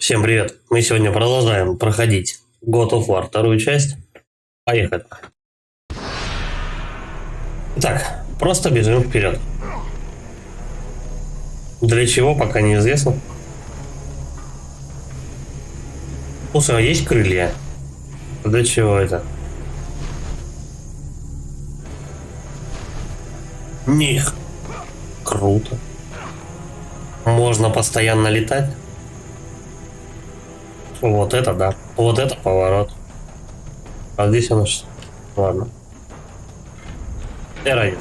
Всем привет! Мы сегодня продолжаем проходить God of War вторую часть. Поехали! Итак, просто бежим вперед. Для чего, пока неизвестно. Слушай, а есть крылья? Для чего это? Них! Круто! Можно постоянно летать? Вот это да. Вот это поворот. А здесь оно что? Ладно. Я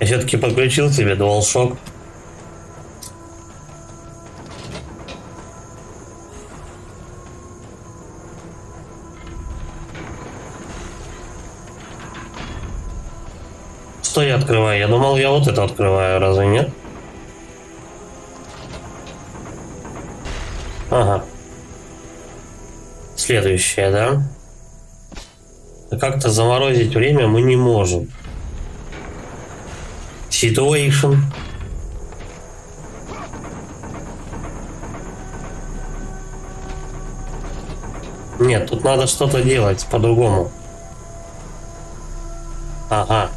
все-таки подключил себе DualShock. Что я открываю? Я думал, я вот это открываю, разве нет? Ага. Следующее, да? Как-то заморозить время мы не можем. Situation. Нет, тут надо что-то делать по-другому. Ага.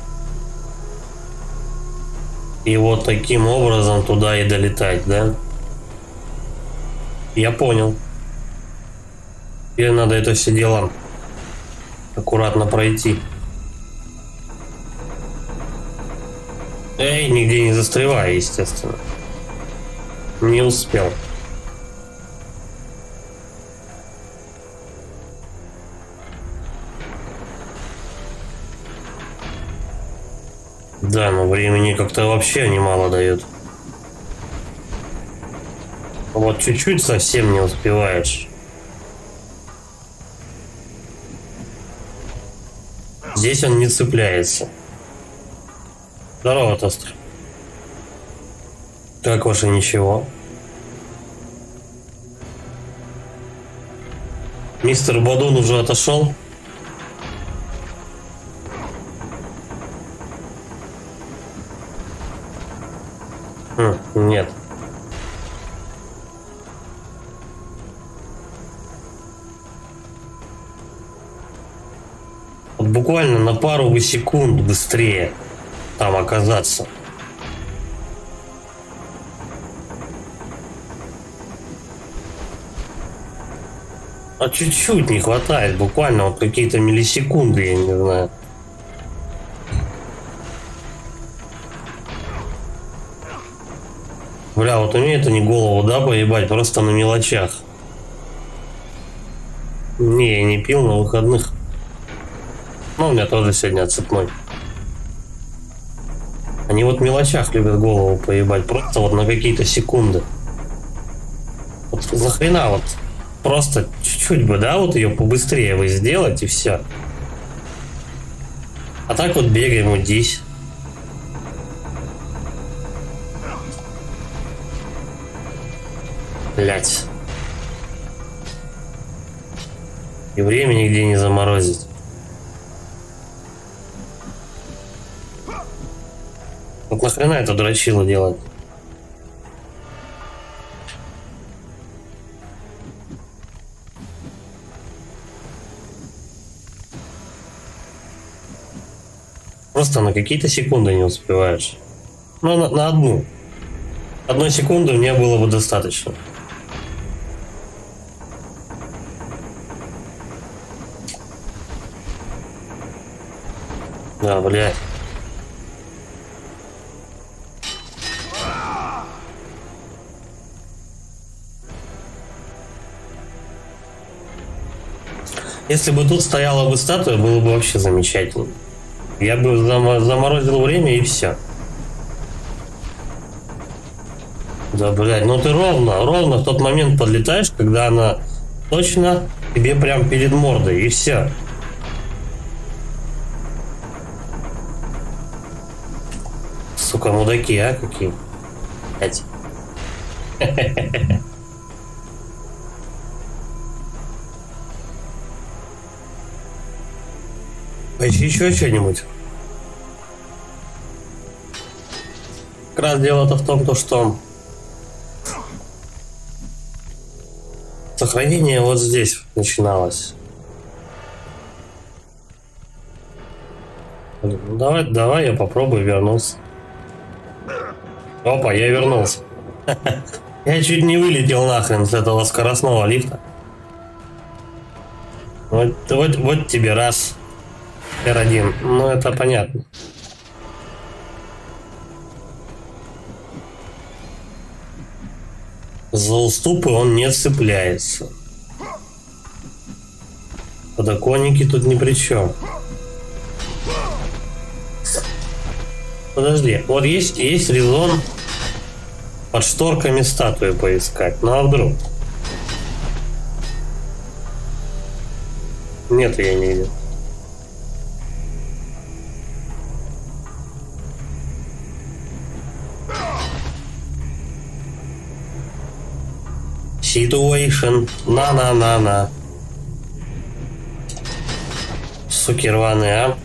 И вот таким образом туда и долетать, да? Я понял. Теперь надо это все дело аккуратно пройти. Эй, нигде не застревай, естественно. Не успел. Да, но времени как-то вообще немало дают. Вот чуть-чуть совсем не успеваешь. Здесь он не цепляется. Здорово, Тостер. Как ваше ничего? Мистер Бадун уже отошел? Нет. Вот буквально на пару бы секунд быстрее там оказаться. А чуть-чуть не хватает, буквально вот какие-то миллисекунды, я не знаю. Бля, вот умеет они голову, да, поебать, просто на мелочах. Не, я не пил на выходных. Ну, у меня тоже сегодня отцепной. Они вот в мелочах любят голову поебать, просто вот на какие-то секунды. Вот нахрена вот просто чуть-чуть бы, да, вот ее побыстрее вы сделать и все. А так вот бегаем, удись. Блять. И время нигде не заморозить. Вот нахрена это дрочило делать? Просто на какие-то секунды не успеваешь. Ну, на одну. Одной секунды мне было бы достаточно. Да, блядь. Если бы тут стояла бы статуя, было бы вообще замечательно. Я бы заморозил время и все. Да, блядь, ну ты ровно в тот момент подлетаешь, когда она точно тебе прям перед мордой, и все. Сука, мудаки, а какие? Блядь. Поищи еще что-нибудь. Как раз дело-то в том, что Сохранение вот здесь начиналось. Давай я попробую вернуться. Опа, я вернулся. Я чуть не вылетел нахрен с этого скоростного лифта. Вот тебе раз. R1. Ну это понятно. За уступы он не цепляется. Подоконники тут ни при чем. Подожди, вот есть резон под шторками статую поискать. Ну а вдруг? Нет, я не видел. Situation. На. Суки рваные, а?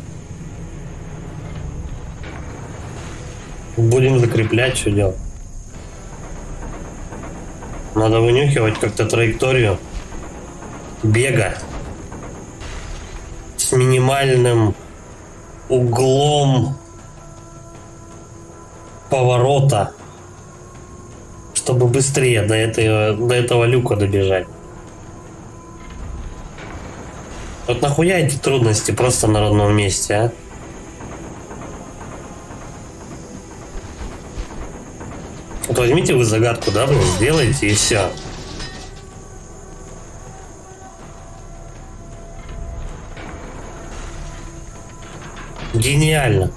Будем закреплять, что делать? Надо вынюхивать как-то траекторию бега с минимальным углом поворота, чтобы быстрее до этого люка добежать. Вот нахуя эти трудности просто на ровном месте, а? Вот возьмите вы загадку, да, сделайте и все. Гениально.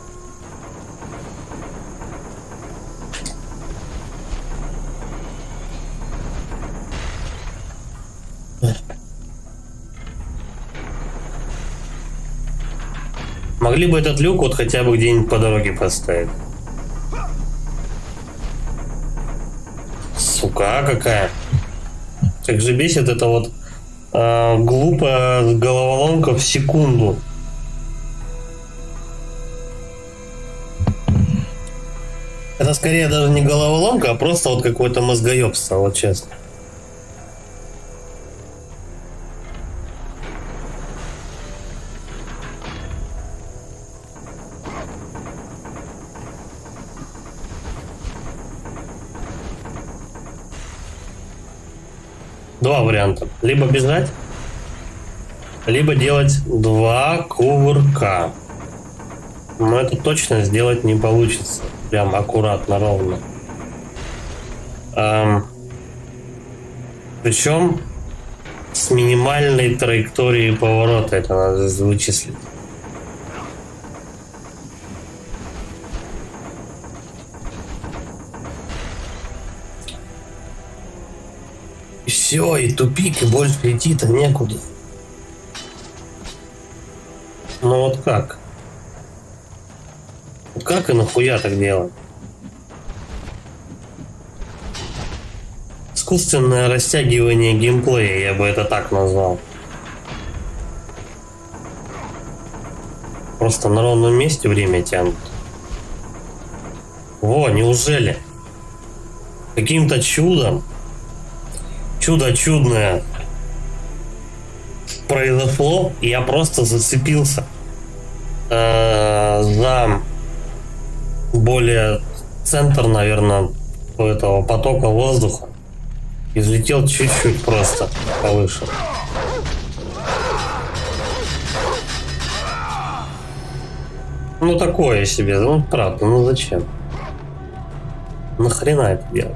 Могли бы этот люк вот хотя бы где-нибудь по дороге поставить. Сука какая. Как же бесит это вот глупая головоломка в секунду. Это скорее даже не головоломка, а просто вот какое-то мозгоебство, вот честно. Два варианта. Либо бежать, либо делать два кувырка. Но это точно сделать не получится. Прям аккуратно, ровно. Причем с минимальной траекторией поворота. Это надо вычислить. И все, и тупик, и больше идти-то некуда. Ну вот как? Вот как и нахуя так делать? Искусственное растягивание геймплея, я бы это так назвал. Просто на ровном месте время тянут. Во, неужели? Каким-то чудом, чудо чудное произошло, и я просто зацепился за более центр, наверное, этого потока воздуха и взлетел чуть-чуть просто повыше. Ну такое себе, ну правда, ну зачем? Нахрена это делать?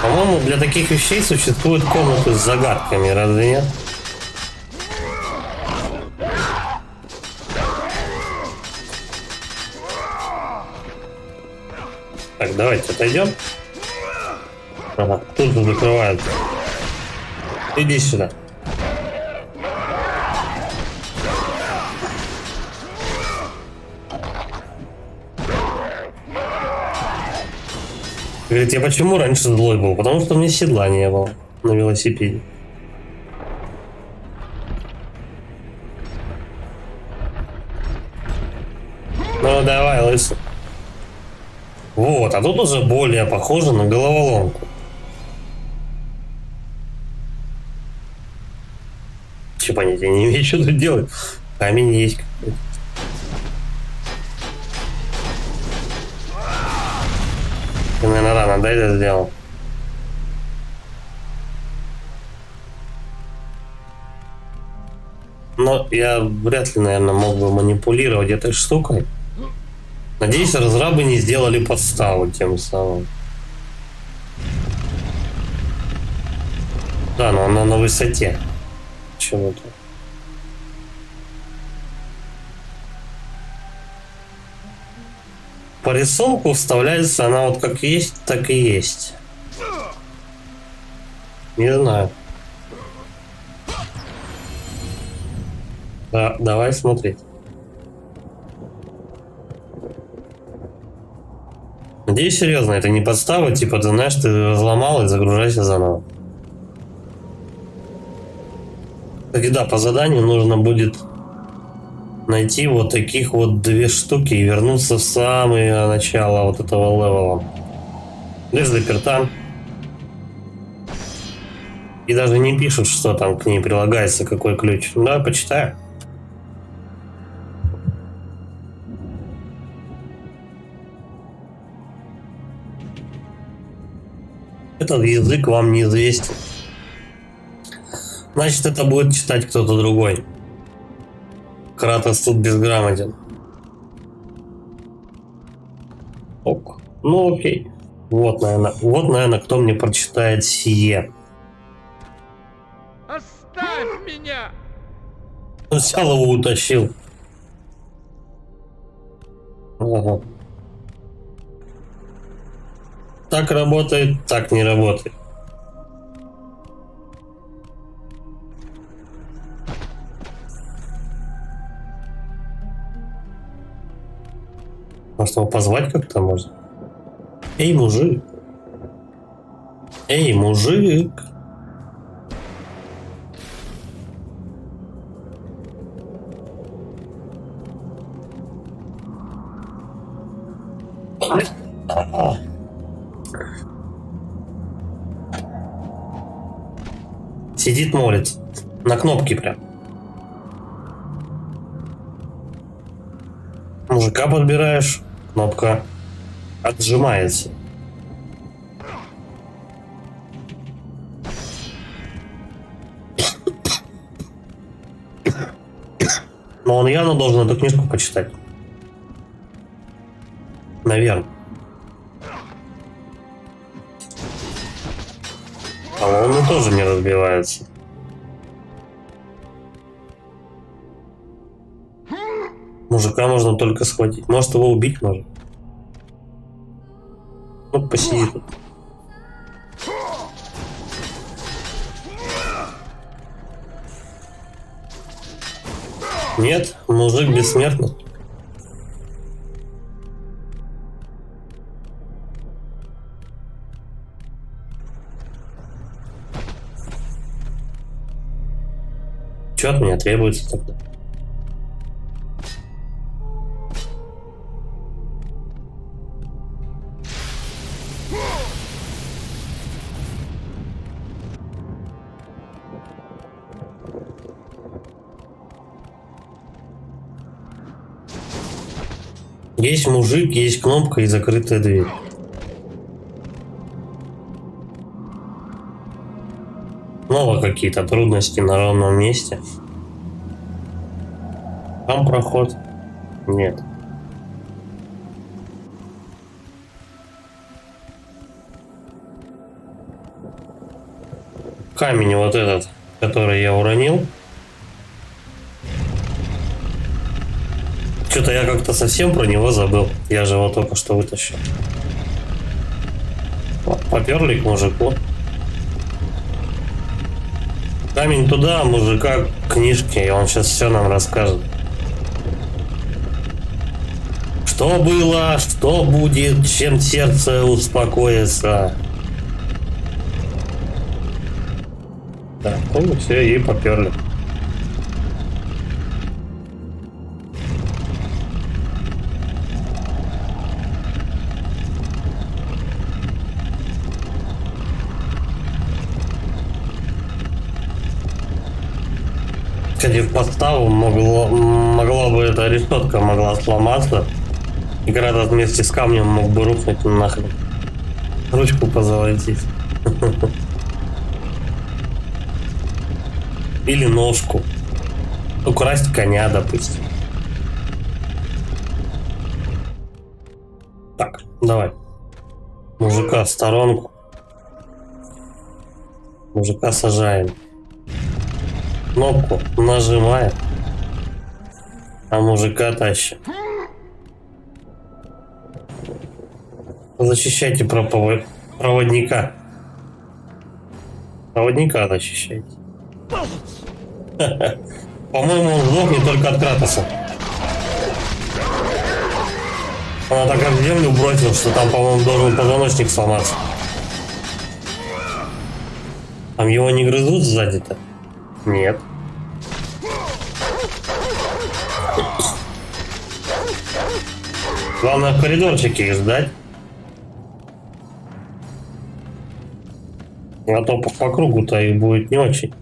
По-моему, для таких вещей существуют комнаты с загадками, разве нет? Так, давайте отойдем. Ага, тут же закрывается. Иди сюда. Говорит, я почему раньше злой был? Потому что мне седла не было на велосипеде. Ну давай, лысый. Вот, а тут уже более похоже на головоломку. Че понятия не имею, что тут делать. Камень есть какой-то. Ты, наверное, рано, да, это сделал? Но я вряд ли, наверное, мог бы манипулировать этой штукой. Надеюсь, разрабы не сделали подставу тем самым. Да, но она на высоте. Почему-то. По рисунку вставляется она вот как есть, так и есть. Не знаю. Да, давай смотреть. Надеюсь, серьезно, это не подстава, типа, ты знаешь, ты разломал и загружайся заново. Так, да, по заданию нужно будет найти вот таких вот 2 штуки и вернуться в самое начало вот этого левела. Здесь заперта. И даже не пишут, что там к ней прилагается, какой ключ. Да, почитаю. Этот язык вам неизвестен. Значит, это будет читать кто-то другой. Кратос тут безграмотен. Ок. Ну окей. Вот, наверное, кто мне прочитает сие. Оставь меня! Он взял его, утащил. Ага. Так работает, так не работает. Может, его позвать как-то можно? Эй, мужик. Эй, мужик. Сидит, молится. На кнопке прям. Мужика подбираешь, кнопка отжимается. Но он явно должен эту книжку почитать. Наверное. А он и тоже не разбивается. Мужика можно только схватить. Может, его убить можно. Ну, посиди тут. Нет, мужик бессмертный. Что от меня требуется тогда? Есть мужик, есть кнопка и закрытая дверь. Снова какие-то трудности на ровном месте. Там проход? Нет. Камень вот этот, который я уронил. Что-то я как-то совсем про него забыл. Я же его только что вытащил. Вот, поперли к мужику. Камень туда, мужика к книжке, и он сейчас все нам расскажет. Что было, что будет, чем сердце успокоится. Да, ну все, и поперли. Кстати, в подставу могла бы эта решетка могла сломаться. И Градос вместе с камнем мог бы рухнуть нахрен. Ручку позолотить. Или ножку. Украсть коня, допустим. Так, давай. Мужика в сторонку. Мужика сажаем. Кнопку нажимаем. А мужика тащим. Защищайте проводника. Проводника защищайте. По-моему, он сдохнет только от Кратоса. Она так как в землю бросил, что там, по-моему, должен позвоночник сломаться. Там его не грызут сзади-то? Нет. Главное в коридорчике их ждать. А то по кругу-то их будет не очень.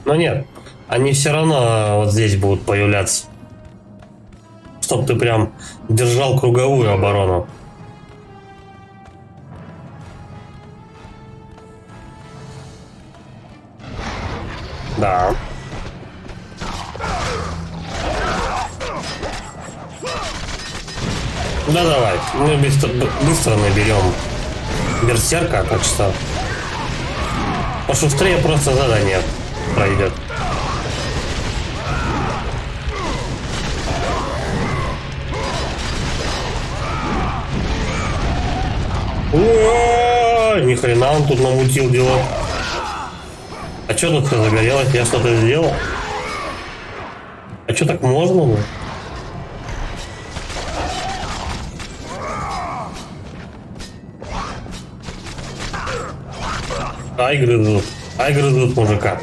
Но нет, они все равно вот здесь будут появляться. Чтоб ты прям держал круговую оборону. Да. Да давай, мы быстро наберем берсерка, так что пошустрее просто задание пройдет. О, ни хрена он тут намутил дела. А что тут все загорелось? Я что-то сделал? А что так можно было? Ай грызут мужика.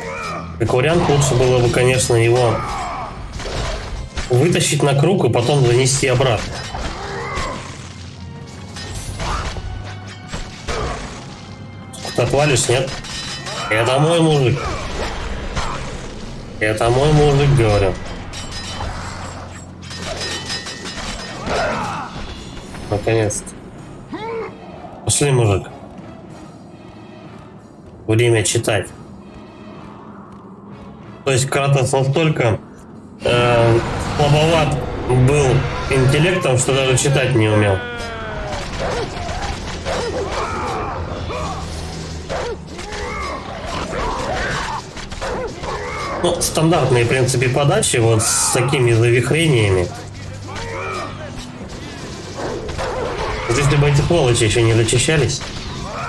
Как вариант, лучше было бы, конечно, его вытащить на круг и потом занести обратно. Ты отвалишь, нет? Это мой мужик. Это мой мужик, говорю. Наконец-то. Пошли, мужик. Время читать. То есть Кратос настолько слабоват был интеллектом, что даже читать не умел. Ну, стандартные, в принципе, подачи вот с такими завихрениями. Если бы эти сволочи еще не зачищались.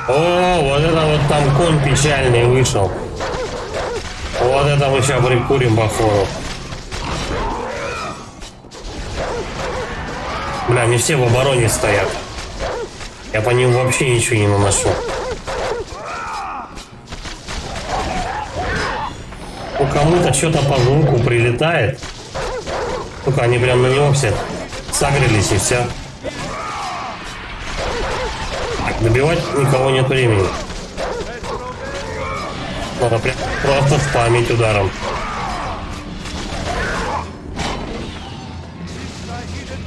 О, вот это вот там конь печальный вышел. Вот это мы сейчас прикурим походу. Бля, не все в обороне стоят. Я по ним вообще ничего не наношу. Ну, кому-то что-то по звуку прилетает. Только они прям на него все согрелись и все. Добивать никого нет времени. Надо прям просто спамить ударом.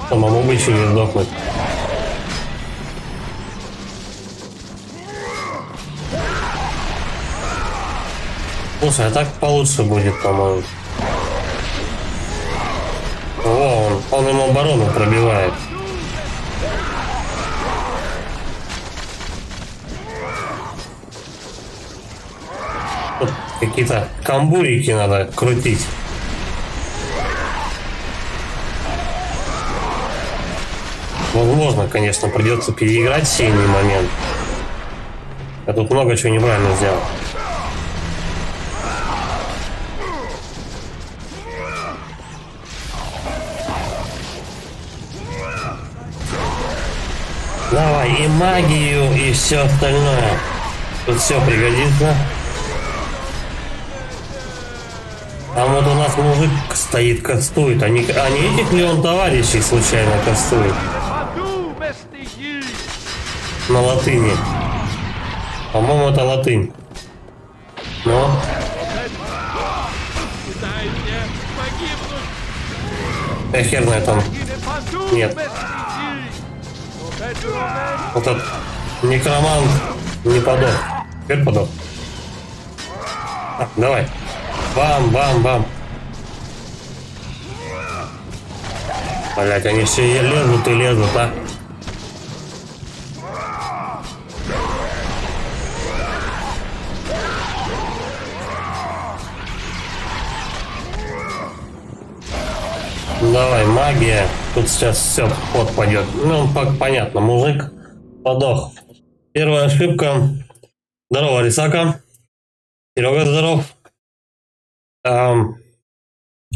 Самому бы еще не сдохнуть. Слушай, а так получше будет, по-моему. О, он ему оборону пробивает. Какие-то камбурики надо крутить. Возможно, конечно, придется переиграть сильный момент. Я тут много чего неправильно сделал. Давай и магию, и все остальное. Тут все пригодится. А вот у нас мужик стоит, кастует. А не этих ли он товарищей случайно кастует? На латыни. По-моему, это латынь. Но... Хер на этом. Нет. Вот этот некромант не подох. Теперь подох. Давай. Бам. Блять, они все лезут и лезут, а. Давай, магия. Тут сейчас все в ход пойдет. Ну, понятно, мужик подох. Первая ошибка. Здорово, Рисака. Серега, здоров.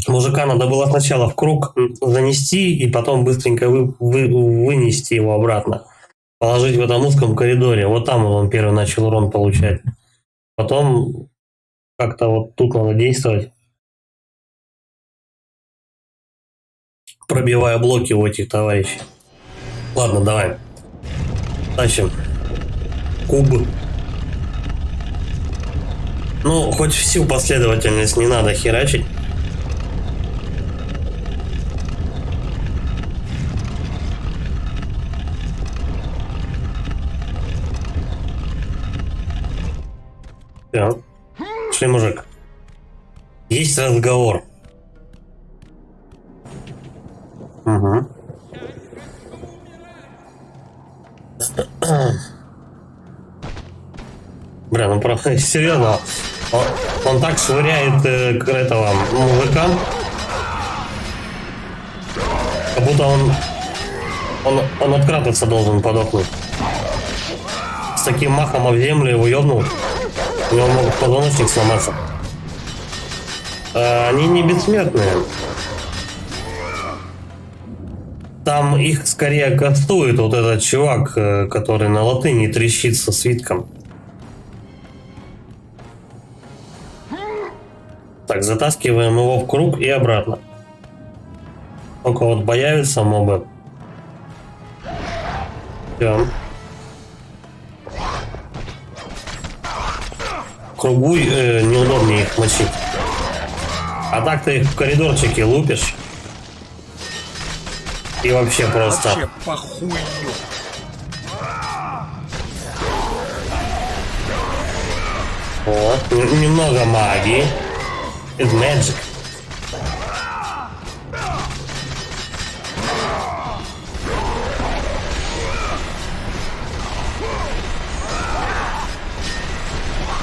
Мужика надо было сначала в круг занести и потом быстренько вынести его обратно. Положить в этом узком коридоре. Вот там он первый начал урон получать. Потом как-то вот тут надо действовать. Пробивая блоки у этих товарищей. Ладно, давай. Тащим. Куб. Ну, хоть всю последовательность не надо херачить. Все. Шли, мужик. Есть разговор. Угу. Бля, ну правда, серьезно. Он так швыряет этого мужика, как будто он от Кратоса должен подохнуть. С таким махом об землю его ёбнул, у него может позвоночник сломаться. Они не бессмертные. Там их скорее кастует вот этот чувак, который на латыни трещит со свитком. Так, затаскиваем его в круг и обратно. Только вот появятся мобы. Все. В кругу неудобнее их мочить. А так ты их в коридорчике лупишь. И вообще просто... Вообще похуй. Вот, немного магии. It's magic.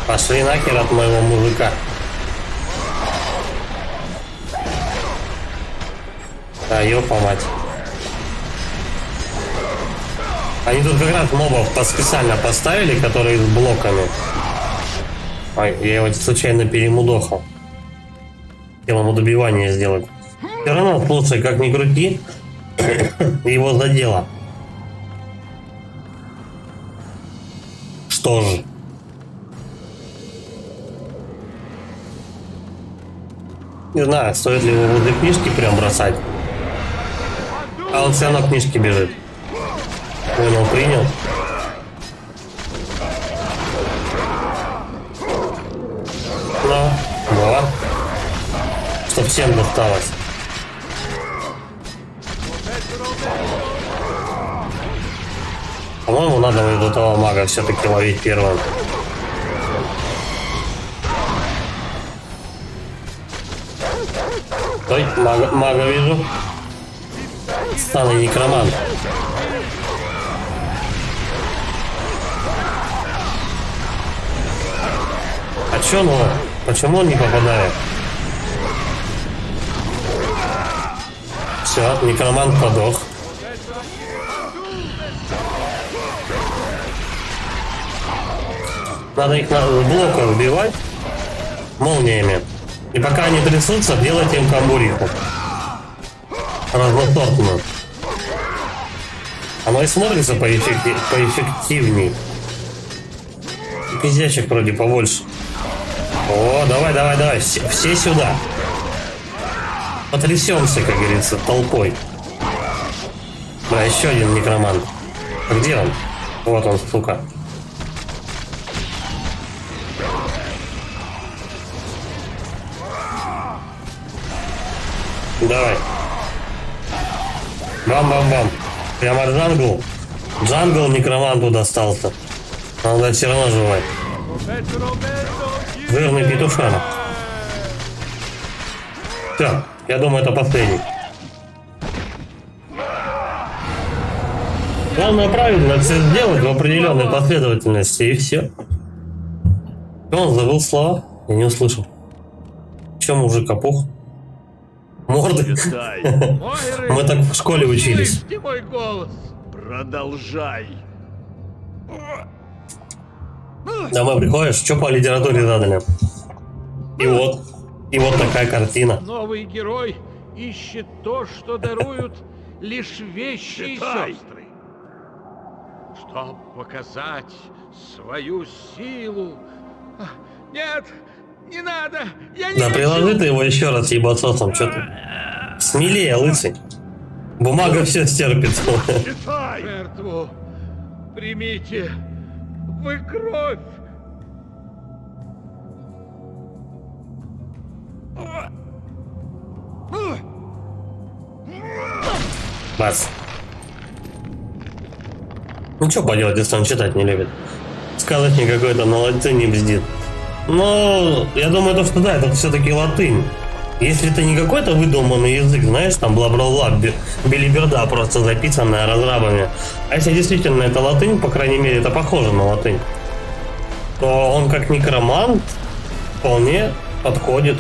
Пошли нахер от моего мужика. Да, ёпа мать. Они тут как раз мобов специально поставили, которые с блоками. Ой, я его случайно перемудохал. Хотел ему добивание сделать. Все равно, слушай, как ни крути, его задело. Что же? Не знаю, стоит ли его возле книжки прям бросать. А он все равно к книжке бежит. Понял, принял. Ну, вот. Чтоб всем досталось. По-моему, надо вот этого мага все-таки ловить первым. Стой, мага вижу. Стану некромант. А чё, ну, почему он не попадает? Все, некромант подох. Надо их на блока убивать молниями. И пока они трясутся, делайте им камбуриху. Разносортную. Оно и смотрится поэффективней. Пиздячек вроде побольше. О, давай. Все сюда. Потрясемся, как говорится, толпой. Да, еще один некромант. А где он? Вот он, сука. Давай. Бам-бам-бам. Прямо джангл. Джангл некроманту достался. Надо все равно жевать. Жирный петушара. Все, я думаю, это последний. Главное правильно все сделать в определенной последовательности, и все. Он забыл слова? Я не услышал. Че, мужик, опух? Морды? Мы так в школе учились. Мой голос. Продолжай. Домой приходишь, что по литературе задали? И вот такая картина. Новый герой ищет то, что даруют лишь вещи и сестры. Чтоб показать свою силу. Нет, не надо, я не Да хочу. приложи ты его еще раз ебасосом, что ты. Смелее, лысый. Бумага все стерпит. Читай. Жертву примите. Вы кровь. Бас. Ну что поделать, если он читать не любит? Сказочник какой-то на латыни бздит. Но я думаю, то, что да, это все-таки латынь. Если это не какой-то выдуманный язык, знаешь, там бла-бла-бла, билиберда просто записанная разрабами. А если действительно это латынь, по крайней мере, это похоже на латынь, то он как некромант вполне подходит.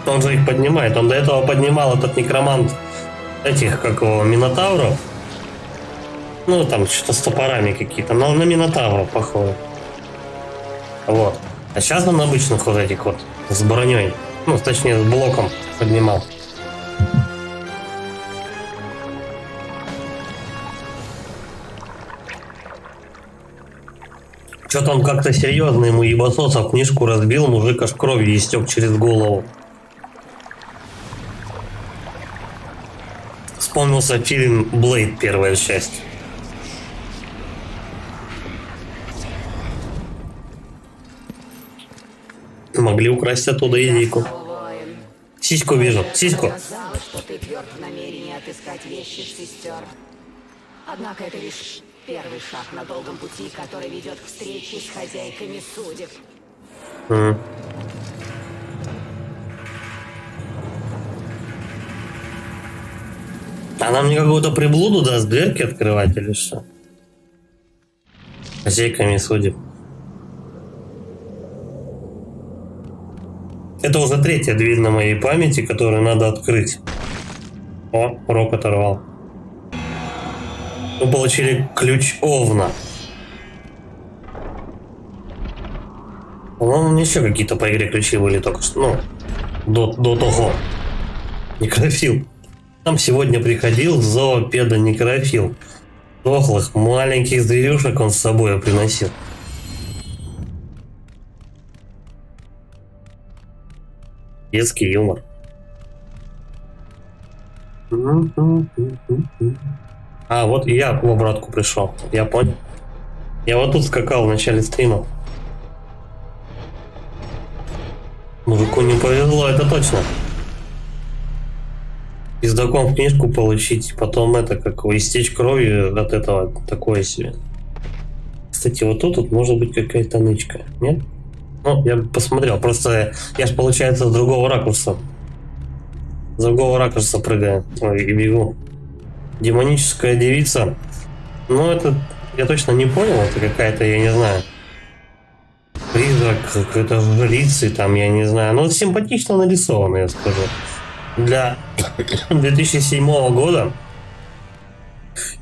Он же их поднимает. Он до этого поднимал, этот некромант, этих, как его, минотавров. Ну, там что-то с топорами какие-то, но на минотавров похоже. Вот. А сейчас он обычных вот этих вот с броней, ну, точнее, с блоком поднимал. Что-то он как-то серьезно ему ебасосов книжку разбил, мужик аж кровью истек через голову. Вспомнился фильм «Блейд», первая часть. Могли украсть оттуда идейку. Сиську вижу, сиську. Казалось, что ты тверд в намерении отыскать вещи сестер. Однако это лишь первый шаг на долгом пути, который ведет к встрече с хозяйками судеб. Она мне какую-то приблуду даст, дверки открывать или что? Хозяйками судеб. Это уже третья дверь на моей памяти, которую надо открыть. О, урок оторвал. Мы получили ключ Овна. По-моему, еще какие-то по игре ключи были только что. Ну, до того. Некрофил. Нам сегодня приходил зоопедонекрофил. Дохлых маленьких зверюшек он с собой приносил. Детский юмор. А, вот и я в обратку пришел. Я понял. Я вот тут скакал в начале стрима. Мужику не повезло, это точно. Пиздаком книжку получить, потом это, как истечь кровью от этого, такое себе. Кстати, вот тут может быть какая-то нычка, нет? Ну, я посмотрел, просто я ж, получается, с другого ракурса. С другого ракурса прыгаю. Ой, и бегу. Демоническая девица. Ну, это я точно не понял, это какая-то, я не знаю, призрак, какой-то жрицы, там, я не знаю. Ну, симпатично нарисовано, я скажу. Для 2007 года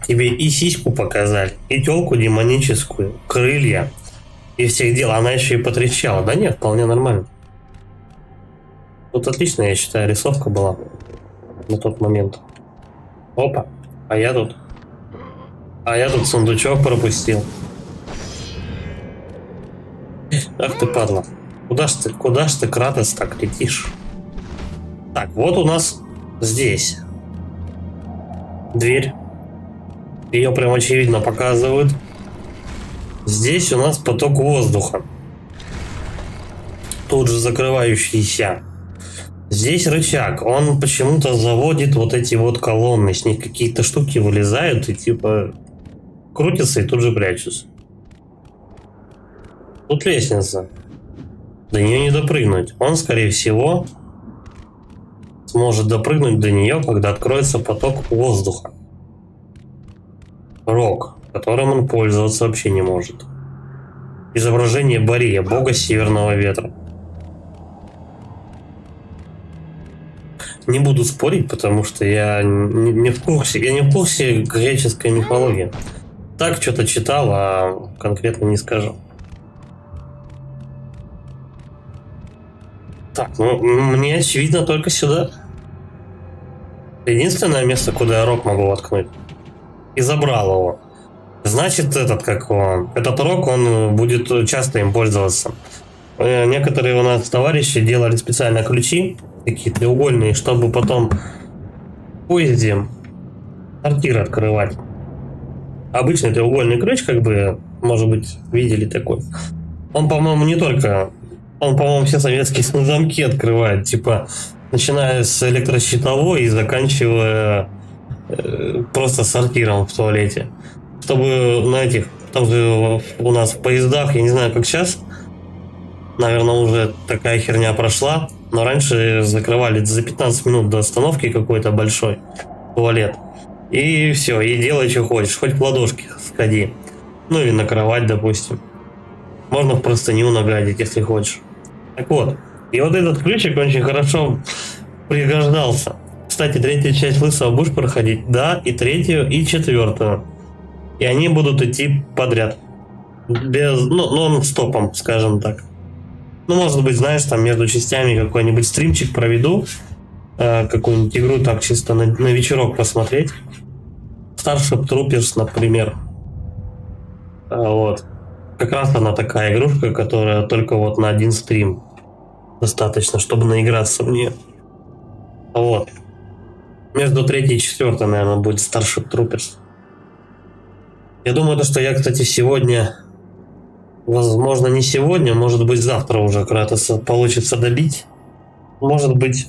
тебе и сиську показали, и телку демоническую, крылья и всех дел. Она еще и потрещала. Да нет, вполне нормально. Тут отлично, я считаю, рисовка была на тот момент. Опа, а я тут сундучок пропустил. Ах ты, падла. Куда ж ты, Кратос, так летишь? Так, вот у нас здесь дверь. Ее прям очевидно показывают. Здесь у нас поток воздуха, тут же закрывающийся. Здесь рычаг, он почему-то заводит вот эти вот колонны, с них какие-то штуки вылезают и типа крутятся и тут же прячутся. Тут лестница. До нее не допрыгнуть. Он, скорее всего, сможет допрыгнуть до нее, когда откроется поток воздуха. Рог, которым он пользоваться вообще не может. Изображение Бория, бога северного ветра. Не буду спорить, потому что я не в курсе. Я не в курсе греческой мифологии. Так что-то читал, а конкретно не скажу. Так, ну мне очевидно только сюда. Единственное место, куда я рог могу воткнуть. И забрал его. Значит, этот рог, он будет часто им пользоваться. Некоторые у нас товарищи делали специально ключи, такие треугольные, чтобы потом в поезде сортир открывать. Обычный треугольный ключ, как бы, может быть, видели такой. Он, по-моему, не только... Он, по-моему, все советские замки открывает, типа, начиная с электрощитовой и заканчивая просто сортиром в туалете. Чтобы на этих, там же у нас в поездах, я не знаю, как сейчас, наверное, уже такая херня прошла, но раньше закрывали за 15 минут до остановки какой-то большой туалет. И все, и делай, что хочешь, хоть в ладошки сходи. Ну или на кровать, допустим. Можно в простыню нагадить, если хочешь. Так вот, и вот этот ключик очень хорошо пригождался. Кстати, третью часть Лысого будешь проходить? Да, и третью, и четвертую. И они будут идти подряд. Без, нон-стопом, скажем так. Ну, может быть, знаешь, там между частями какой-нибудь стримчик проведу. Какую-нибудь игру так чисто на вечерок посмотреть. Starship Troopers, например. Вот. Как раз она такая игрушка, которая только вот на один стрим достаточно, чтобы наиграться в нее. Вот. Между третьей и четвертой, наверное, будет Starship Troopers. Я думаю, что я, кстати, сегодня, возможно, не сегодня, может быть, завтра уже Кратоса получится добить. Может быть,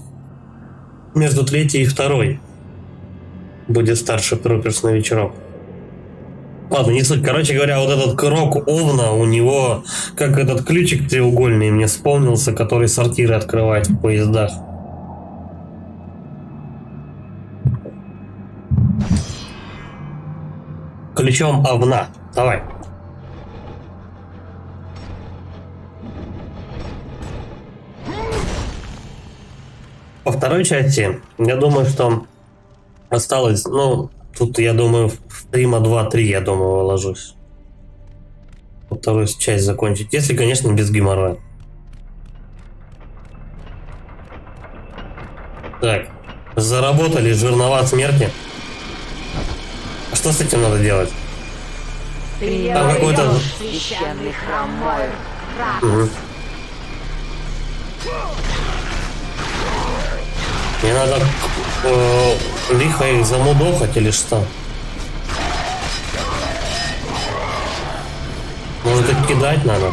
между третьей и второй будет Starship Troopers на вечерок. Ладно, не суть. Короче говоря, вот этот рог Овна, у него, как этот ключик треугольный мне вспомнился, который сортиры открывает в поездах. Ключом Овна. Давай. По второй части, я думаю, что осталось, тут, я думаю, в стрима 2-3, я думаю, выложусь. Вторую часть закончить. Если, конечно, без геморроя. Так. Заработали жернова смерти. А что с этим надо делать? Там какой-то... Священный храм Мойр. Угу. Мне надо лихо их замудохать или что? Может, их кидать надо?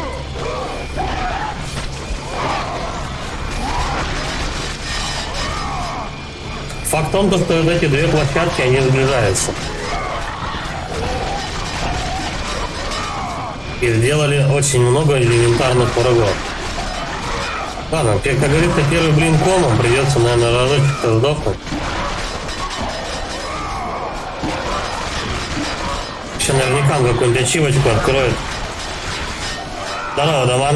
Факт в том, что вот эти две площадки, они сближаются. И сделали очень много элементарных врагов. Ладно, как говорится, первый блин комом, придется, наверное, разочек-то сдохнуть. Еще наверняка он какую-нибудь ачивочку откроет. Здорово, Даман.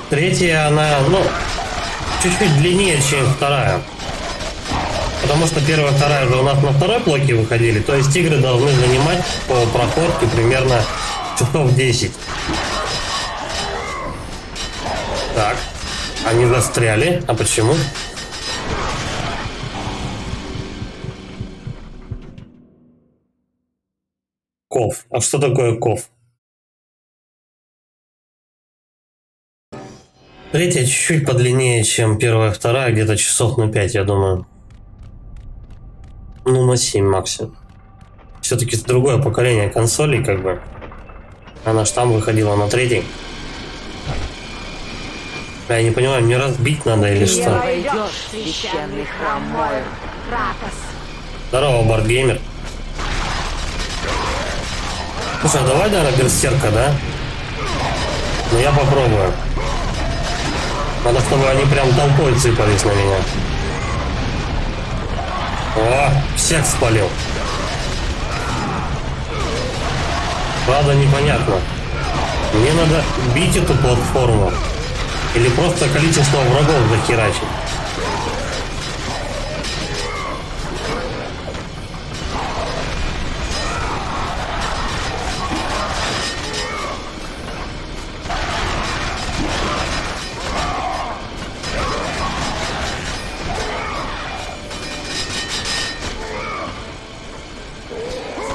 Третья, она, чуть-чуть длиннее, чем вторая. Потому что первая и вторая же у нас на второй блоке выходили. То есть игры должны занимать по проходке примерно часов 10. Так. Они застряли. А почему? Ков. А что такое ков? Третья чуть-чуть подлиннее, чем первая и вторая. Где-то часов на 5, я думаю. На 7 максимум. Все-таки другое поколение консолей, как бы. Она ж там выходила на третий. Я не понимаю, мне разбить надо или Не что? войдешь в священный храм Мойр, Кратос. Здорово, Бардгеймер. Слушай, а давай, наверное, берсерка, да? Ну я попробую. Надо, чтобы они прям толпой цыпались на меня. О, всех спалил. Правда, непонятно. Мне надо бить эту платформу или просто количество врагов захерачить.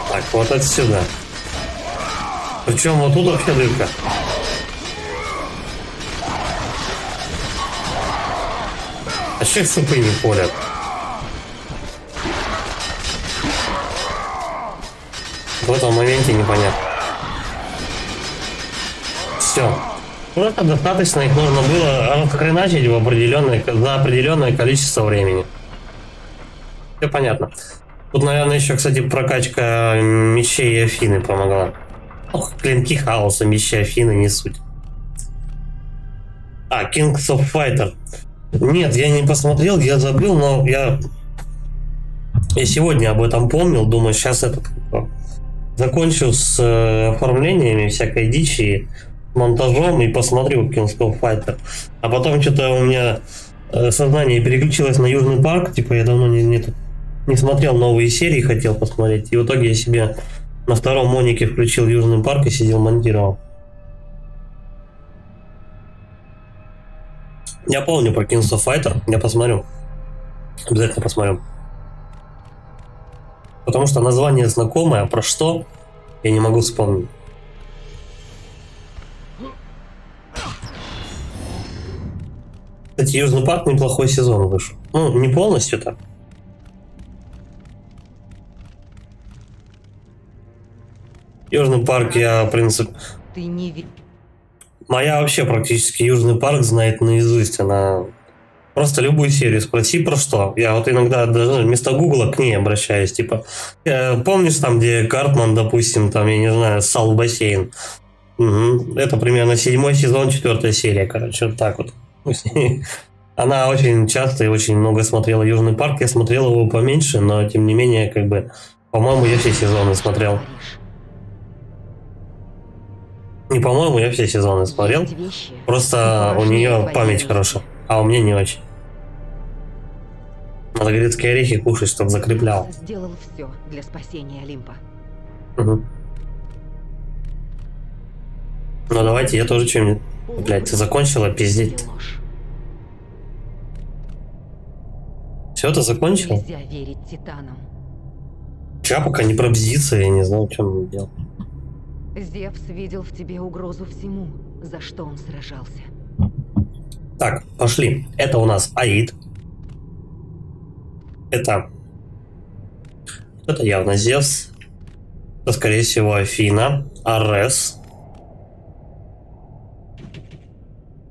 Так, вот отсюда. Причем вот тут вообще дырка. А че супы не полят? В этом моменте непонятно. Все. Просто достаточно их нужно было расхреначить в за определенное количество времени. Все понятно. Тут, наверное, еще, кстати, прокачка мечей и Афины помогла. Ох, клинки хаоса, мечи Афины не суть. А, Kings of Fighter. Нет, я не посмотрел, я забыл, но я сегодня об этом помнил. Думаю, сейчас закончу с оформлениями всякой дичи, монтажом и посмотрю Kings of Fighter. А потом что-то у меня сознание переключилось на Южный парк. Типа я давно не смотрел новые серии, хотел посмотреть. И в итоге я себе на втором монике включил Южный парк и сидел монтировал. Я помню про Kings of Fighter, я посмотрю. Обязательно посмотрю. Потому что название знакомое, а про что я не могу вспомнить. Кстати, Южный парк неплохой сезон вышел. Ну, не полностью так. Южный парк я, в принципе... Ты не Моя вообще практически Южный парк знает наизусть. Она просто любую серию спроси про что. Я вот иногда даже вместо Гугла к ней обращаюсь. Типа, помнишь там, где Картман, допустим, там, я не знаю, ссал в бассейн? Угу. Это примерно 7 сезон, 4 серия, короче, вот так вот. Она очень часто и очень много смотрела Южный парк. Я смотрел его поменьше, но тем не менее, как бы, по-моему, я все сезоны смотрел. Не, по-моему, я все сезоны смотрел. Просто у нее память хорошая, а у меня не очень. Надо грецкие орехи кушать, чтобы закреплял. Сделал все для спасения Олимпа. Угу. Ну давайте, я тоже что-нибудь... Блядь, ты закончила пиздеть? Все, ты закончил? Нельзя верить титанам. Ча пока не пробздится, я не знаю, что мне делать. Зевс видел в тебе угрозу всему, за что он сражался. Так, пошли. Это у нас Аид. Это явно Зевс. Это, скорее всего, Афина. Арес.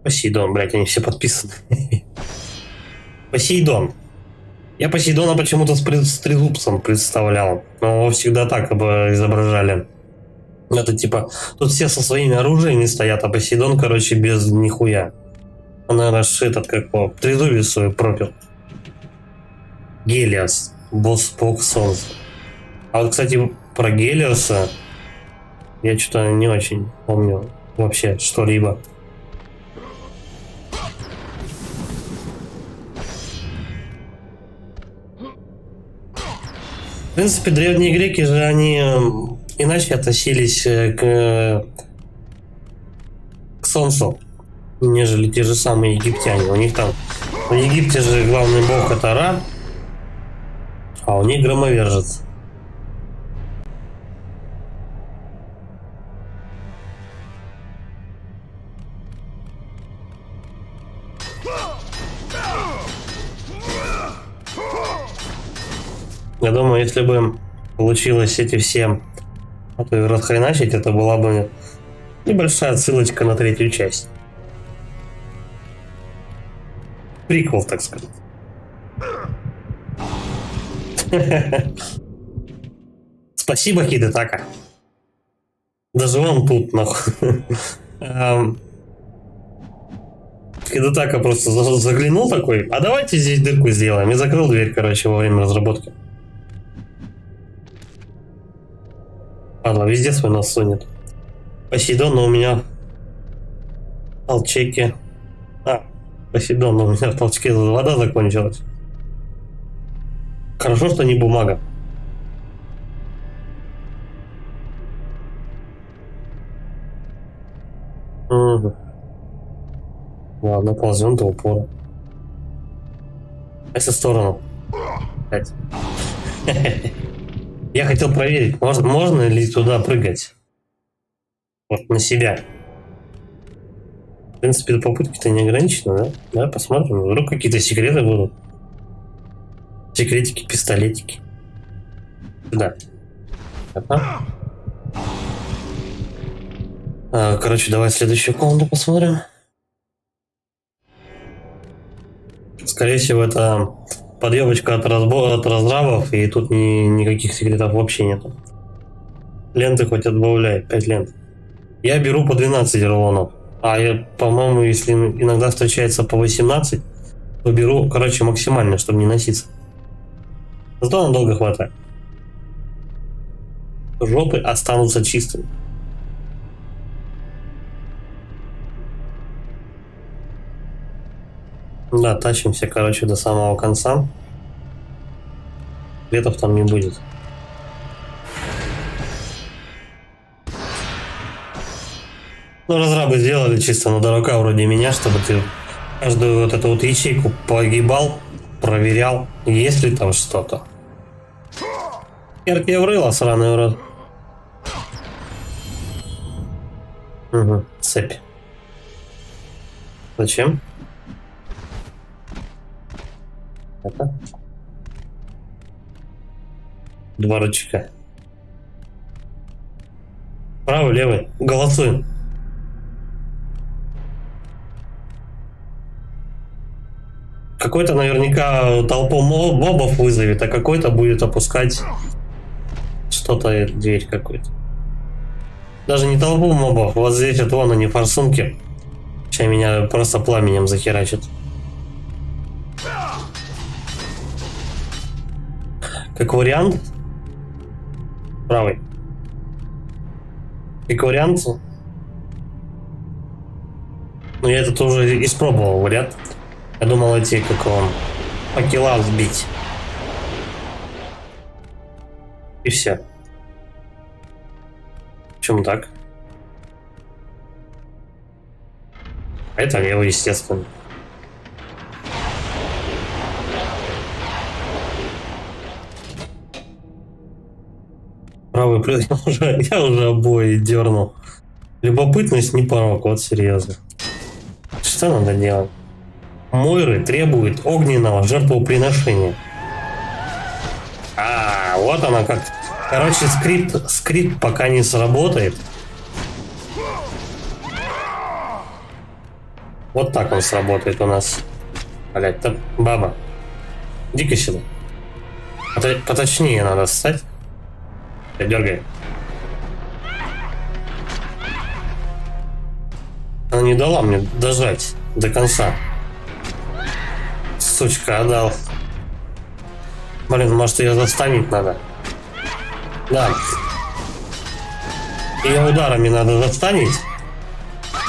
Посейдон, блядь, они все подписаны. Посейдон. Я Посейдона почему-то с трезубцем представлял. Но его всегда так изображали. Это типа, тут все со своими оружиями стоят, а Посейдон, короче, без нихуя. Он, наверное, этот, как его, трезубец свой пропил. Гелиос. Босс Пок Солнца. А вот, кстати, про Гелиоса я что-то не очень помню вообще что-либо. В принципе, древние греки же, они иначе относились к Солнцу, нежели те же самые египтяне. У них там в Египте же главный бог это Ра, а у них громовержец. Я думаю, если бы получилось эти все расхреначить, это была бы небольшая отсылочка на 3-ю часть. Приквел, так сказать. Спасибо, Хидетака. Даже он тут, нахуй. Хидетака просто заглянул такой, а давайте здесь дырку сделаем. И закрыл дверь, короче, во время разработки. Ладно, везде свой нос сунет. Посейдон, но у меня в толчеке. Посейдон, но у меня в толчке вода закончилась. Хорошо, что не бумага. Угу. Ладно, ползем до упора. Если в сторону. Опять. Я хотел проверить, можно ли туда прыгать. Вот на себя. В принципе, попытки-то не ограничены, да? Да, посмотрим. Вдруг какие-то секреты будут. Секретики, пистолетики. Да. Ага. Короче, давай следующую комнату посмотрим. Скорее всего, это подъебочка от разрабов, и тут никаких секретов вообще нету. Ленты хоть отбавляй, 5 лент. Я беру по 12 рулонов. А я, по-моему, если иногда встречается по 18, то беру, короче, максимально, чтобы не носиться. Зато нам долго хватает. Жопы останутся чистыми. Да, тащимся, короче, до самого конца. Ветов там не будет. Ну, разрабы сделали чисто на дурака вроде меня, чтобы ты каждую вот эту вот ячейку погибал, проверял, есть ли там что-то. Яркие врыла, сраный урод. Угу, цепь. Зачем? Это? Два рычага. Правый, левый. Голосуем. Какой-то наверняка толпу мобов вызовет, а какой-то будет опускать что-то, дверь какой-то. Даже не толпу мобов, вот здесь вот вон они, форсунки. Сейчас меня просто пламенем захерачат. Как вариант. Правый. Как вариант. Ну, я этот уже испробовал вариант. Я думал эти, как он, по киллам сбить. И все. Почему так? А это левый, естественно. Правый плюс. Я уже обои дернул. Любопытность не порок, вот серьезно. Что надо делать? Мойры требует огненного жертвоприношения. Вот она как. Короче, скрипт пока не сработает. Вот так он сработает у нас. Блять, там баба. Иди-ка сюда. Поточнее надо встать. Дергай. Она не дала мне дожать до конца. Сучка, отдал. Блин, может ее застанить надо? Да. Ее ударами надо застанить.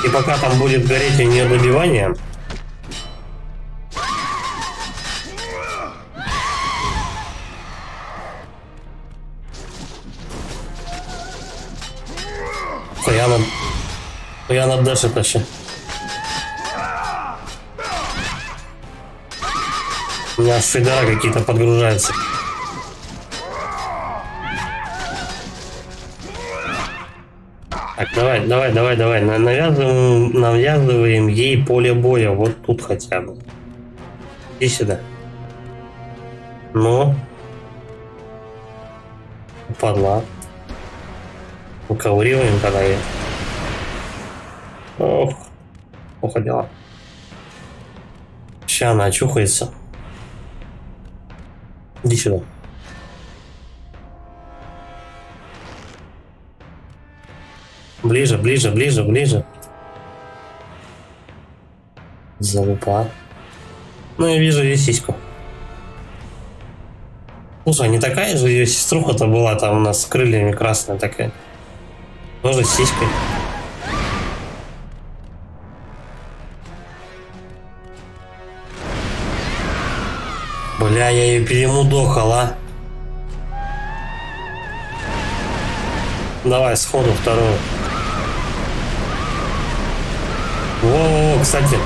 И пока там будет гореть у нее добивание. Я на дэше тащу. У меня фидера какие-то подгружаются. Так, давай. Навязываем ей поле боя. Вот тут хотя бы. Иди сюда. Ну. Падла. Уковыриваем тогда ее. Ох. Плохо дела. Сейчас она очухается. Иди сюда. Ближе, ближе, ближе, ближе. Залупа. Ну, я вижу ее сиську. Слушай, не такая же ее сеструха-то была там у нас с крыльями красная такая. Тоже с сиськой. Бля, я ее перемудохал, а. Давай сходу вторую. Во-во-во, кстати.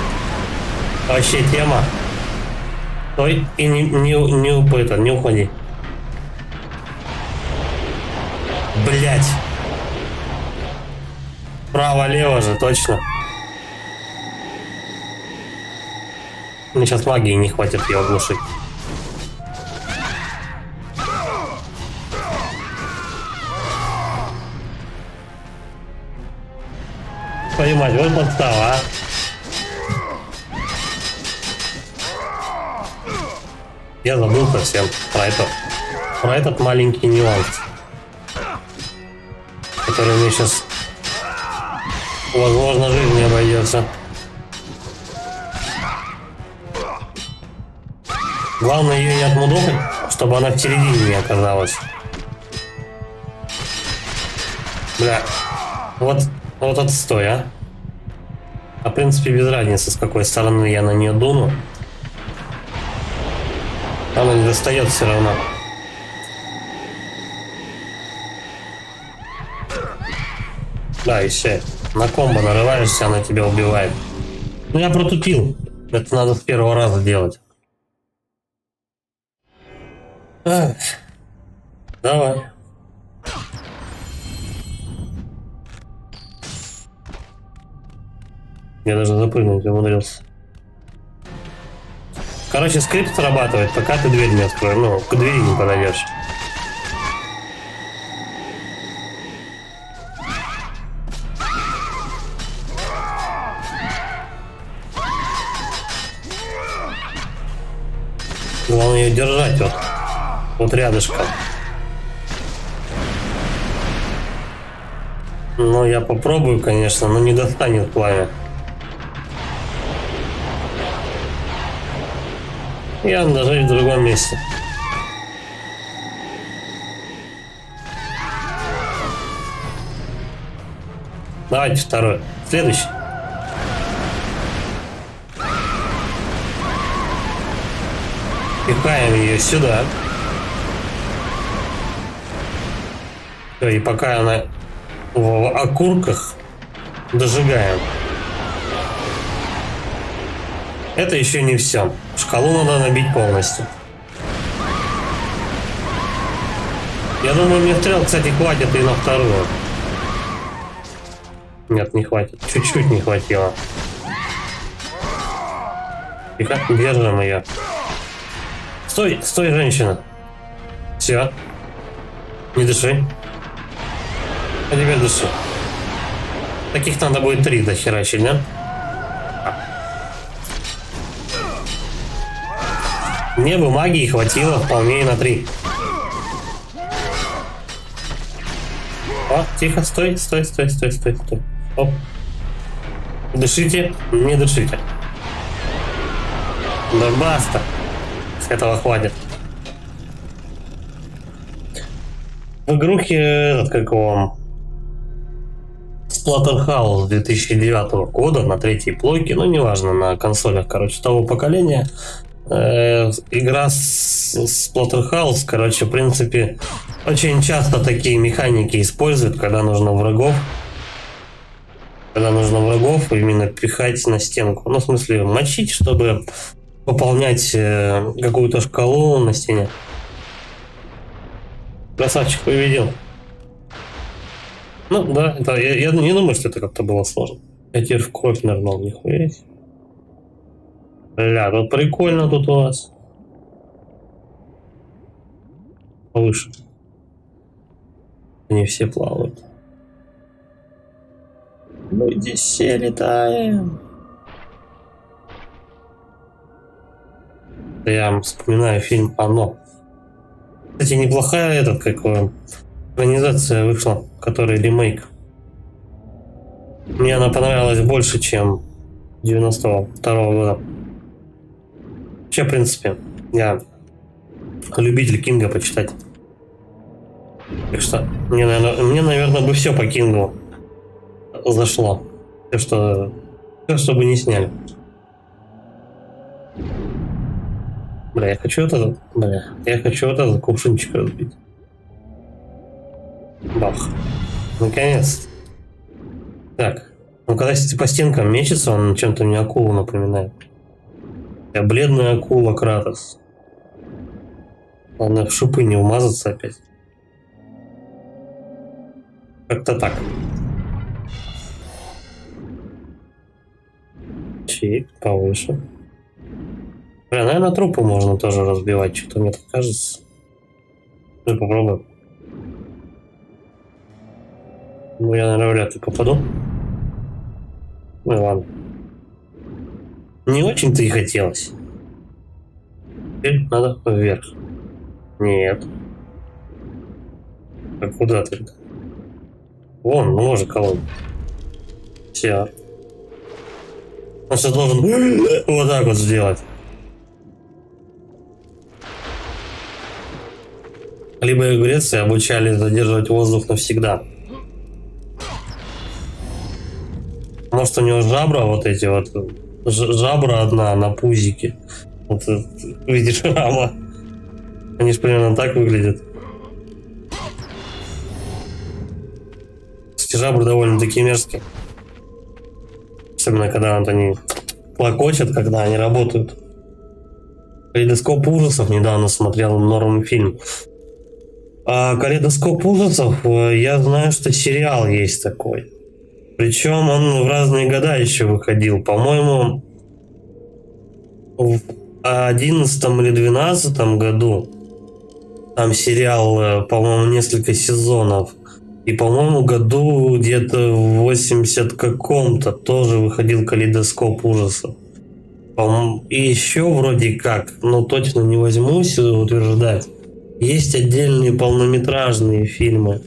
Вообще тема. Стой и не уходи. Блять. Право-лево же, точно. Мне сейчас магии не хватит ее оглушить. Твою мать, вот подстава, а. Я забыл совсем про этот маленький нюанс, который мне сейчас, возможно, жизнь не обойдется. Главное ее не отмудохать, чтобы она в середине не оказалась. Бля, вот отстой, а. А в принципе без разницы, с какой стороны я на нее дуну. Она не достает все равно. Да, и все. На комбо нарываешься, она тебя убивает. Ну я протупил. Это надо с первого раза делать. Ах. Давай. Я даже запрыгнуть умудрился. Короче, скрипт срабатывает, пока ты дверь не откроешь. Ну, к двери не подойдешь. Главное ее держать вот рядышком. Ну, я попробую, конечно, но не достанет пламя. Я надо жить в другом месте. Давайте второй. Следующий. Пихаем ее сюда. Всё, и пока она в окурках, дожигаем. Это еще не все. Шкалу надо набить полностью. Я думаю, мне стрел, кстати, хватит и на вторую. Нет, не хватит. Чуть-чуть не хватило. И как держим ее. Стой, стой, женщина. Все. Не дыши. А теперь дыши. Таких надо будет 3 дохерачить, да? Мне бы магии хватило вполне и на 3. О, тихо, стой, стой, стой, стой, стой, стой. Оп. Дышите, не дышите. Да баста. С этого хватит. В игрухе этот, как его, Splatterhouse 2009 года на 3-й плойке, ну неважно, на консолях, короче, того поколения. Игра с Splatterhouse, короче, в принципе, очень часто такие механики используют, когда нужно врагов. Когда нужно врагов именно пихать на стенку. Ну, в смысле, мочить, чтобы пополнять какую-то шкалу на стене. Красавчик победил. Ну, да, это, я не думаю, что это как-то было сложно. Я теперь в кровь нырнул, нихуя. Бля, тут прикольно тут у вас. Повыше. Они все плавают. Мы здесь все летаем. Я вспоминаю фильм «Оно». Кстати, неплохая организация вышла, который ремейк. Мне она понравилась больше, чем 92-го года. Вообще, в принципе, я любитель Кинга почитать. Так что мне, наверное, бы все по Кингу зашло. Все, что бы не сняли. Бля, я хочу вот этот кувшинчик разбить. Бах. Наконец. Так. Ну, когда по стенкам мечется, он чем-то мне акулу напоминает. Я бледная акула Кратос. Ладно, в шипы не умазаться опять. Как-то так. Чик, повыше. Бля, наверное, трупы можно тоже разбивать, что-то мне так кажется. Ну, попробуем. Ну, я, наверное, вряд ли попаду. Ну, ладно. Не очень-то и хотелось. Теперь надо вверх. Нет. А куда ты? Вон, ну, может, колонн. Все. Он сейчас должен вот так вот сделать. Либо и в Греции обучали задерживать воздух навсегда. Может, у него жабра вот эти вот. Жабра одна на пузике. Вот видишь, рама. Они же примерно так выглядят. Эти жабры довольно-таки мерзкие. Особенно, когда вот они клокочут, когда они работают. Калейдоскоп ужасов недавно смотрел норм фильм. А Калейдоскоп ужасов, я знаю, что сериал есть такой. Причем он в разные года еще выходил. По-моему, в 11 или 12 году там сериал, по-моему, несколько сезонов. И, по-моему, году где-то в 80 каком-то тоже выходил Калейдоскоп ужасов. И еще вроде как, но точно не возьмусь утверждать, есть отдельные полнометражные фильмы.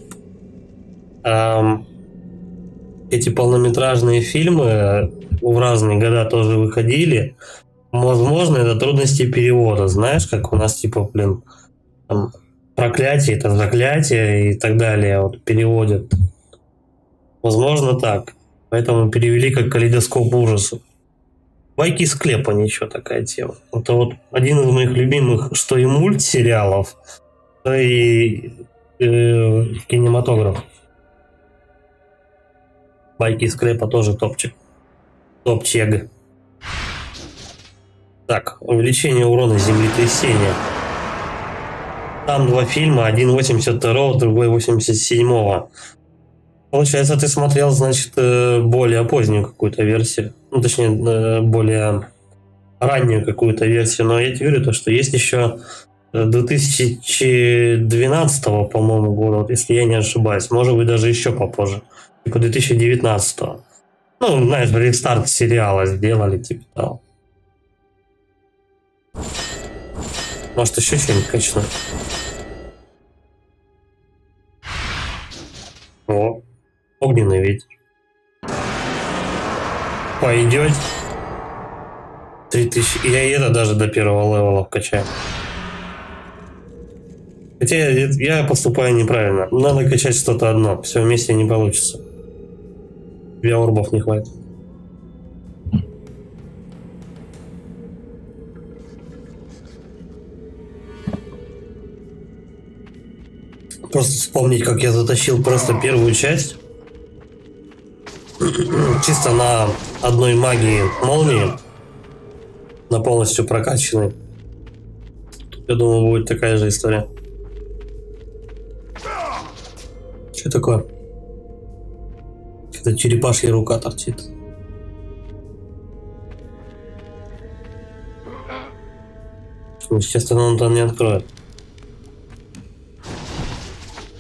Эти полнометражные фильмы в разные года тоже выходили. Возможно, это трудности перевода. Знаешь, как у нас типа, там, проклятие, это заклятие и так далее вот переводят. Возможно, так. Поэтому перевели как Калейдоскоп ужасов. Байки из склепа, ничего, такая тема. Это вот один из моих любимых, что и мультсериалов, что и кинематограф. Байки из склепа тоже топчик. Топчег. Так, увеличение урона землетрясения. Там два фильма, один 82-го, другой 87-го. Получается, ты смотрел, значит, более позднюю какую-то версию. Ну, точнее, более раннюю какую-то версию. Но я тебе говорю, что есть еще 2012-го, по-моему, года, вот, если я не ошибаюсь. Может быть, даже еще попозже. Типа 2019-го. Ну, знаешь, рестарт сериала сделали, типа того. Может, еще что-нибудь качну? О, огненный ветер. Пойдет. 3000. Я и это даже до первого левела вкачаю. Хотя я поступаю неправильно. Надо качать что-то одно. Все вместе не получится. Тебе орбов не хватит. Просто вспомнить, как я затащил просто первую часть. Чисто на одной магии молнии. На полностью прокачанной. Я думаю, будет такая же история. Что такое? Это черепашья рука торчит. Естественно, он там не откроет.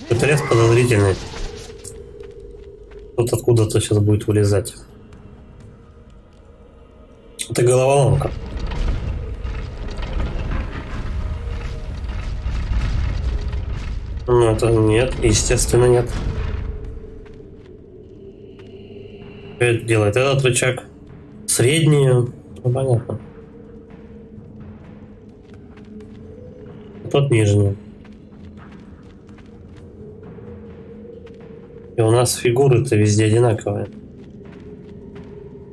Это лес подозрительный. Вот откуда-то сейчас будет вылезать. Это головоломка. Ну, это нет, естественно, нет. Что это делает? Этот рычаг. Среднюю. Ну, понятно. А тот нижнюю. И у нас фигуры-то везде одинаковые.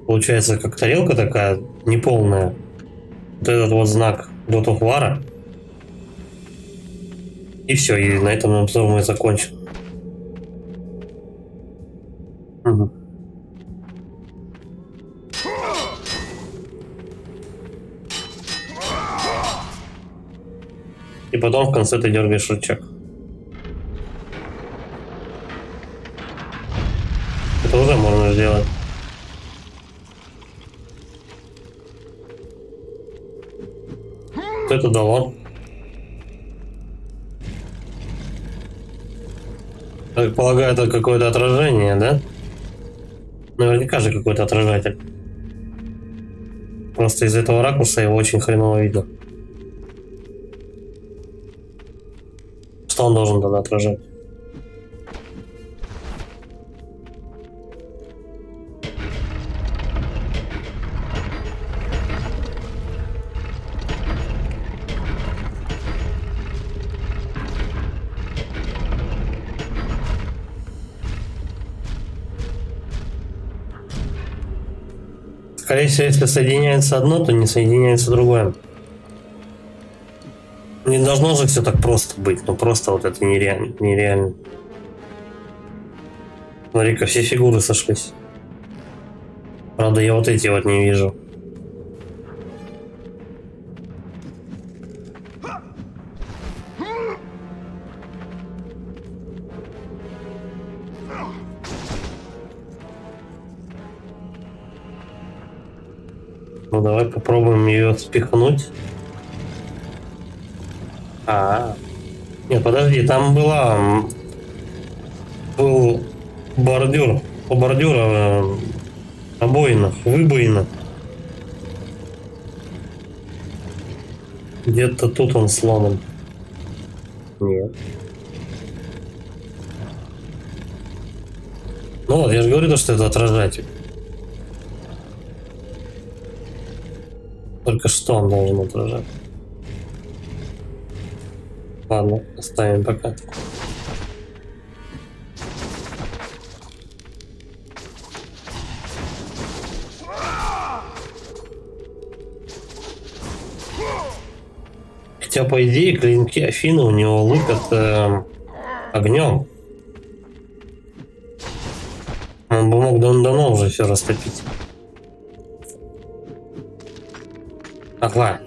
Получается, как тарелка такая, неполная. Вот этот вот знак God of War. И все, и на этом обзор мой закончен. Угу. И потом в конце ты дергаешь рычаг. Это уже можно сделать. Что это дало? Я так полагаю, это какое-то отражение, да? Наверняка же какой-то отражатель. Просто из этого ракурса его очень хреново видно. Что он должен тогда отражать? Скорее всего, если соединяется одно, то не соединяется другое. Не должно же все так просто быть, ну просто вот это нереально. Смотри-ка, все фигуры сошлись. Правда, я вот эти вот не вижу. Ну давай попробуем ее спихнуть. Нет, подожди, там был бордюр. По бордюру обоина, выбоина. Где-то тут он сломан. Нет. Ну вот, я же говорю, что это отражатель. Только что он должен отражать. Ладно, оставим пока. Хотя, по идее, клинки Афины у него лупят огнем. Он бы мог давно уже все растопить. Ага.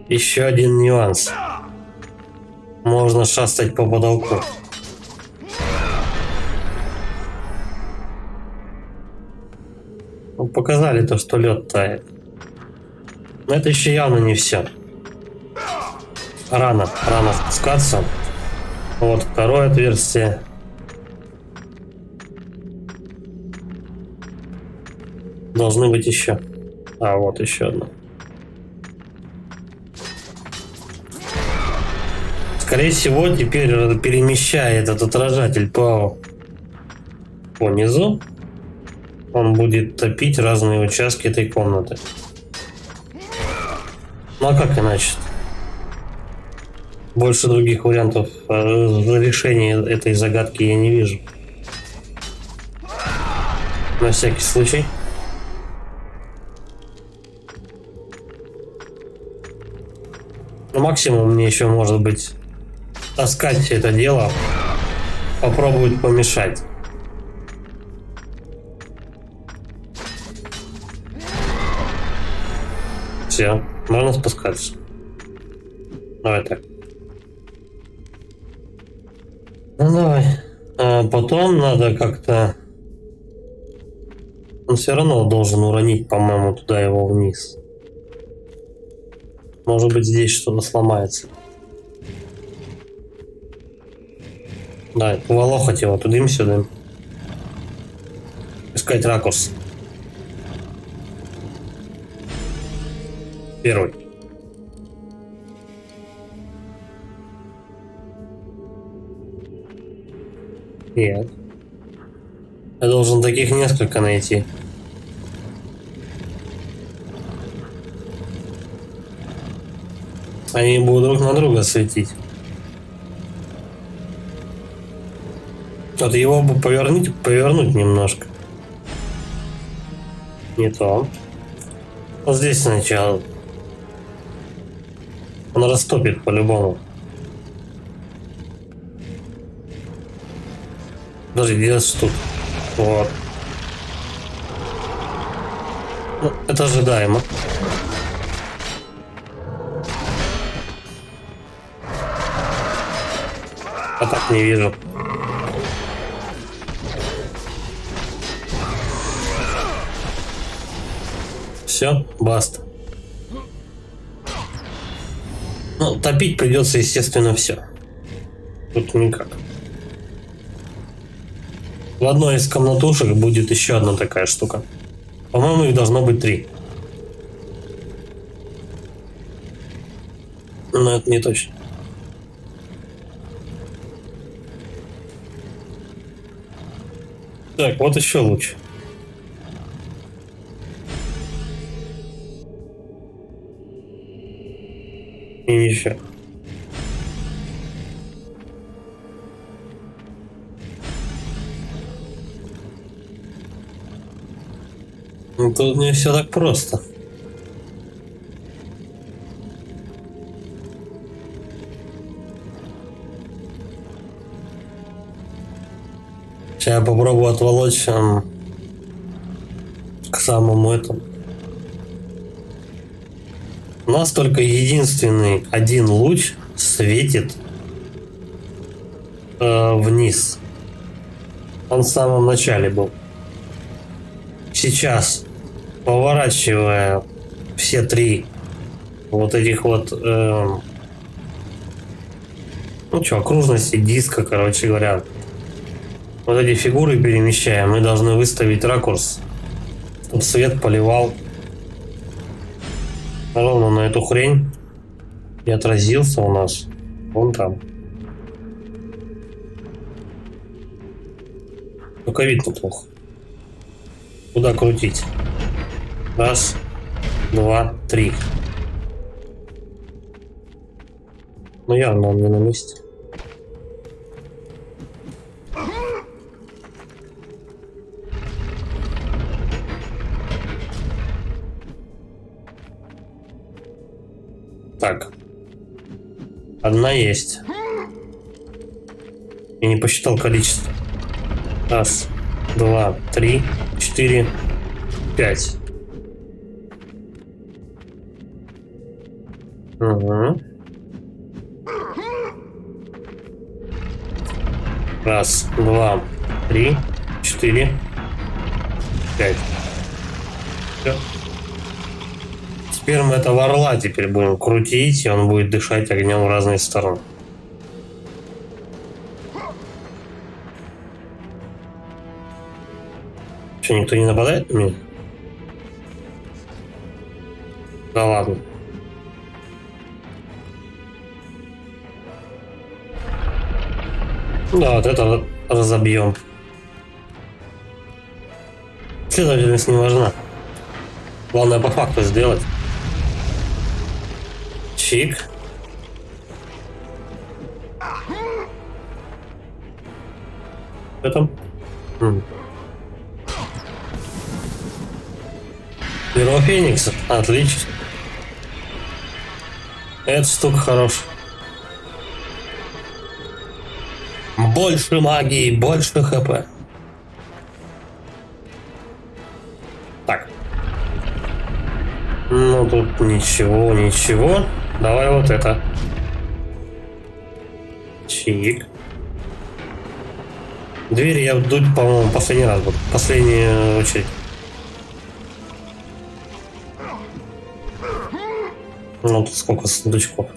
Еще один нюанс. Можно шастать по потолку. Ну, показали то, что лед тает. Но это еще явно не все. Рано спускаться. Вот второе отверстие. Должны быть еще. А вот еще одно. Скорее всего, теперь перемещая этот отражатель по низу, он будет топить разные участки этой комнаты. Ну а как иначе? Больше других вариантов решения этой загадки я не вижу. На всякий случай. Максимум мне еще может быть таскать все это дело, попробовать помешать. Все, можно спускаться. Давай так. Ну давай. А потом надо как-то... Он все равно должен уронить, по-моему, туда его вниз. Может быть, здесь что-то сломается. Да, уволохать его тудым-сюдым. Искать ракурс. Первый. Нет. Я должен таких несколько найти. Они будут друг на друга светить. Вот его бы повернуть немножко. Не то. Вот здесь сначала. Он растопит по-любому. Подожди, где тут? Вот. Ну, это ожидаемо. А так не вижу. Все, баста. Ну, топить придется, естественно, все. Тут никак. В одной из комнатушек будет еще одна такая штука. По-моему, их должно быть 3. Но это не точно. Так, вот еще луч. И еще. Ну, тут не все так просто. Сейчас я попробую отволочь к самому этому. У нас только единственный один луч светит вниз. Он в самом начале был. Сейчас, поворачивая все 3 вот этих вот ну что, окружности диска, короче говоря, вот эти фигуры перемещаем, мы должны выставить ракурс, чтобы свет поливал ровно на эту хрень и отразился у нас вон там. Только видно плохо. Куда крутить? 1, 2, 3. Ну явно он не на месте. Так. Одна есть. Я не посчитал количество. 1, 2, 3, 4, 5. Угу. 1, 2, 3, 4, 5. Все. Теперь мы этого орла теперь будем крутить, и он будет дышать огнем в разные стороны. Что, никто не нападает на меня? Да ладно. Да, вот это разобьем. Следовательность не важна. Главное по факту сделать. Чик. Что там? Перо Феникса. Отлично. Эта штука хорошая. Больше магии, больше хп. Так. Ну тут ничего, ничего. Давай вот это. Чик. Двери я вдуть, по-моему, последний раз буду. Последняя очередь. Ну тут сколько сундучков.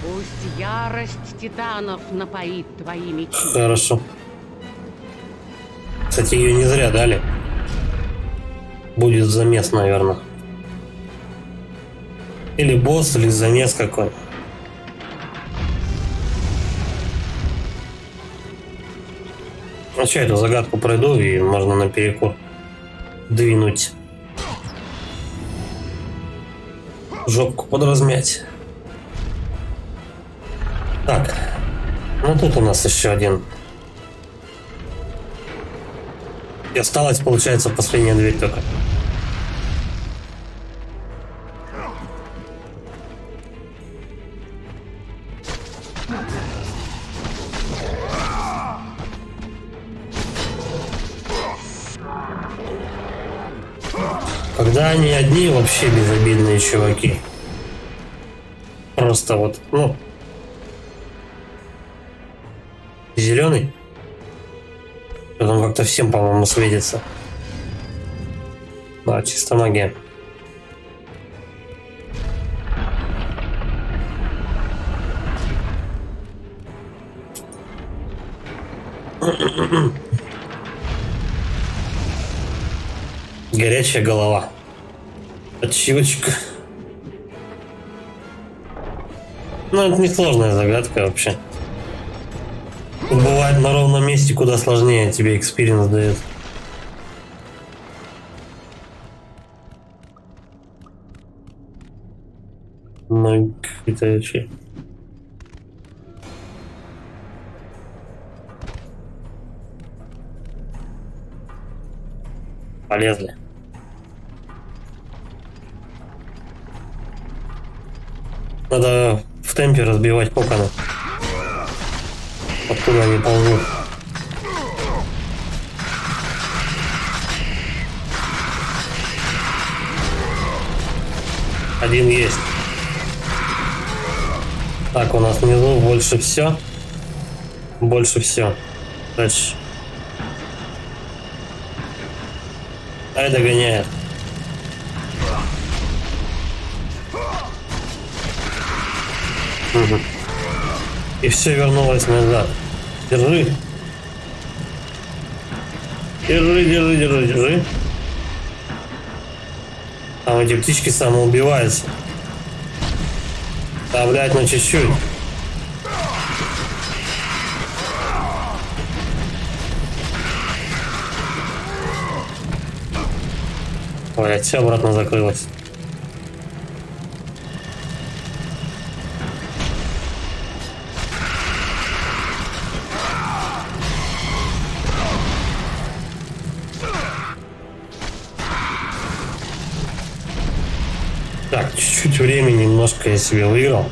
Пусть ярость титанов напоит твои мечи. Хорошо. Кстати, ее не зря дали. Будет замес, наверное. Или босс, или замес какой. Ну что, эту загадку пройду, и можно на перекур двинуть. Жопку подразмять. Так. Ну тут у нас еще один. И осталась, получается, последняя дверь только. Когда они одни, вообще безобидные чуваки. Просто вот, ну... Зеленый? Потом как-то всем, по-моему, светится. Да, чисто магия. Горячая голова. Отчивочка. Ну, это несложная загадка вообще. Бывает на ровном месте куда сложнее тебе экспириенс дает. Ну, это вообще. Полезли. Надо в темпе разбивать коконы. Откуда они ползут? Один есть. Так, у нас внизу больше все. Больше все. Дальше. Ай, догоняет. Угу. И все вернулось назад. Держи. Держи. Там эти птички самоубиваются. Да, блядь, ну чуть-чуть. Ой, все обратно закрылось. Так, чуть-чуть времени немножко я себе выиграл.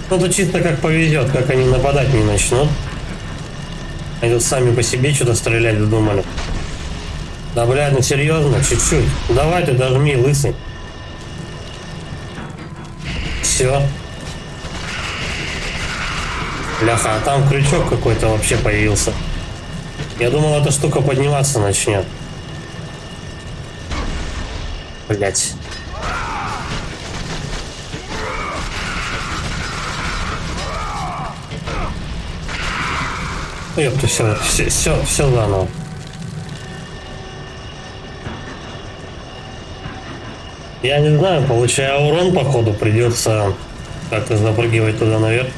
Ну, тут чисто как повезет, как они нападать не начнут. Они тут сами по себе что-то стрелять задумали. Да, блядь, ну серьезно, чуть-чуть. Давай ты дожми, лысый. Все. Бляха, а там крючок какой-то вообще появился. Я думал, эта штука подниматься начнет. Блять. Ёпта, все заново. Я не знаю, получая урон, походу, придется как-то запрыгивать туда наверх.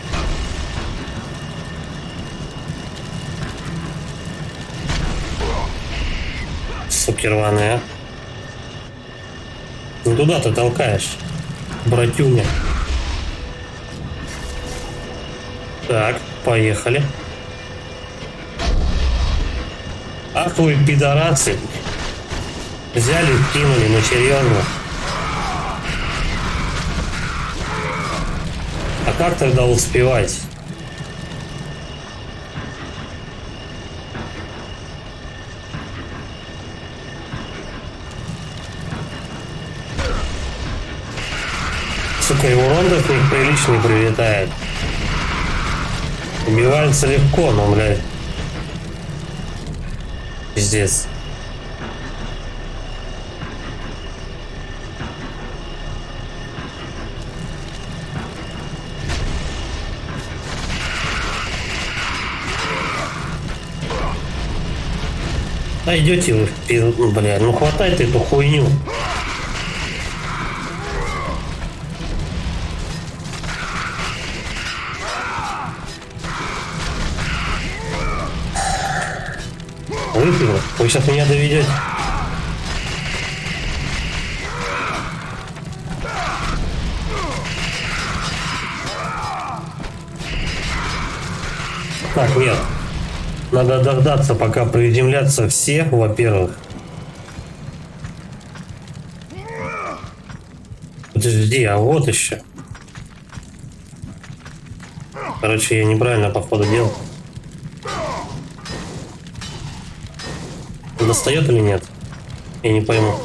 Суки рваные, а. Ну туда ты толкаешь, братюня. Так, поехали. Ах вы пидорасы. Взяли, кинули, ну серьезно. А как тогда успевать? Сука, и урон-то к них приличный прилетает. Убивается легко, но, блядь. Пиздец. Да идете вы в пизду, бля, ну хватай ты эту хуйню. выпрыгнул. Вы сейчас меня доведете. Так, нет. Надо дождаться, пока приземлятся все, во-первых. Подожди, а вот еще. Короче, я неправильно, походу, делал. Достает или нет? Я не пойму.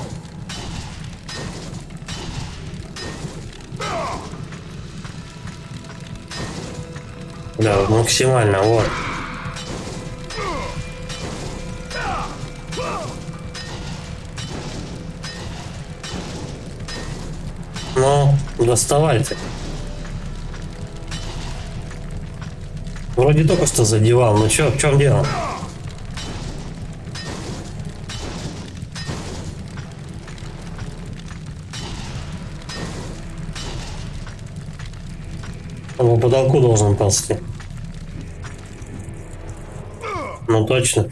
Да, максимально, вот. Ну, доставайте. Вроде только что задевал, ну чё, в чем дело? Он по потолку должен ползти. Ну точно.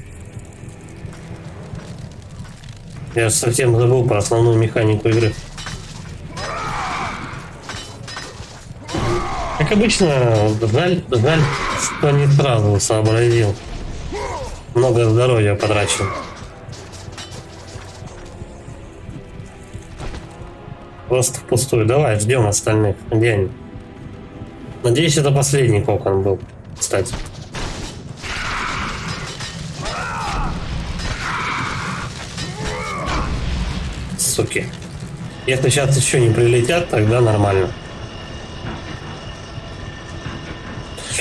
Я же совсем забыл про основную механику игры. Как обычно, жаль, что не сразу сообразил. Много здоровья потрачено. Просто впустую. Давай, ждем остальных. Где они? Надеюсь, это последний кокон был, кстати. Суки. Если сейчас еще не прилетят, тогда нормально.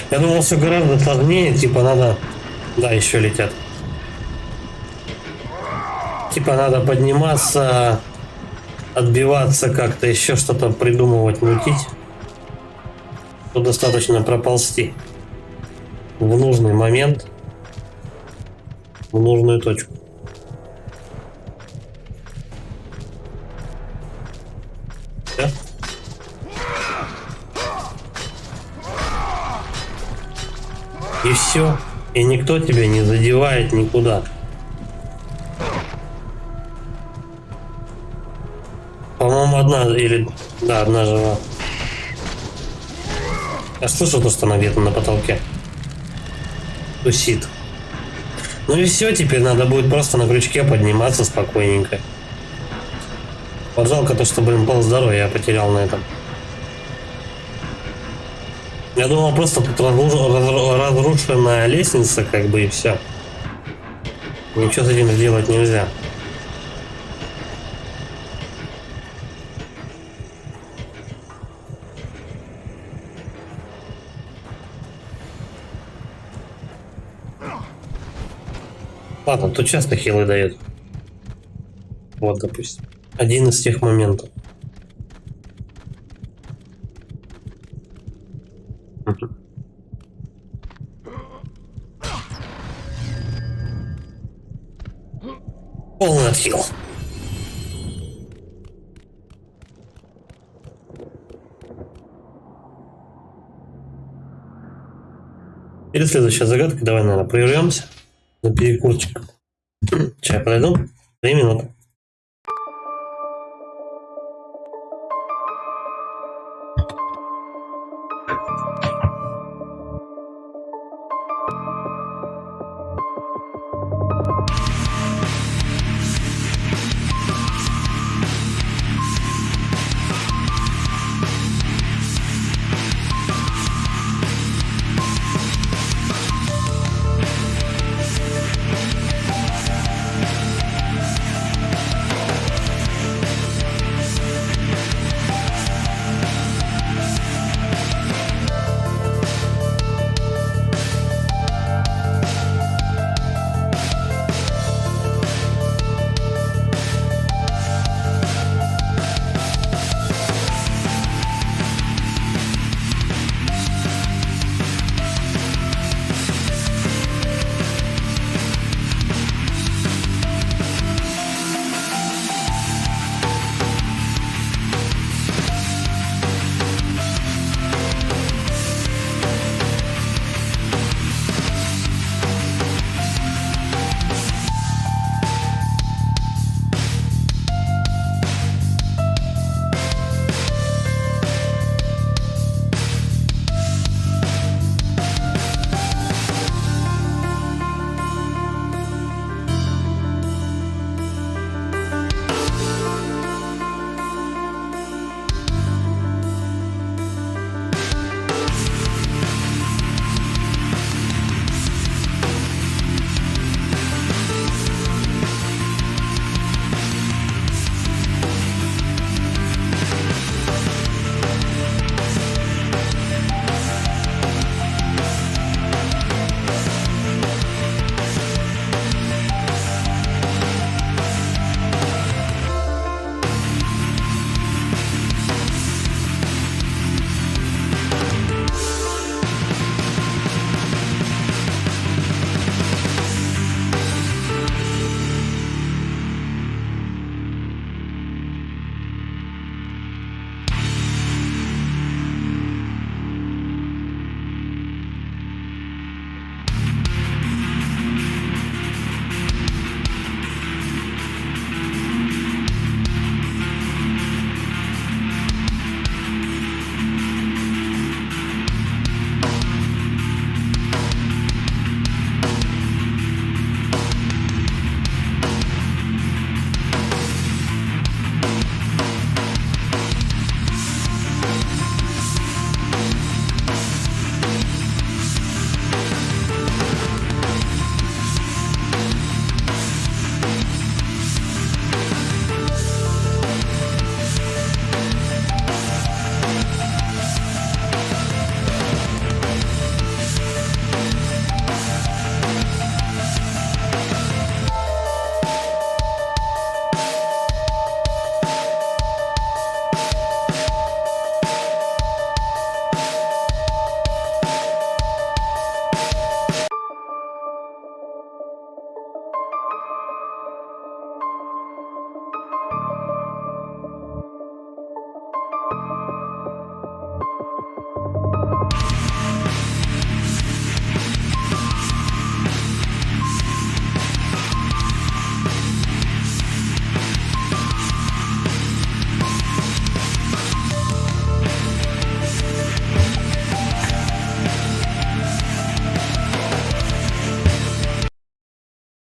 Я думал, все гораздо сложнее, типа надо... Да, еще летят. Типа надо подниматься, отбиваться как-то, еще что-то придумывать, мутить. Тут достаточно проползти в нужный момент, в нужную точку. Да? И все. И никто тебя не задевает никуда. По-моему, одна или... Да, одна жива. Я слышал то, что она где-то на потолке тусит. Ну и все, теперь надо будет просто на крючке подниматься спокойненько. Вот жалко то, что, блин, полздоровья я потерял на этом. Я думал, просто тут разрушенная лестница, как бы, и все. Ничего с этим сделать нельзя. Ладно, тут часто хилы дает. Вот, допустим. Один из тех моментов. Полный отхил. Перед следующей загадкой давай, наверное, прервемся на перекурчик. Чай подойду? 2 минуты.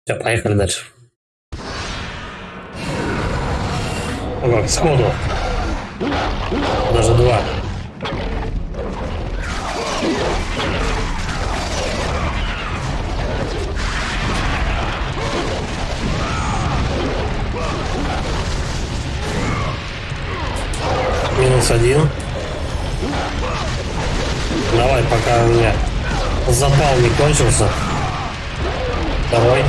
Все, поехали дальше. О, как сходу. Даже два. Минус один. Давай, пока у меня запал не кончился. Второй.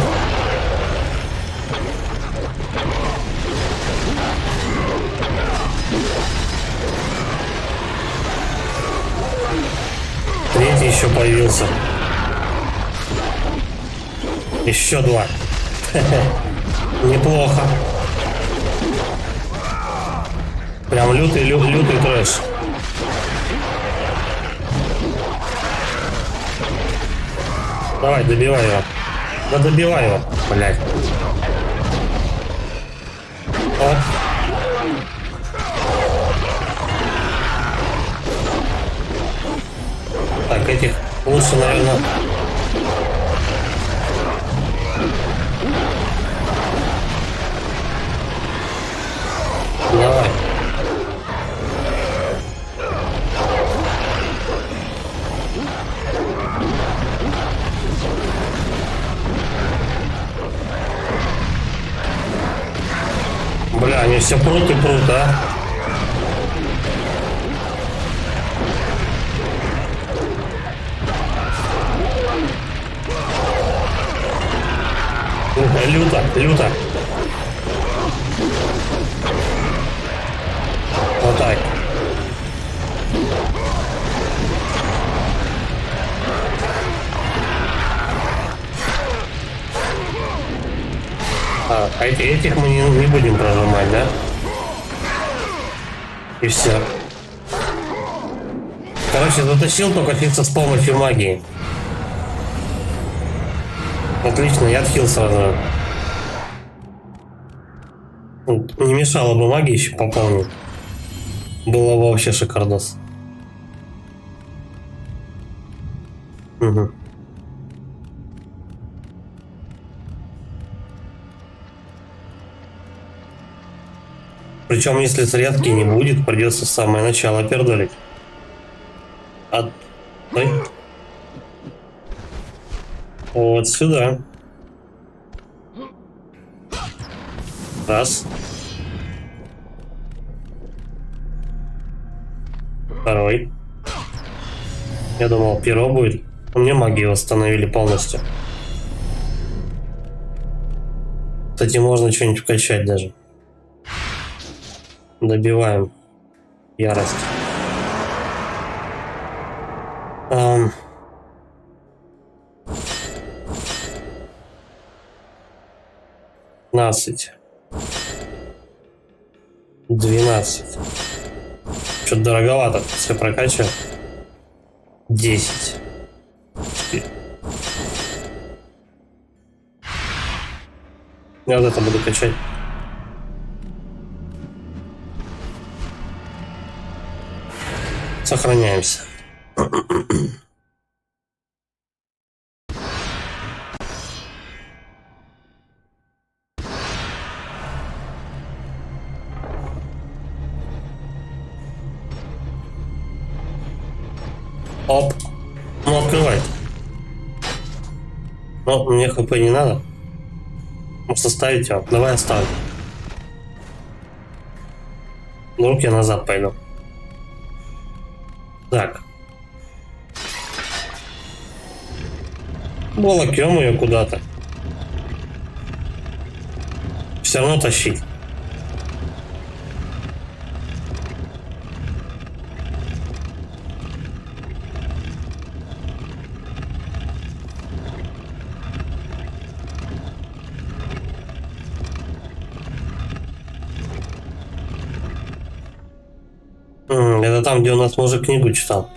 Третий еще появился. Еще два. Неплохо. Прям лютый трэш. Давай, добивай его. Да добивай его, блядь. Оп. Так, этих лучше, наверное... Давай. Бля, они все прут и прут, а? Люто. Вот так. А этих мы не будем прожимать, да? И все. Короче, затащил только фикса с помощью магии. Отлично, я отхил сразу. Не мешало бы магии еще пополнить. Было бы вообще шикардос. Угу. Причем, если средки не будет, придется в самое начало пердолить. Ой. Вот сюда. Раз. Второй. Я думал, перо будет. У меня магию восстановили полностью. Кстати, можно что-нибудь вкачать даже. Добиваем ярость. 15. 12. Что-то дороговато. Все прокачиваю. 10. 4. Я вот это буду качать. Сохраняемся. Оп. Ну, открывай. Но мне хп не надо. Может оставить его? Давай оставим. Вдруг я назад пойду. Так. Волокем ее куда-то. Все равно тащить. Это там, где у нас мужик книгу читал.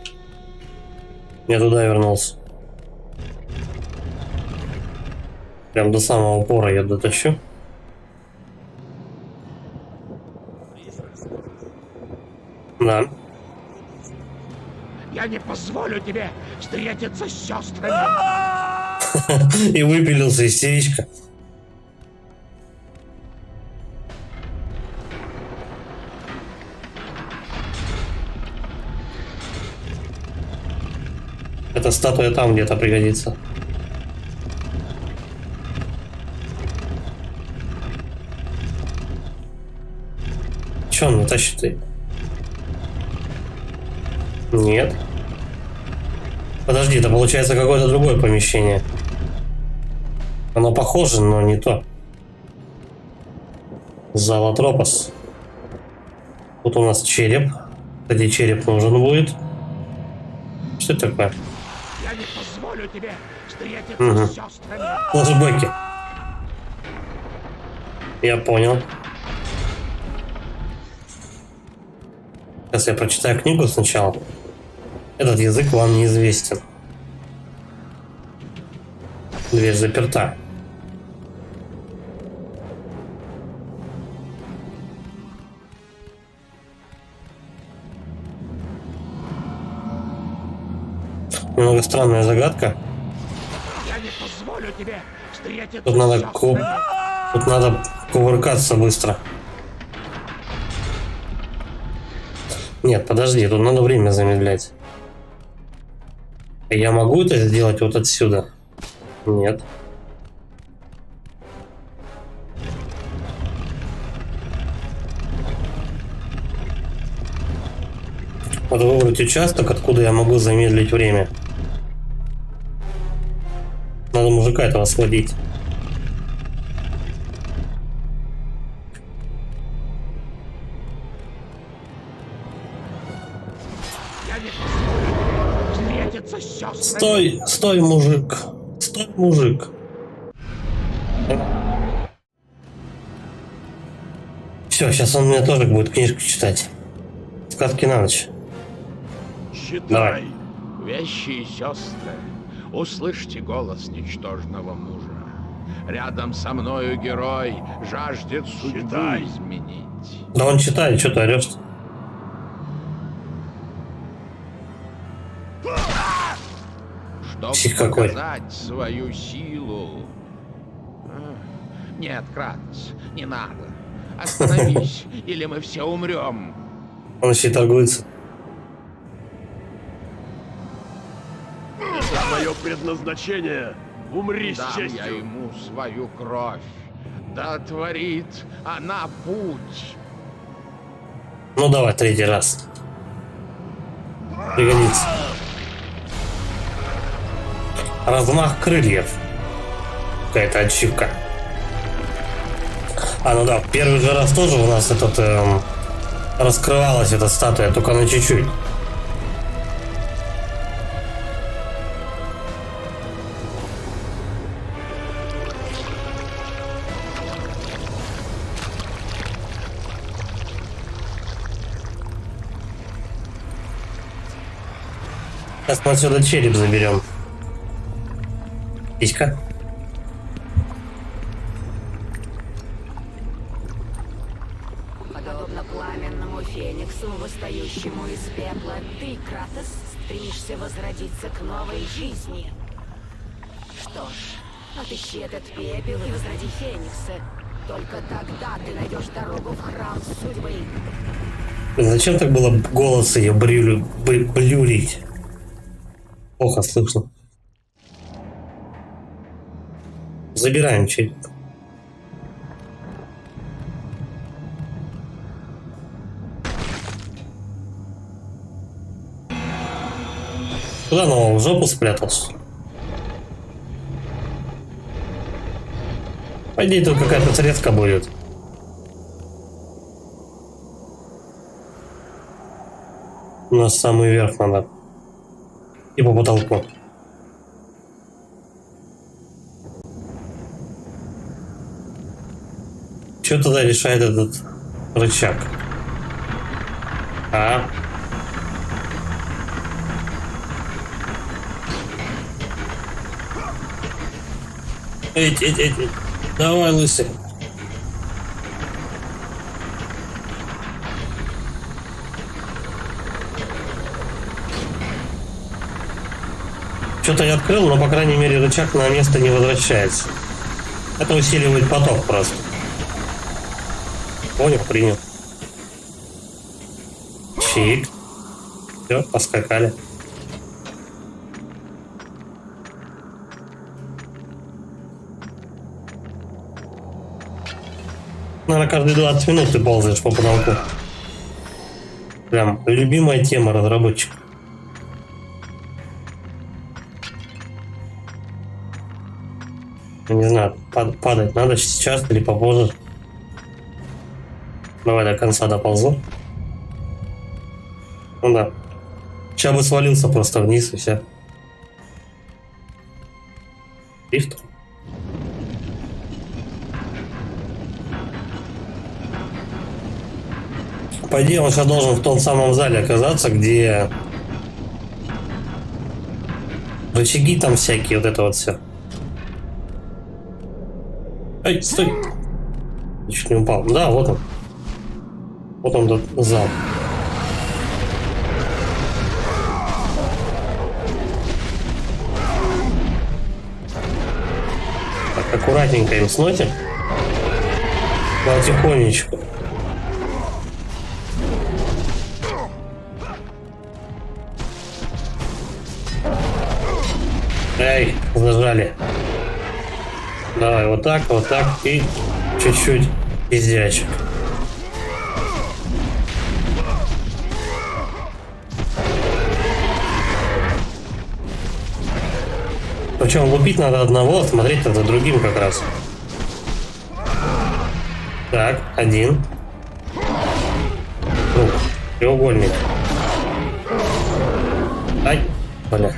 Я туда вернулся. Прям до самого упора я дотащу. Да. Я не позволю тебе встретиться с сестрами. И выпилился истеричка. Эта статуя там где-то пригодится. Че он тащит ты? Нет. Подожди, это получается какое-то другое помещение. Оно похоже, но не то. Зал Атропос. Тут у нас череп. Кстати, череп нужен будет. Что это такое? Я не позволю тебе встретиться с сестрами. Флэшбэки. Я понял. Сейчас я прочитаю книгу сначала. Этот язык вам неизвестен. Дверь заперта. Немного странная загадка. Я не позволю тебе встретиться Тут надо, с сестрами. Тут надо кувыркаться быстро. Нет, подожди, тут надо время замедлять. Я могу это сделать вот отсюда? Нет. Надо выбрать участок, откуда я могу замедлить время. Надо мужика этого сводить. Я не позволю тебе встретиться с сестрами. Стой, стой, мужик. Стой, мужик. Все, сейчас он мне тоже будет книжку читать. Сказки на ночь. Читай. Вещи и сестры, услышьте голос ничтожного мужа. Рядом со мною герой жаждет судьбу Читай. изменить. Да он читает, что ты орешь? Чтоб Псих какой. показать свою силу. Нет, Кратос, не надо. Остановись, или мы все умрем. Он еще и торгуется. Это мое предназначение. Умри с Дам я честью. ему свою кровь. Да творит она путь. Ну давай, третий раз. Пригодится. Размах крыльев. Какая-то ачивка. А, ну да, в первый же раз тоже у нас раскрывалась эта статуя, только на чуть-чуть. Сейчас мы отсюда череп заберем. Писька. Подобно пламенному фениксу, восстающему из пепла, ты, Кратос, стремишься возродиться к новой жизни. Что ж, отыщи этот пепел и возроди феникса. Только тогда ты найдешь дорогу в храм судьбы. Зачем так было голос ее блюрить? Плохо слышно. Забираем череп. Куда он в жопу спрятался? По идее, тут какая-то средка будет. У нас самый верх надо. И по потолку. Что тогда решает этот рычаг? А? Эй. Давай, лысый. Что-то я открыл, но, по крайней мере, рычаг на место не возвращается. Это усиливает поток просто. Понял, принял. Чик. Все, поскакали. Наверное, каждые 20 минут ты ползаешь по потолку. Прям любимая тема разработчика. Не знаю, падать надо сейчас или попозже. Давай до конца доползу. Ну да. Сейчас бы свалился просто вниз и все. Лифт. По идее, он сейчас должен в том самом зале оказаться, где рычаги там всякие, вот это вот все. Эй, стой! Чуть не упал. Да, вот он. Вот он, тот зал. Так, аккуратненько им сносим. Потихонечку. Эй, зажали. Давай, вот так и чуть-чуть пиздячек. Причем лупить надо одного, смотреть за другим как раз. Так, один. Круг. Треугольник. Ай, бля.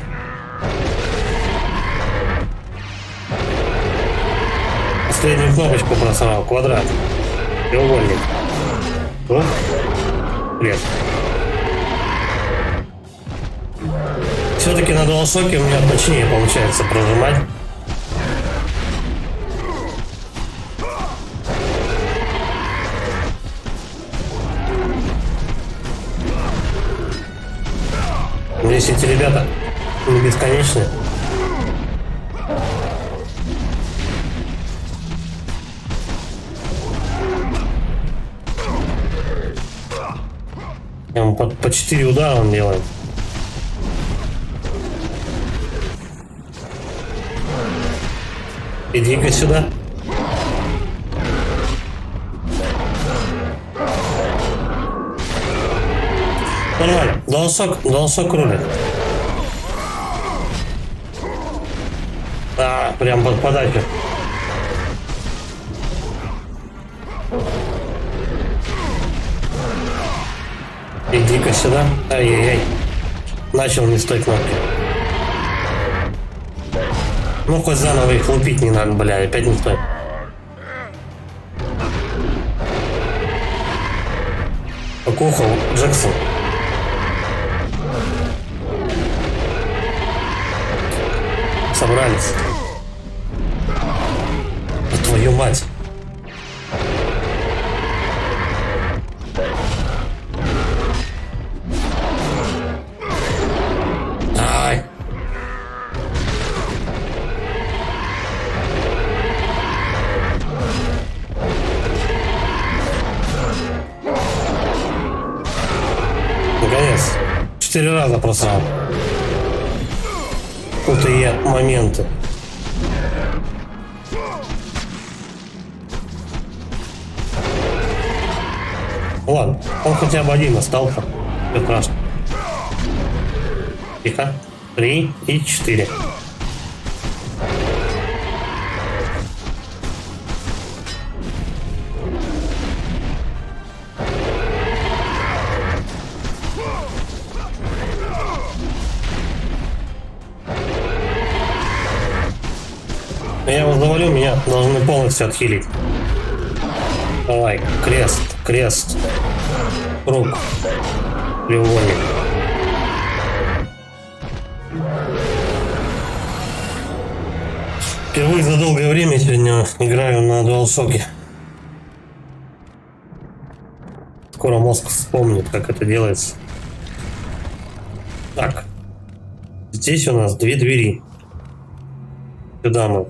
Последнюю кнопочку просрал. Квадрат. Треугольник. Круг. Крест. Все-таки на DualShock у меня точнее получается прожимать. Здесь эти ребята не бесконечные. Прям по 4 удара он делает. Иди-ка сюда. Нормально. DualShock рулит. Да, прям под подачу. Иди-ка сюда. Ай-яй-яй. Начал не с той кнопки. Ну, хоть заново их лупить не надо, бля, опять не стоит. Покухал Джексон. Собрались. Да твою мать. Ай. Наконец. 4 раза просрал. Крутые моменты. Ладно, он хотя бы один остался. Прекрасно. Тихо. 3 и 4. Я его завалю, меня должны полностью отхилить. Давай, крест, крест. Круг. Треугольник. Впервые за долгое время сегодня играю на DualShock. Скоро мозг вспомнит, как это делается. Так. Здесь у нас 2 двери. Сюда мы.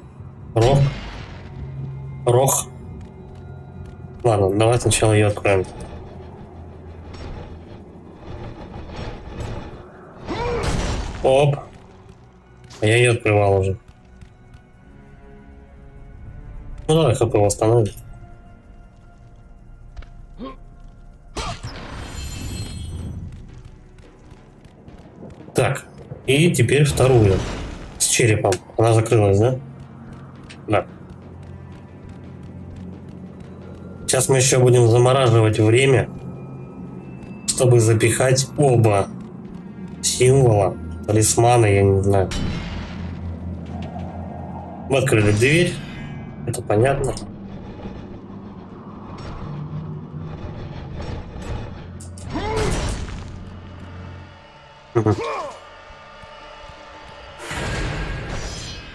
Рох. Ладно, давай сначала ее откроем. Оп. Я ее открывал уже. Ну давай ХП восстановим. Так, и теперь вторую. С черепом. Она закрылась, да? Да. Сейчас мы еще будем замораживать время, чтобы запихать оба символа, талисмана, я не знаю. Мы открыли дверь. Это понятно.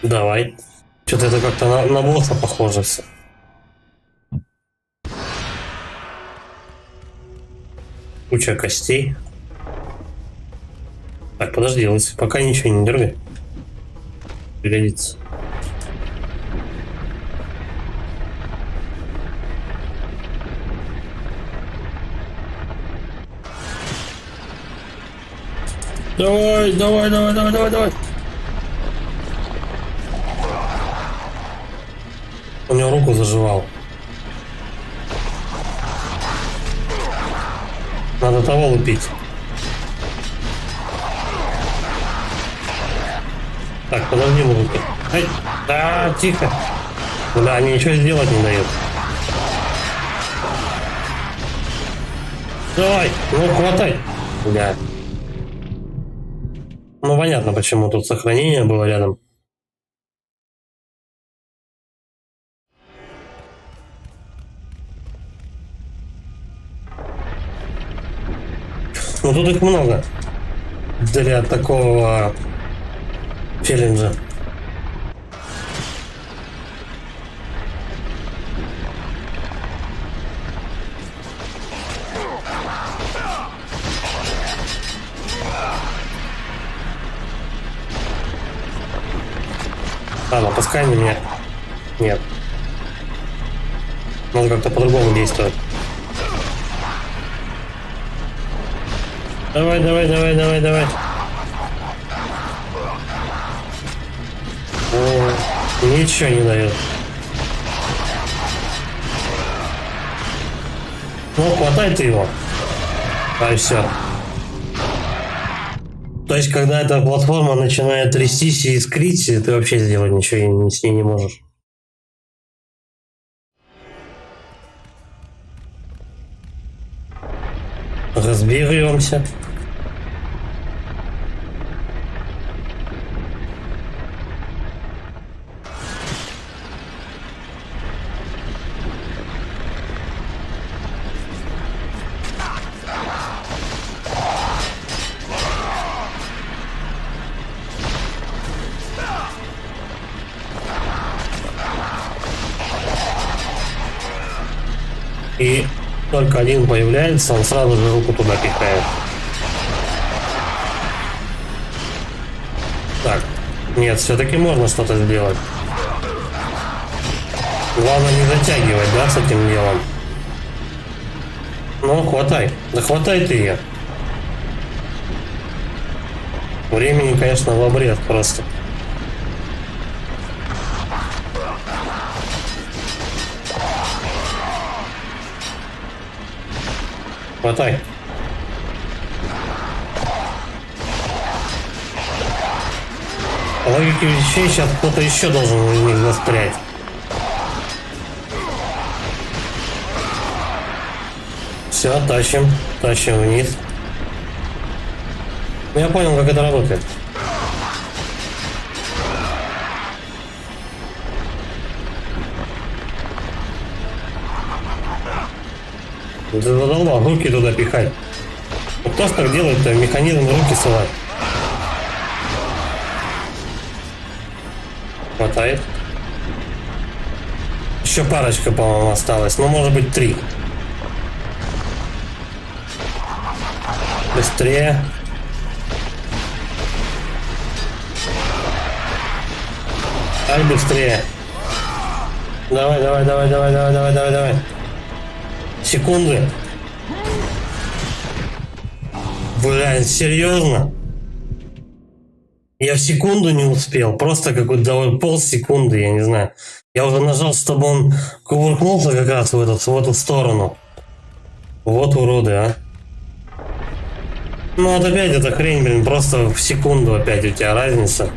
Давай. Что-то это как-то на босса похоже все. Куча костей. Так, подожди, лысый, пока ничего не дергай. Пригодится. Давай, давай, давай, давай, давай, давай. У него руку заживал. Надо того лупить. Так, подожди, мужики. Ай, да, тихо. Да, они ничего сделать не дают. Давай, ну хватай. Да. Ну понятно, почему тут сохранение было рядом. Ну тут их много. Для такого челленджа. Ладно, пускай они меня... Нет. Надо как-то по-другому действовать. Давай, давай, давай, давай, давай. О, ничего не дает. Ну, хватай ты его. А и все. То есть, когда эта платформа начинает трястись и искрить, ты вообще сделать ничего с ней не можешь. Разберемся. И только один появляется, он сразу же руку туда пихает. Так, нет, все-таки можно что-то сделать. Главное не затягивать, да, с этим делом. Ну, хватай. Да хватай ты ее. Времени, конечно, в обрез просто. Хватай. По логике вещей сейчас кто-то еще должен из них застрять. Все, тащим. Тащим вниз. Ну, я понял, как это работает. Ты задолбал, руки туда пихать. Вот кто ж так делает-то, механизм руки совать. Хватает. Еще парочка, по-моему, осталось. Ну, может быть, 3. Быстрее. Так, быстрее. Давай, давай, давай, давай, давай, давай, давай, давай. Секунды. Блин, серьезно? Я в секунду не успел. Просто какой-то полсекунды, я не знаю. Я уже нажал, чтобы он кувыркнулся как раз в эту сторону. Вот уроды, а. Ну вот опять эта хрень, блин, просто в секунду опять у тебя разница.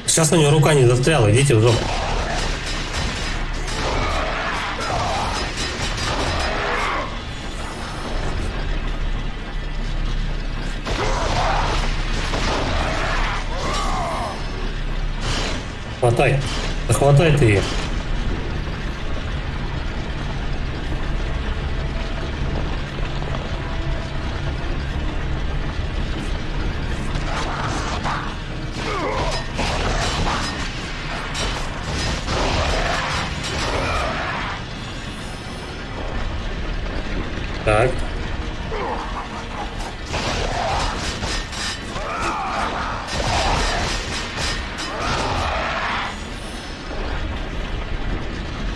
Сейчас у него рука не застряла, идите в жопу. Хватай. Да хватай ты ее. Так.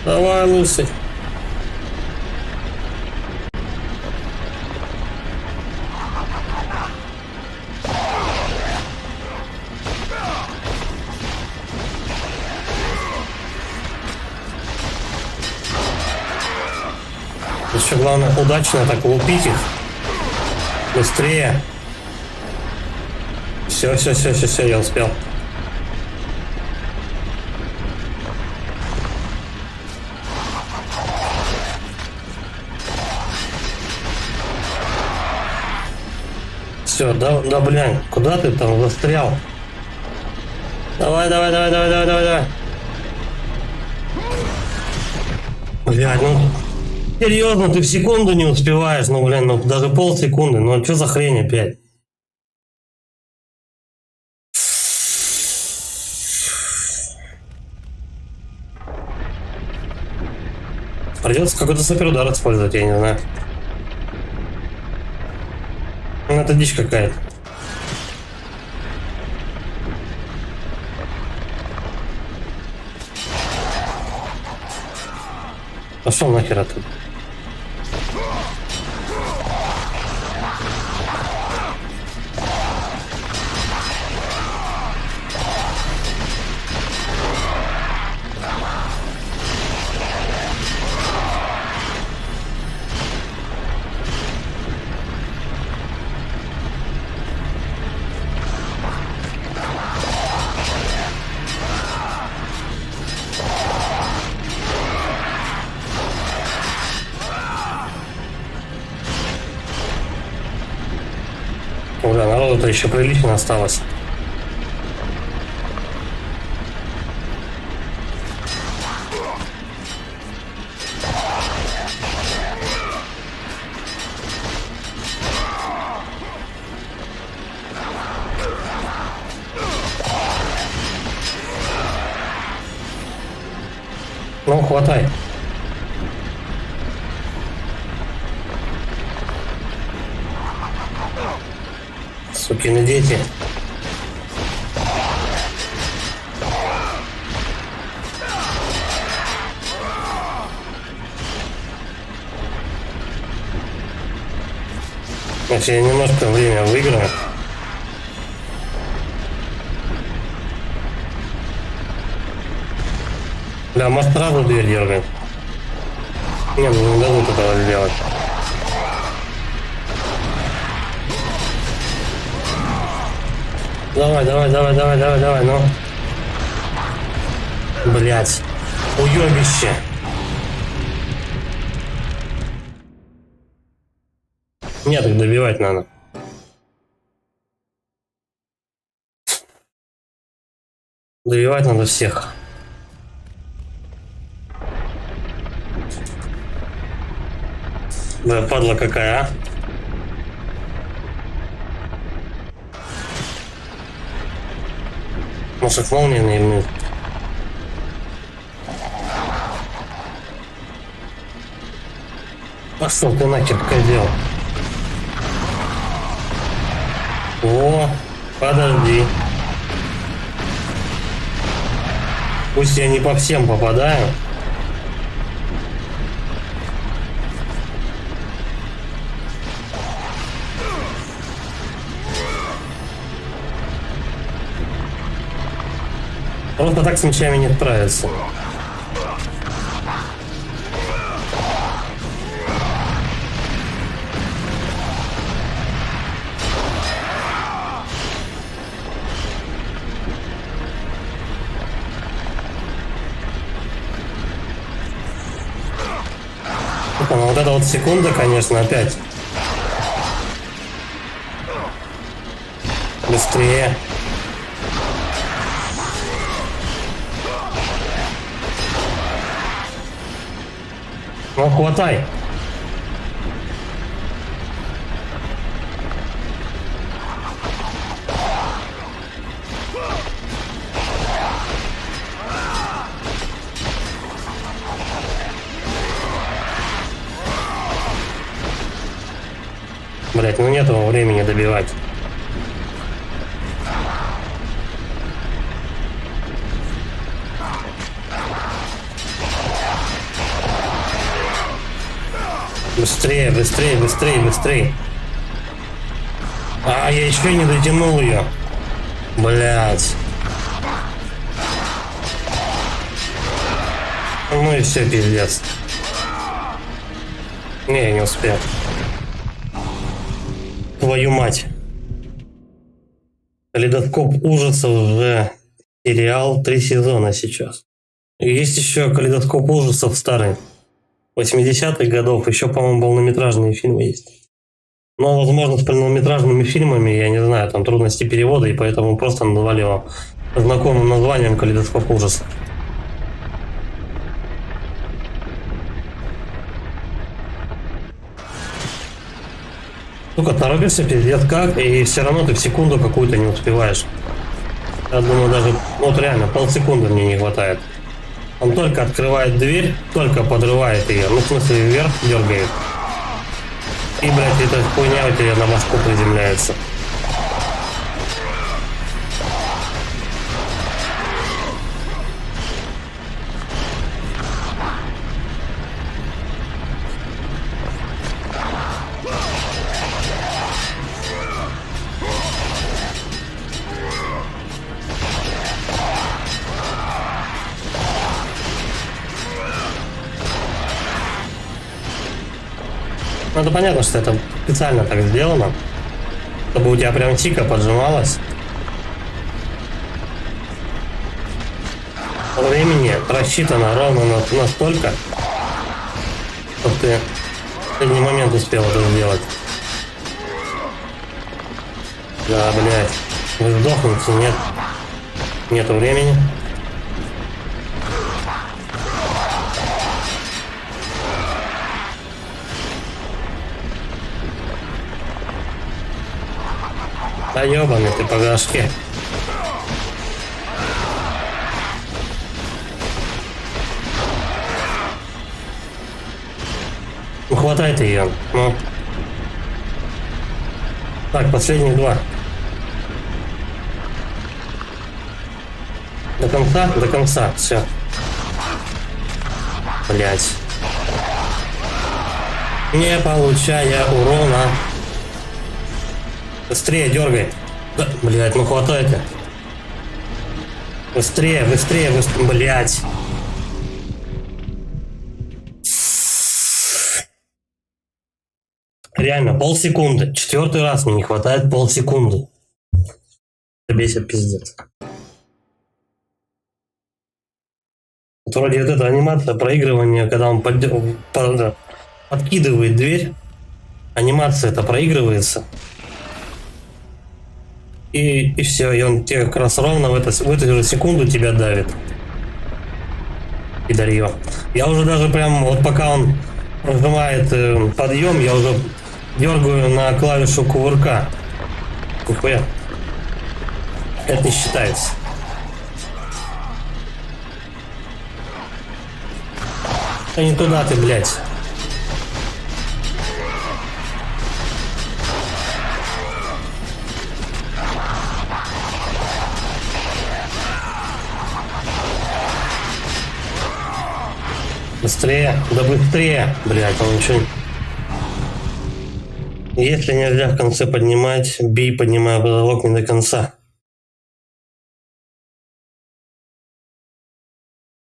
Давай, лысый. Еще главное удачно так лупить их. Быстрее. Все, я успел. Все, да, блин, куда ты там застрял? Давай. Блядь, ну серьезно, ты в секунду не успеваешь, ну блин, ну даже полсекунды, ну что за хрень опять? Придется какой-то суперудар использовать, я не знаю. Ну, это дичь какая-то. Пошел нахер оттуда. Бля, народу-то еще прилично осталось. Ну, хватай. Сукины дети. Значит, я немножко время выиграю. Бля, может сразу дверь дергает. Не, ну не дадут этого сделать. Давай, ну. Блять. Уебище. Нет, их добивать надо. Добивать надо всех. Да, падла какая, а? Может, молния наебнет. Пошел ты нахер, козел. О, подожди. Пусть я не по всем попадаю. Просто так с мечами не справиться. Ну вот эта вот секунда, конечно, опять. Быстрее. Ну, хватай. Блять, ну нету времени добивать. Быстрее, быстрее, быстрее, быстрее. А, я еще не дотянул ее. Блять. Ну и все, пиздец. Не, я не успел. Твою мать. Калейдоскоп ужасов уже сериал 3 сезона сейчас. И есть еще Калейдоскоп ужасов старый. 80-х годов. Еще, по-моему, полнометражные фильмы есть. Но, возможно, с полнометражными фильмами, я не знаю, там трудности перевода, и поэтому просто назвали его знакомым названием Калейдоскоп ужасов. Сука, торопишься пиздец как, и все равно ты в секунду какую-то не успеваешь. Я думаю, даже, вот реально, полсекунды мне не хватает. Он только открывает дверь, только подрывает ее, ну, в смысле, вверх дергает. И, блядь, эта хуйня у тебя на башку приземляется. Ну, это понятно, что это специально так сделано, чтобы у тебя прям тика поджималась. Времени рассчитано ровно настолько, чтобы ты в последний момент успел это сделать. Да, блядь. Вы сдохнете, нет. Нету времени. Да ёбаный ты по башке. Ну хватай ты ее. Ну. Так, последних 2. До конца? До конца. Все. Блять. Не получая урона. Быстрее дергай. Да, блять, ну хватайте. Быстрее, быстрее, быстрее. Блять. Реально, полсекунды. 4-й раз мне не хватает полсекунды. Бесит пиздец. Вот вроде вот эта анимация проигрывания, когда он подкидывает дверь. Анимация это проигрывается. И все, и он тебе как раз ровно в эту же секунду тебя давит. И дарьё. Я уже даже прям, вот пока он нажимает подъем, я уже дергаю на клавишу кувырка. Нихуя. Это не считается. А не туда ты, блядь. Быстрее, да быстрее, блядь, он ничего не... Если нельзя в конце поднимать, бей, поднимая потолок не до конца.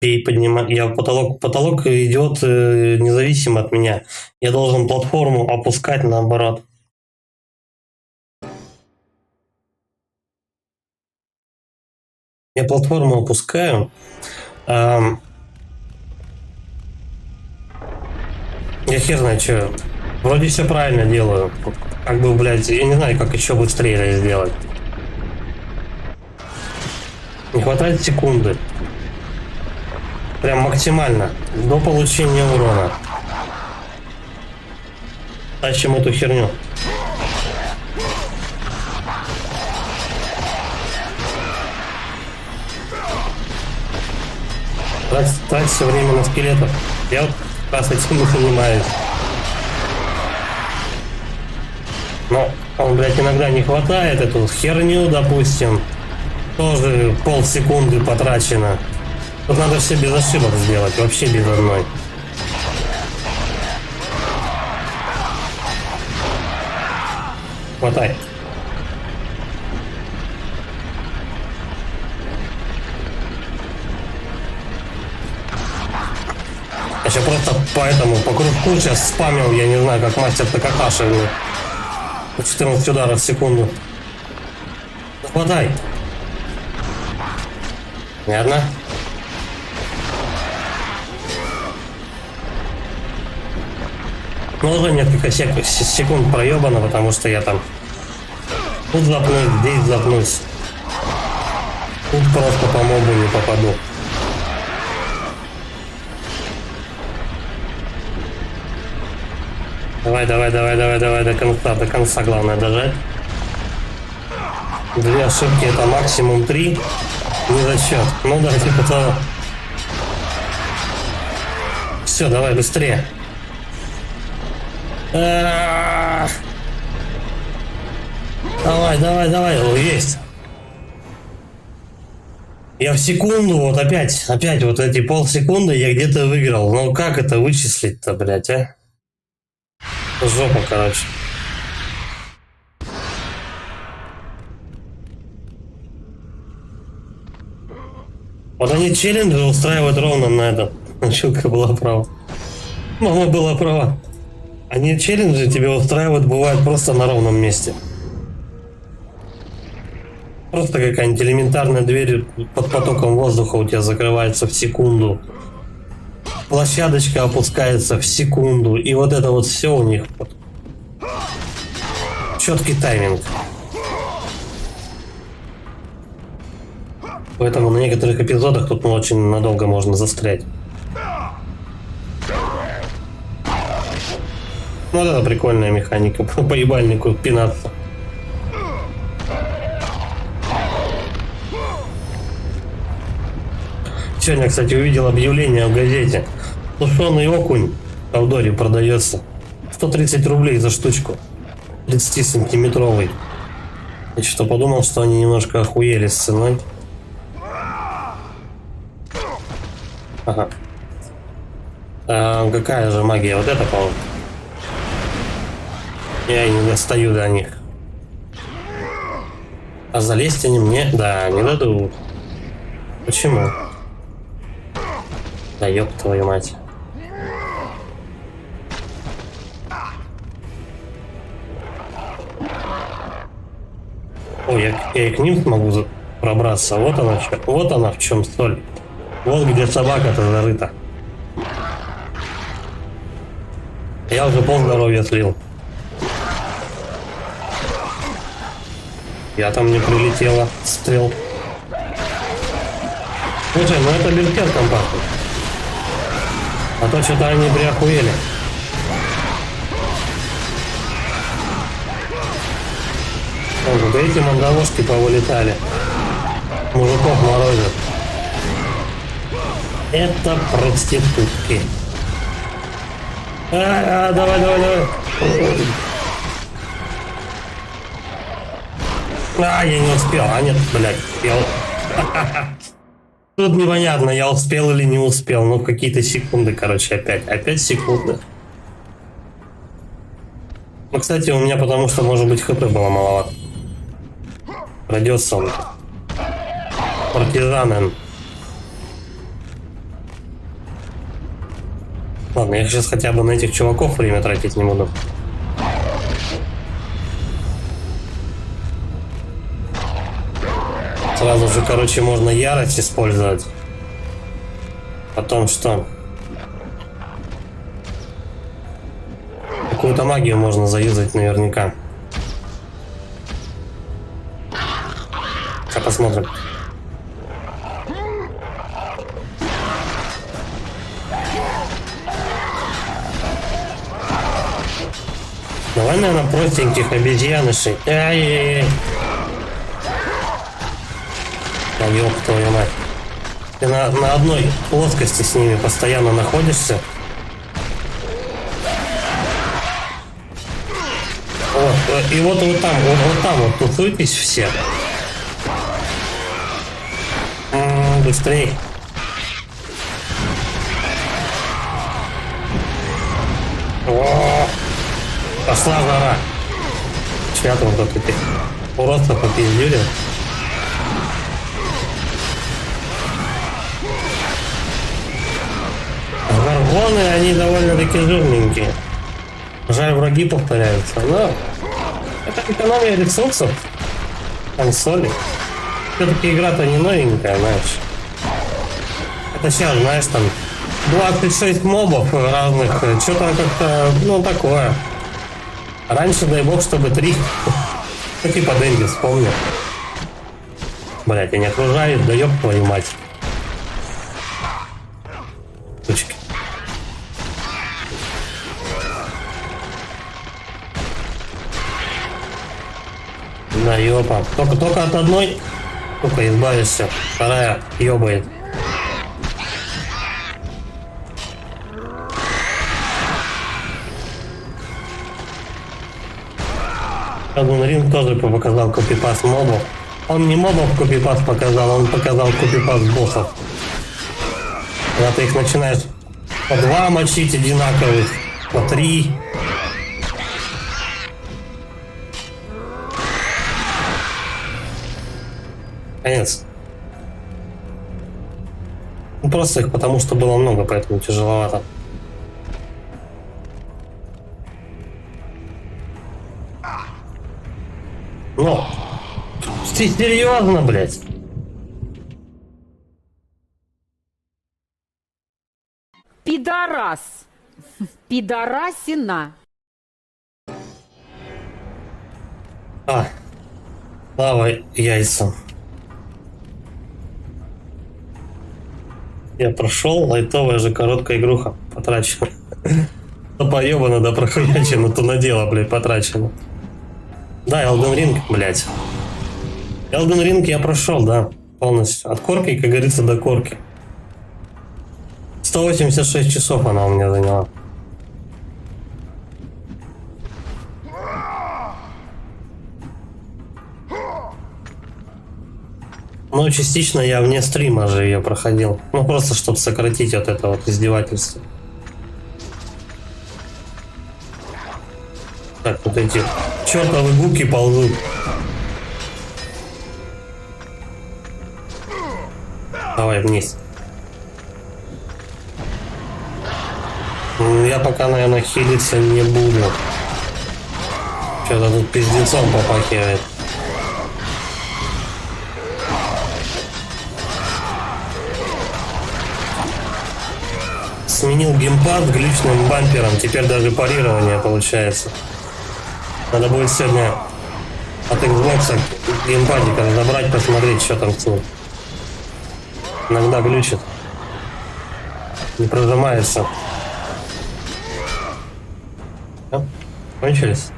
И поднимаю. Я потолок идет независимо от меня. Я должен платформу опускать наоборот. Я платформу опускаю. Я хер знает что. Вроде все правильно делаю. Как бы, блядь, я не знаю, как еще быстрее это сделать. Не хватает секунды. Прям максимально. До получения урона. Тащим эту херню. Трать все время на скелетов. Я вот как раз этим и занимаюсь. Но он, блядь, иногда не хватает эту херню, допустим. Тоже полсекунды потрачено. Тут надо все без ошибок сделать, вообще без одной. Хватай. Я сейчас просто по кружку сейчас спамил, я не знаю, как мастер Такахаши. По 14 ударов в секунду. Хватай. Понятно? Ну, уже несколько секунд проебано, потому что я там тут запнусь, здесь запнусь. Тут просто по мобу не попаду. Давай, до конца главное дожать. 2 ошибки это максимум 3. Не за счет. Ну да, типа того. Все, давай быстрее. Давай. О, есть. Я в секунду, вот опять вот эти полсекунды я где-то выиграл. Ну как это вычислить-то, блядь, а? Жопа, короче. Вот они челленджи устраивают ровно на этом. Щука была права. Мама была права. Они челленджи тебя устраивают, бывает, просто на ровном месте. Просто какая-нибудь элементарная дверь под потоком воздуха у тебя закрывается в секунду. Площадочка опускается в секунду. И вот это вот все у них. Четкий тайминг. Поэтому на некоторых эпизодах тут очень надолго можно застрять. Ну да, прикольная механика. По ебальнику пинаться. Сегодня, кстати, увидел объявление в газете. Тушеный окунь в Авдоре продается. 130 рублей за штучку. 30-сантиметровый. Я что подумал, что они немножко охуели с ценой. Ага. Какая же магия? Вот это, по-моему. Я и не достаю до них. А залезть они мне, да, не дадут. Почему? Да ёб твою мать. Ой, я и к ним смогу пробраться. Вот она в чем соль. Вот где собака-то зарыта. Я уже полздоровья слил. Я там не прилетела. Стрел. Слушай, ну это бенкет компактный. А то что-то они приохуели. Вот эти мандавошки повылетали. Мужиков морозят. Это проститутки. Давай. Я не успел. А нет, блядь, успел. Тут непонятно, я успел или не успел. Ну, какие-то секунды, короче, опять секунды. Ну, кстати, у меня потому что, может быть, хп было маловато. Радиосон. Партизанен. Ладно, я сейчас хотя бы на этих чуваков время тратить не буду. Сразу же, короче, можно ярость использовать. Потом что? Какую-то магию можно заюзать наверняка. Сейчас посмотрим. Давай, наверное, простеньких обезьянышей. Ай-яй-яй. Да ёб твою мать. Ты на одной плоскости с ними постоянно находишься. Вот, и вот там вот тусуйтесь все. Быстрей. О, пошла жара. Чья там вот эти уродцы попиздили. Горгоны, они довольно-таки жирненькие. Жаль, враги повторяются, но это экономия ресурсов консоли. Все-таки игра-то не новенькая, знаешь. Это сейчас, знаешь, там 26 мобов разных, что-то как-то, ну, такое. Раньше, дай бог, чтобы 3. Ну, типа Дэнди, вспомнил. Блять, они окружают, да ёб твою мать. Сучки. Да, ёпа. Только от одной, только избавишься. Вторая ёбает. Elden Ring тоже показал копипаст мобов. Он не мобов копипаст показал, он показал копипаст боссов. Когда ты их начинаешь по 2 мочить одинаковых, по 3. Конец. Ну, просто их потому что было много, поэтому тяжеловато. Но ты серьезно, блядь? Пидорас. Пидорасина. Слава яйцам. Я прошел, лайтовая же короткая игруха потрачена. То поебано, да прохуячено, то на дело, блядь, потрачено. Да, Elden Ring, блядь. Elden Ring я прошел, да, полностью. От корки, как говорится, до корки. 186 часов она у меня заняла. Ну, частично я вне стрима же ее проходил. Ну, просто чтобы сократить вот это вот издевательство. Так, вот эти чертовы гуки ползут. Давай вниз. Я пока, наверное, хилиться не буду. Что-то тут пиздецом попахивает. Сменил геймпад глючным бампером, теперь даже парирование получается. Надо будет сегодня от Xbox геймпадика разобрать, посмотреть, что там с ним. Иногда глючит. Не прожимается. Все? Кончились?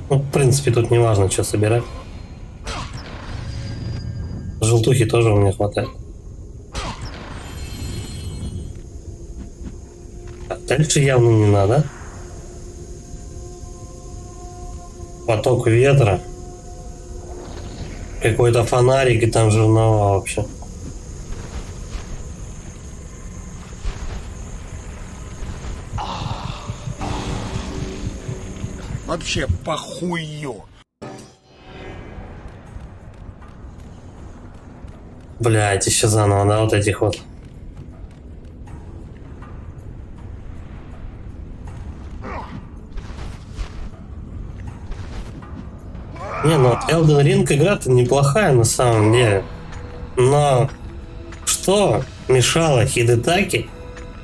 Ну, в принципе, тут не важно, что собирать. Желтухи тоже у меня хватает. Дальше явно не надо. Поток ветра. Какой-то фонарик и там жернова вообще. Вообще похую. Блять, еще заново, да, вот этих вот. Не, ну Elden Ring игра-то неплохая на самом деле. Но что мешало Хидетаки,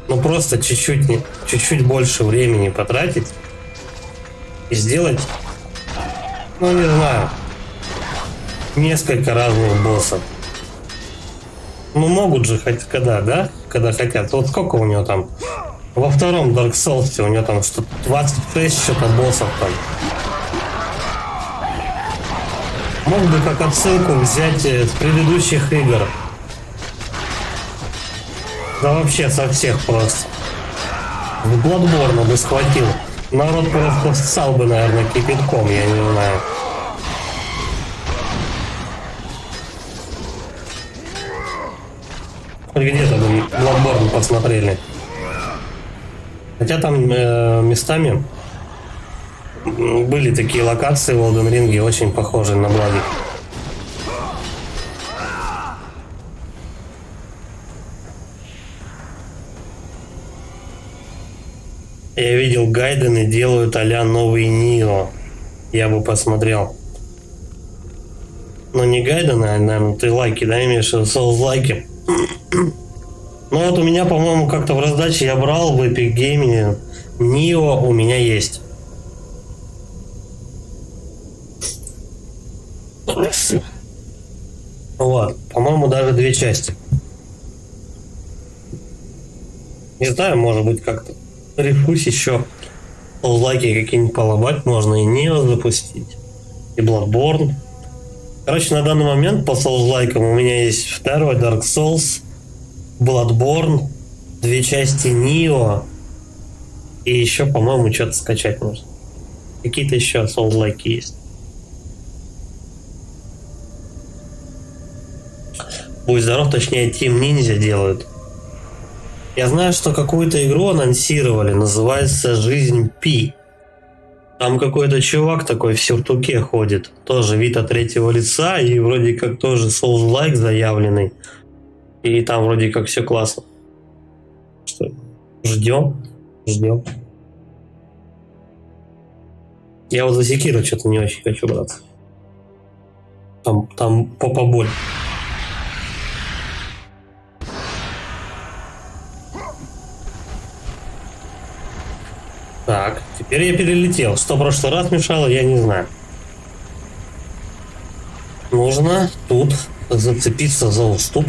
ну просто чуть-чуть больше времени потратить и сделать, ну не знаю, несколько разных боссов. Ну могут же хоть когда хотят. Вот сколько у него там во втором Dark Souls, у него там что-то 26 что-то боссов там. Мог бы как отсылку взять с предыдущих игр. Да вообще со всех просто. В Bloodborne бы схватил. Народ просто ссал бы, наверное, кипятком, я не знаю. Хоть где-то бы Bloodborne посмотрели. Хотя там местами были такие локации в Elden Ring, очень похожие на Bloody. Я видел, гайдены делают а-ля новый Нио. Я бы посмотрел. Но не гайдены, а, наверное, ты лайки, да, имеешь в виду, соус-лайки. Ну вот у меня, по-моему, как-то в раздаче я брал в Epic Gaming. Нио у меня есть. Вот, по-моему, даже 2 части. Не знаю, может быть, как-то решусь еще лайки какие-нибудь поломать, можно и Neo запустить, и Bloodborne. Короче, на данный момент по соус-лайкам у меня есть второй Dark Souls, Bloodborne, 2 части Neo, и еще, по-моему, что-то скачать можно. Какие-то еще соус-лайки есть. Будь здоров, точнее, Team Ninja делают. Я знаю, что какую-то игру анонсировали, называется «Жизнь Пи». Там какой-то чувак такой в сюртуке ходит, тоже вид от третьего лица, и вроде как тоже соус-лайк заявленный. И там вроде как все классно. Что? Ждем. Я вот за Секиро что-то не очень хочу браться. Там попа боль. Так, теперь я перелетел. Что в прошлый раз мешало, я не знаю. Нужно тут зацепиться за уступ.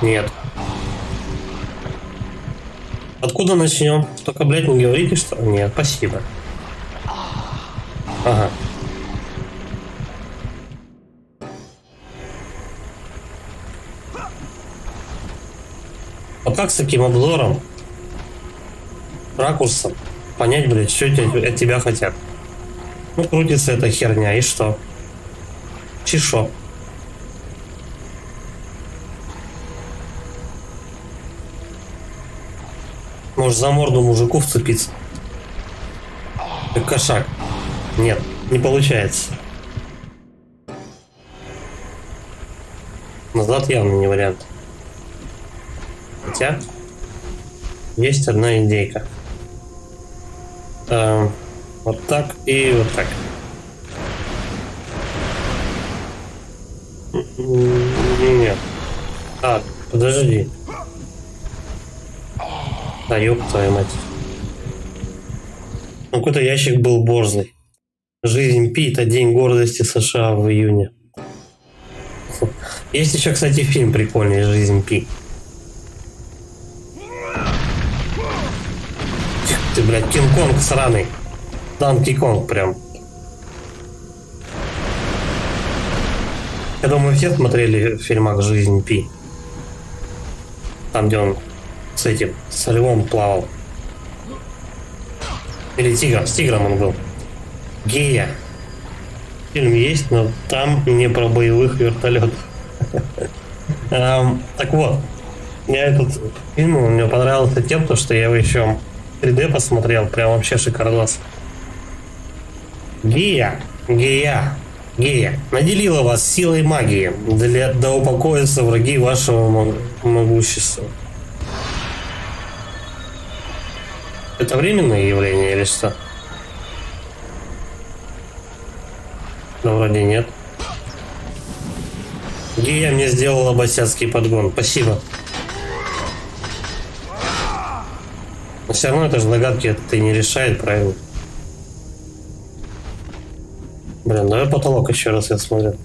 Нет. Откуда начнем? Только, блядь, не говорите, что... Нет, спасибо. Ага. Вот как с таким обзором, ракурсом понять, блядь, что от тебя хотят? Ну, крутится эта херня, и что? Чешо. Может, за морду мужику вцепиться? Как кошак. Нет, не получается. Назад явно не вариант. Хотя есть одна идейка. Вот так и вот так. Нет. А, подожди. Да, ёб твою мать. Какой-то ящик был борзый. Жизнь Пи — это день гордости США в июне. Есть еще, кстати, фильм прикольный «Жизнь Пи». Ты, блядь, Кинг-Конг сраный. Данки Конг прям. Я думаю, все смотрели фильмак «Жизнь Пи». Там, где он с львом плавал. Или тигром, с тигром он был. Гея. Фильм есть, но там не про боевых вертолетов. Так вот, я этот фильм, мне понравился тем, что я его еще 3D посмотрел, прям вообще шикардос. Гея наделила вас силой магии, да упокоятся враги вашего могущества. Это временное явление или что? Да вроде нет. Гия мне сделала босяцкий подгон. Спасибо. Но все равно это же загадки это и не решает, правильно? Блин, давай потолок еще раз я смотрю.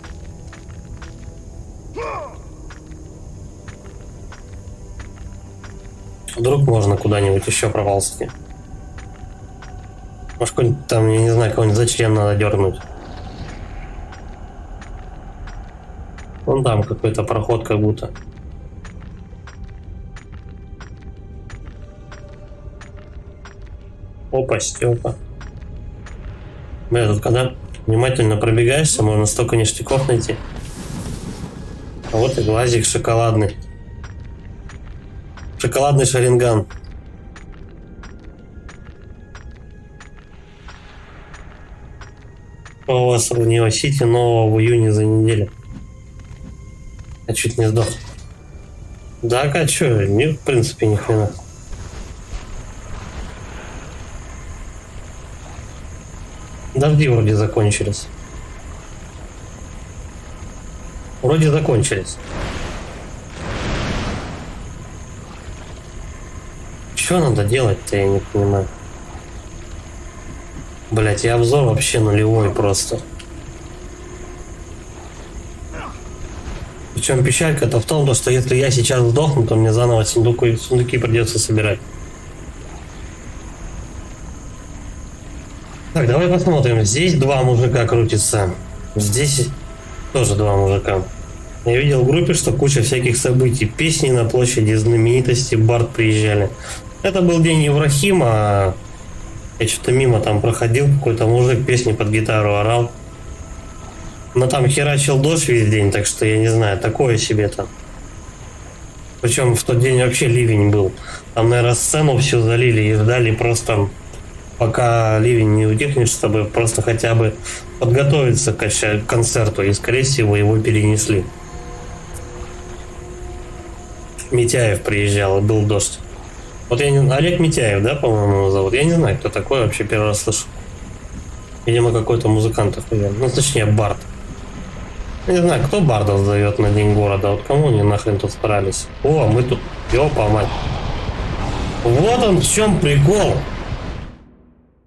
Вдруг можно куда-нибудь еще проползти. Может, какой-нибудь там, я не знаю, кого-нибудь за член надо дернуть. Вон там какой-то проход как будто. Опа, Степа. Бля, тут когда внимательно пробегаешься, можно столько ништяков найти. А вот и глазик шоколадный. Шоколадный шаринган. У вас в Нео-Сити нового в июне за неделю. Я чуть не сдох. Да, а чё? Нет, в принципе, ни хрена. Дожди вроде закончились. Вроде закончились. Что надо делать-то, я не понимаю. Блять, и обзор вообще нулевой просто. Причем печалька-то в том, что если я сейчас сдохну, то мне заново сундуки придется собирать. Так, давай посмотрим. Здесь два мужика крутится. Здесь тоже два мужика. Я видел в группе, что куча всяких событий. Песни на площади, знаменитости, Барт приезжали. Это был день Еврахима, а я что-то мимо там проходил, какой-то мужик песни под гитару орал. Но там херачил дождь весь день, так что я не знаю, такое себе там. Причем в тот день вообще ливень был. Там, наверное, сцену всю залили и ждали просто, пока ливень не утихнет, чтобы просто хотя бы подготовиться к концерту. И, скорее всего, его перенесли. Митяев приезжал, и был дождь. Вот я не... Олег Митяев, да, по-моему, его зовут? Я не знаю, кто такой, вообще первый раз слышу. Видимо, какой-то музыкант, ну, точнее, Бард. Не знаю, кто Бардов зовет на День города, вот кому они нахрен тут старались. О, мы тут, ёпа мать. Вот он в чем прикол.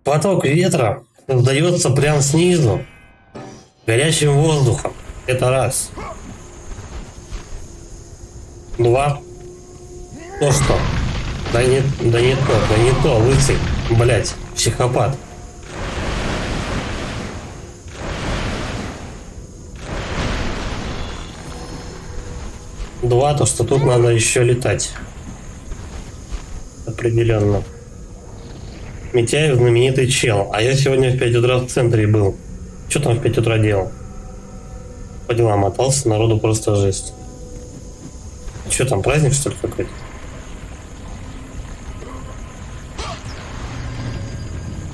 Поток ветра создается прям снизу, горячим воздухом. Это раз. Два. Ну что? Да не то, лысый, блять, психопат. Два, то что тут надо еще летать. Определенно. Митяев знаменитый чел. А я сегодня в 5 утра в центре был. Что там в 5 утра делал? По делам мотался, народу просто жесть. Что там, праздник что ли какой-то?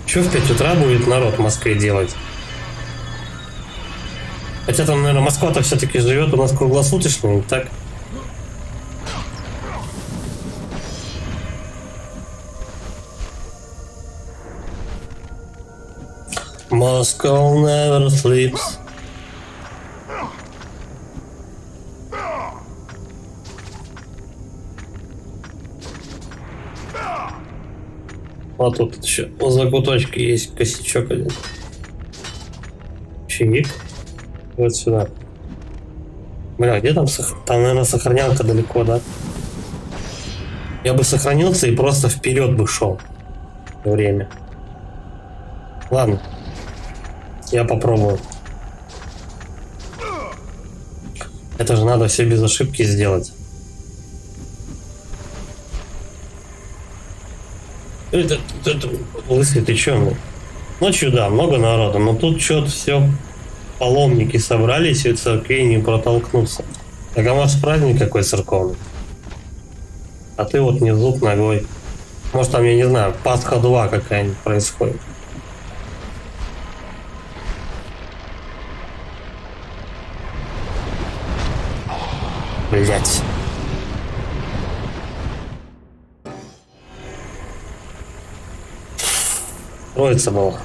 Что в 5 утра будет народ в Москве делать? Хотя там, наверное, Москва-то все-таки живет у нас круглосуточно, не так? Moscow never sleeps. А тут еще в закуточке есть косячок один. Чик. Вот сюда. Бля, где там там, наверное, сохранялка далеко, да? Я бы сохранился и просто вперед бы шел. Время. Ладно. Я попробую. Это же надо все без ошибки сделать. Лысый, ты чё? Ночью, да, много народа, но тут что-то все паломники собрались и в церкви не протолкнуться. Так а может праздник какой церковный? А ты вот не зуб ногой. Может там, я не знаю, Пасха 2 какая-нибудь происходит. Блять. Троица была.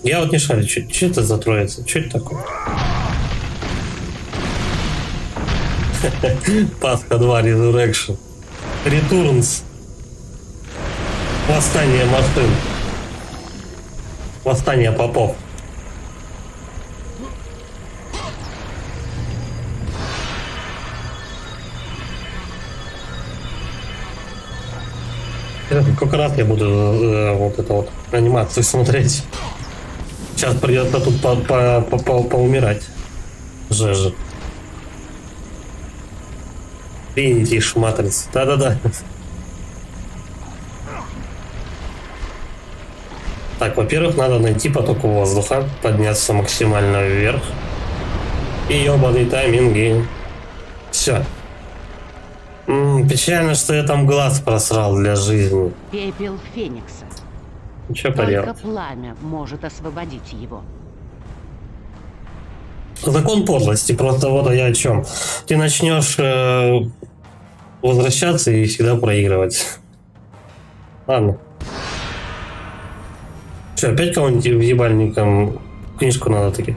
Я вот не шарю, что это за троица? Что это такое? Пасха 2 Resurrection. Returns. Восстание машин. Восстание попов. Сколько раз я буду вот эту вот анимацию смотреть? Сейчас придется тут поумирать. Же. Тринити Матриц. Да-да-да. Так, во-первых, надо найти поток воздуха, подняться максимально вверх. И ёбаные тайминги. Все. Печально, что я там глаз просрал для жизни. Пепел Феникса. Ничего Только поделать. пламя может освободить его. Закон подлости, просто вот я о чем. Ты начнешь возвращаться и всегда проигрывать. Ладно. Что, опять кого-нибудь въебальником книжку надо таки?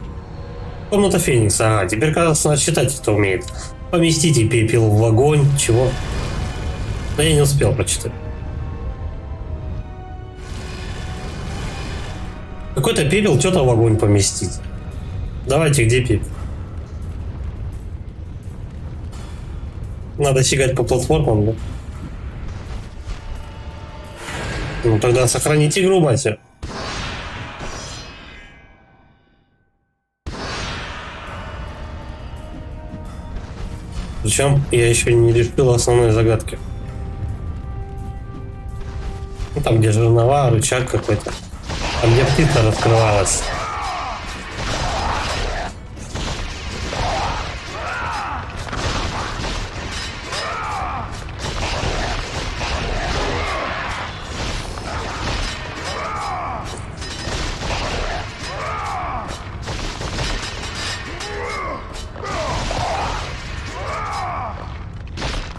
Комната Феникса, ага, теперь, кажется, надо читать это умеет. Поместите пепел в огонь, чего? Но я не успел прочитать. Какой-то пепел что-то в огонь поместить. Давайте, где пепел? Надо сигать по платформам, да? Ну тогда сохранить игру, мать. Причем я еще не решил основной загадки. Ну, там где жернова, рычаг какой-то. Там где птица раскрывалась.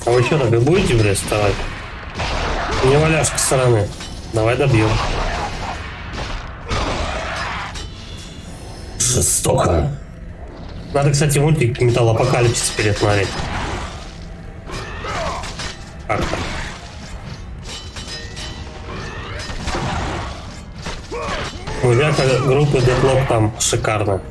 А вы что, так и будете, блядь, вставать? Не валяшки стороны. Давай добьем. Жестоко. Надо, кстати, мультик Металлопокалипсис пересмотреть. Как-то. Музяка группы Deadlock там шикарно.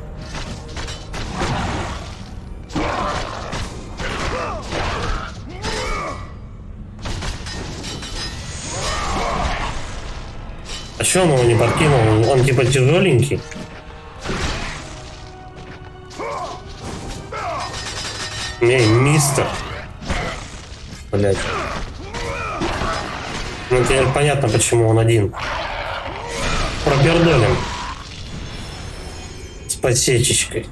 А чё он его не подкинул? Он типа тяжеленький. Не, мистер. Блять. Ну теперь понятно, почему он один. Пропердолем. С подсечечкой.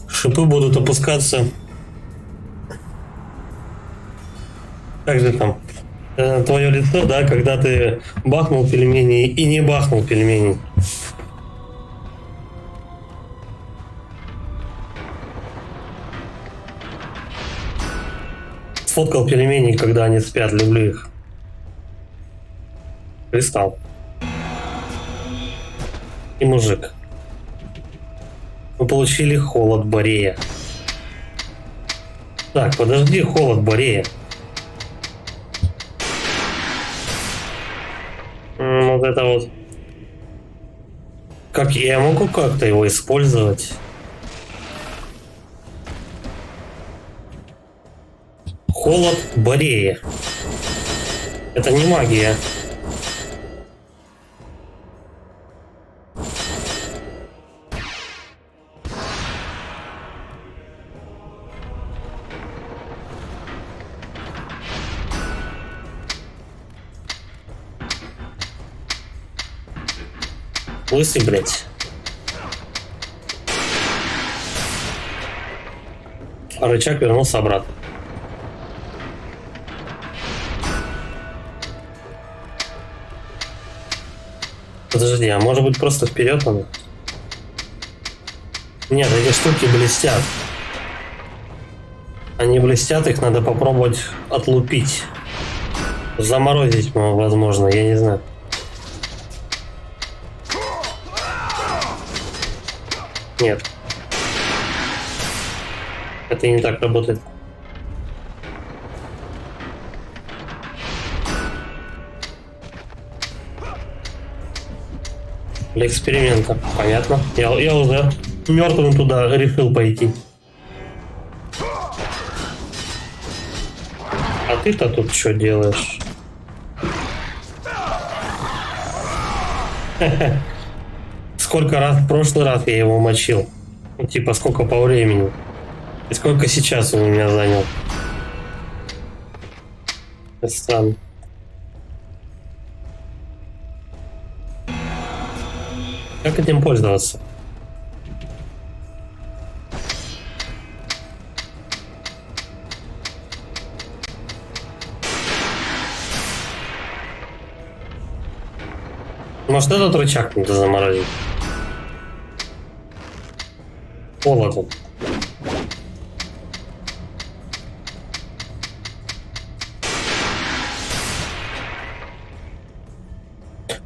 Шипы будут опускаться. Как же там? Твое лицо, да, когда ты бахнул пельмени и не бахнул пельмени. Сфоткал пельмени, когда они спят, люблю их. Кристалл. И мужик. Мы получили холод Борея. Так, подожди, холод Борея. Вот это вот. Как я могу как-то его использовать? Холод Борея. Это не магия. Лысый, блядь. А рычаг вернулся обратно. Подожди, а может быть просто вперед надо? Нет, эти штуки блестят. Они блестят, их надо попробовать отлупить. Заморозить, возможно, я не знаю. Нет. Это не так работает. Для эксперимента. Понятно. Я уже мертвым туда решил пойти. А ты-то тут что делаешь? Сколько раз в прошлый раз я его мочил? Ну, типа, сколько по времени? И сколько сейчас он у меня занял? Это странно. Как этим пользоваться? Может, этот рычаг надо заморозить? Холодно.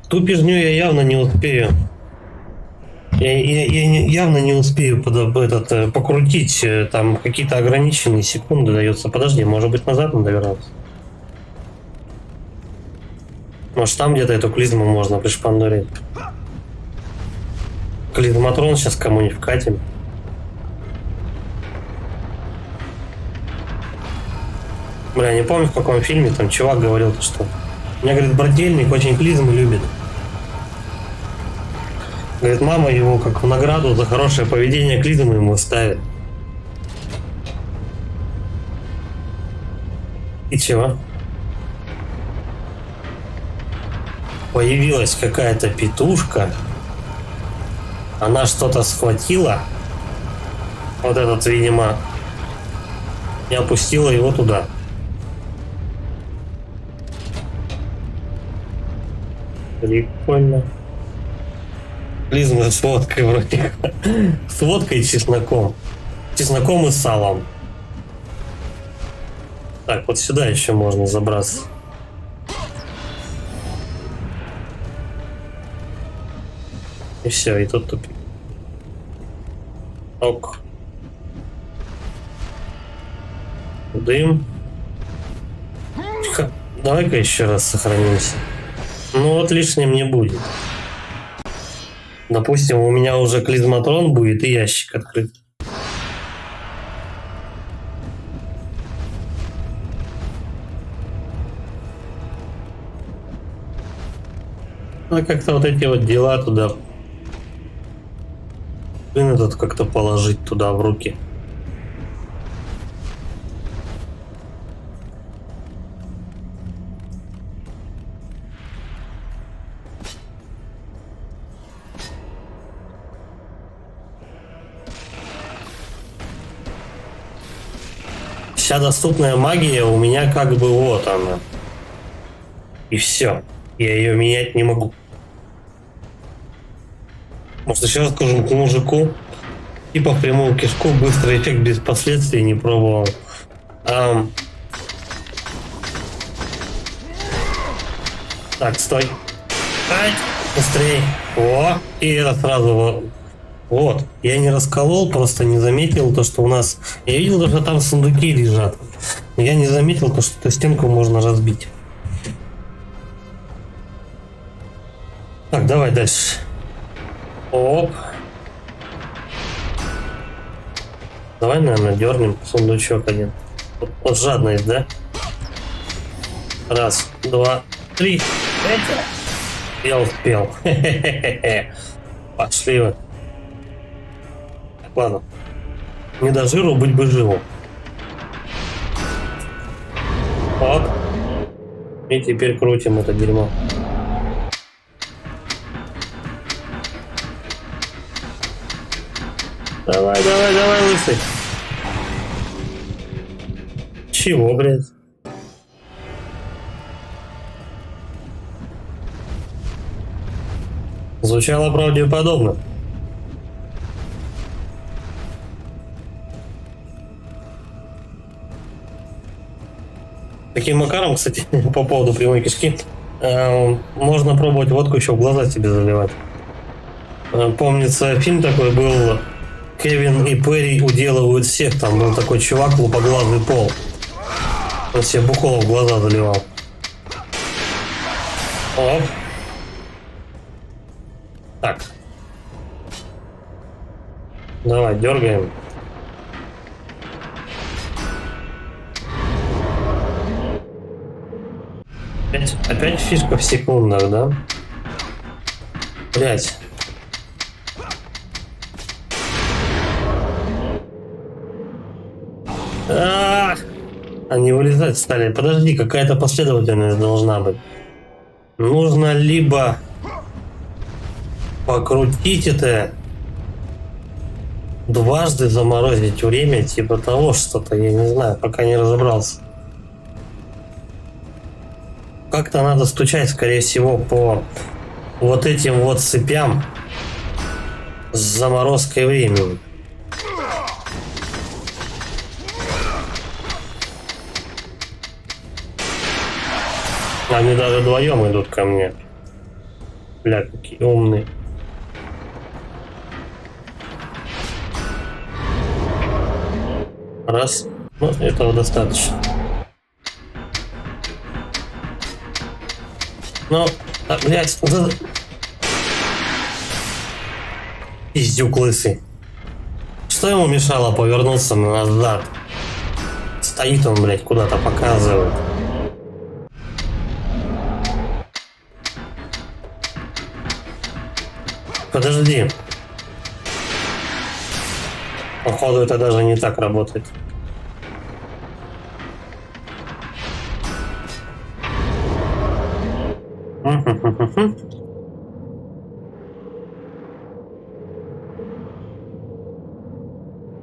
Ту пижню я явно не успею. Я явно не успею покрутить. Там какие-то ограниченные секунды дается. Подожди, может быть, назад надо вернуться? Может, там где-то эту клизму можно пришпандорить. Клизматрон сейчас кому-нибудь вкатим. Бля, не помню, в каком фильме там чувак говорил, что... У меня, говорит, брательник очень клизмы любит. Говорит, мама ему как в награду за хорошее поведение клизму ему ставит. И чего? Появилась какая-то петушка. Она что-то схватила. Вот этот, видимо. И опустила его туда. Прикольно. Клизма с водкой вроде. С водкой и чесноком. Чесноком и салом. Так, вот сюда еще можно забраться. И все, и тут тупик. Ок. Дым. Давай-ка еще раз сохранимся. Ну вот лишним не будет. Допустим, у меня уже клизматрон будет и ящик открыт. Надо как-то вот эти вот дела туда... Блин, этот как-то положить туда в руки. Вся доступная магия у меня как бы вот она. И все. Я ее менять не могу. Может, еще раз скажу к мужику. Типа в прямую кишку, быстрый эффект без последствий не пробовал. Так, стой. Ай, быстрее. О, и это сразу вот. Я не расколол, просто не заметил то, что у нас... Я видел, что там сундуки лежат. Я не заметил то, что эту стенку можно разбить. Так, давай дальше. Оп. Давай, наверное, дернем сундучок один. Вот жадность, да? Раз, два, три. Это. Я успел. Пошли вы. Ладно. Не до жиру, быть бы живу. Оп. И теперь крутим это дерьмо. Давай, давай, давай, лысый. Чего, блядь? Звучало правдеподобно. Таким макаром, кстати, по поводу прямой кишки, можно пробовать водку еще в глаза себе заливать. Помнится, фильм такой был Кевин и Перри уделывают всех. Там был такой чувак, лупоглазый Пол. Он себе бухло в глаза заливал. Оп. Так. Давай, дергаем. Опять фишка в секундах, да? Блять. Они вылезать стали. Подожди, какая-то последовательность должна быть. Нужно либо покрутить это, дважды заморозить время, типа того что-то, я не знаю, пока не разобрался. Как-то надо стучать, скорее всего, по вот этим вот цепям с заморозкой времени. Они даже вдвоем идут ко мне. Бля, какие умные. Раз. Ну, этого достаточно. Ну, блядь, пиздюк лысый. Что ему мешало повернуться назад? Стоит он, блядь, куда-то показывает. Подожди. Походу, это даже не так работает.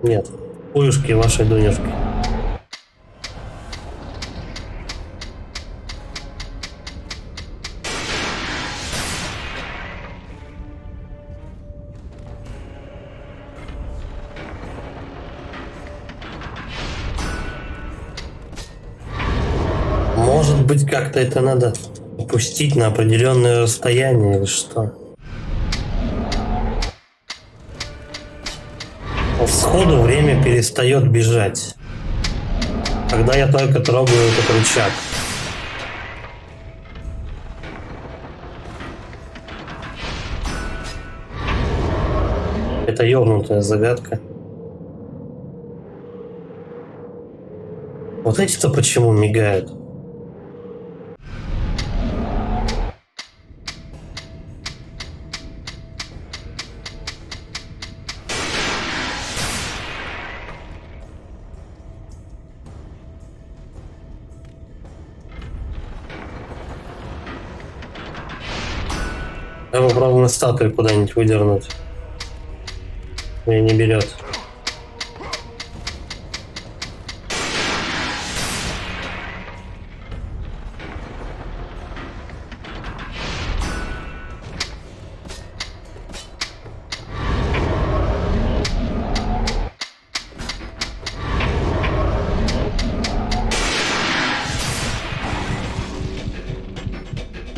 Нет. Пуюшки вашей Дунюшки. Может быть, как-то это надо опустить на определенное расстояние или что? Сходу время перестает бежать, когда я только трогаю этот рычаг. Это ёбнутая загадка. Вот эти-то почему мигают? Я попробую на статую куда-нибудь выдернуть. Меня не берет.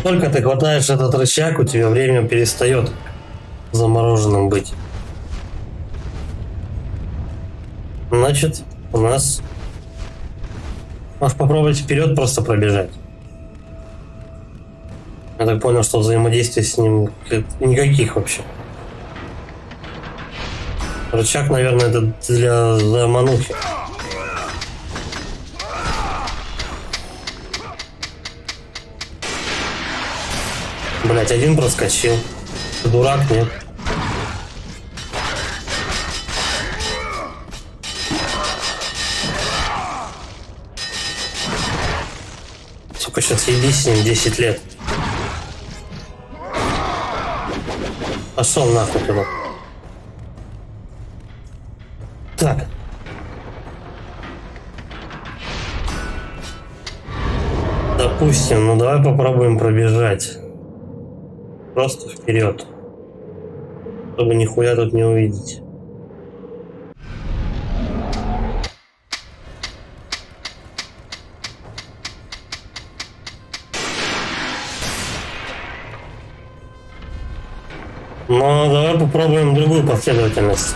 Только ты хватаешь этот рычаг, у тебя время перестает замороженным быть. Значит, у нас... Можешь попробовать вперед просто пробежать. Я так понял, что взаимодействия с ним никаких вообще. Рычаг, наверное, это для заманухи. Блять, один проскочил. Ты дурак, нет? Сука, сейчас ебись с ним 10 лет. Пошел нахуй туда. Так. Допустим, ну давай попробуем пробежать. Просто вперед. Чтобы нихуя тут не увидеть. Ну, давай попробуем другую последовательность.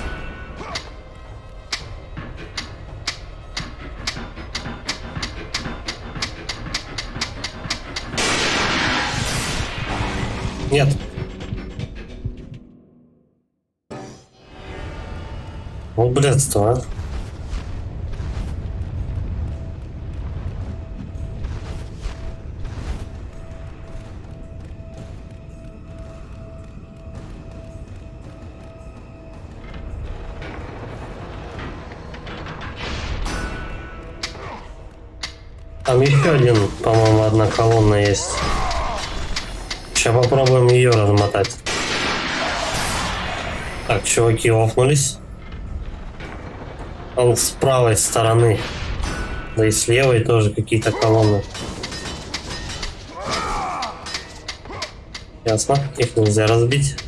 Нет. Вот блядство, а. Там еще один, по-моему, одна колонна есть. Сейчас попробуем ее размотать. Так, чуваки офнулись. Он с правой стороны. Да и с левой тоже какие-то колонны. Ясно, их нельзя разбить.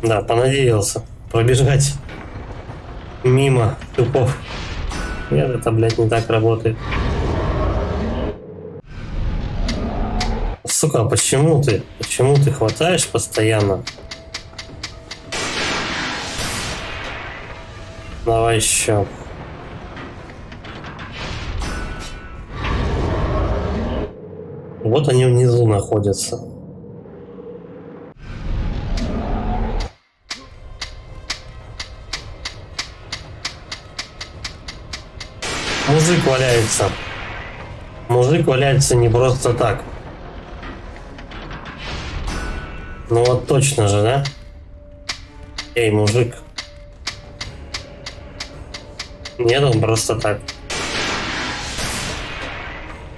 Да, понадеялся пробежать мимо тупов. Нет, это, блядь, не так работает. Сука, почему ты? Почему ты хватаешь постоянно? Давай еще. Вот они внизу находятся. Мужик валяется. Мужик валяется не просто так. Ну вот точно же, да? Эй, мужик. Нет, он просто так.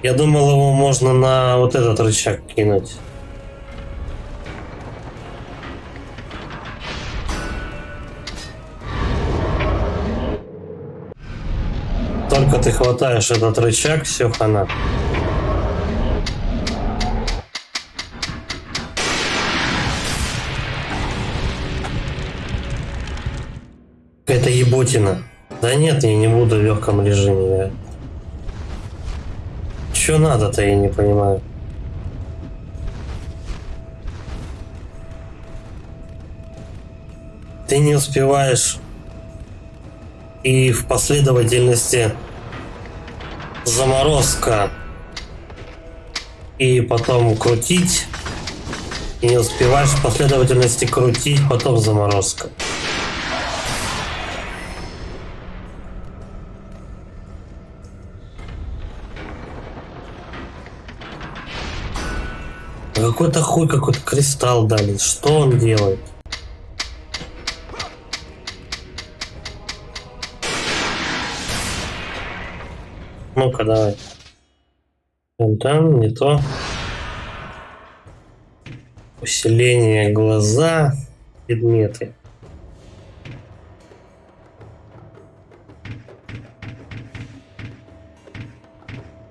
Я думал, его можно на вот этот рычаг кинуть. Только ты хватаешь этот рычаг, все, хана. Это еботина. Да нет, я не буду в легком режиме. Что надо-то, я не понимаю. Ты не успеваешь и в последовательности заморозка и потом крутить, и не успеваешь в последовательности крутить, потом заморозка. Какой-то хуй, какой-то кристалл дали. Что он делает? Ну-ка, давай. Там не то. Усиление глаза. Предметы.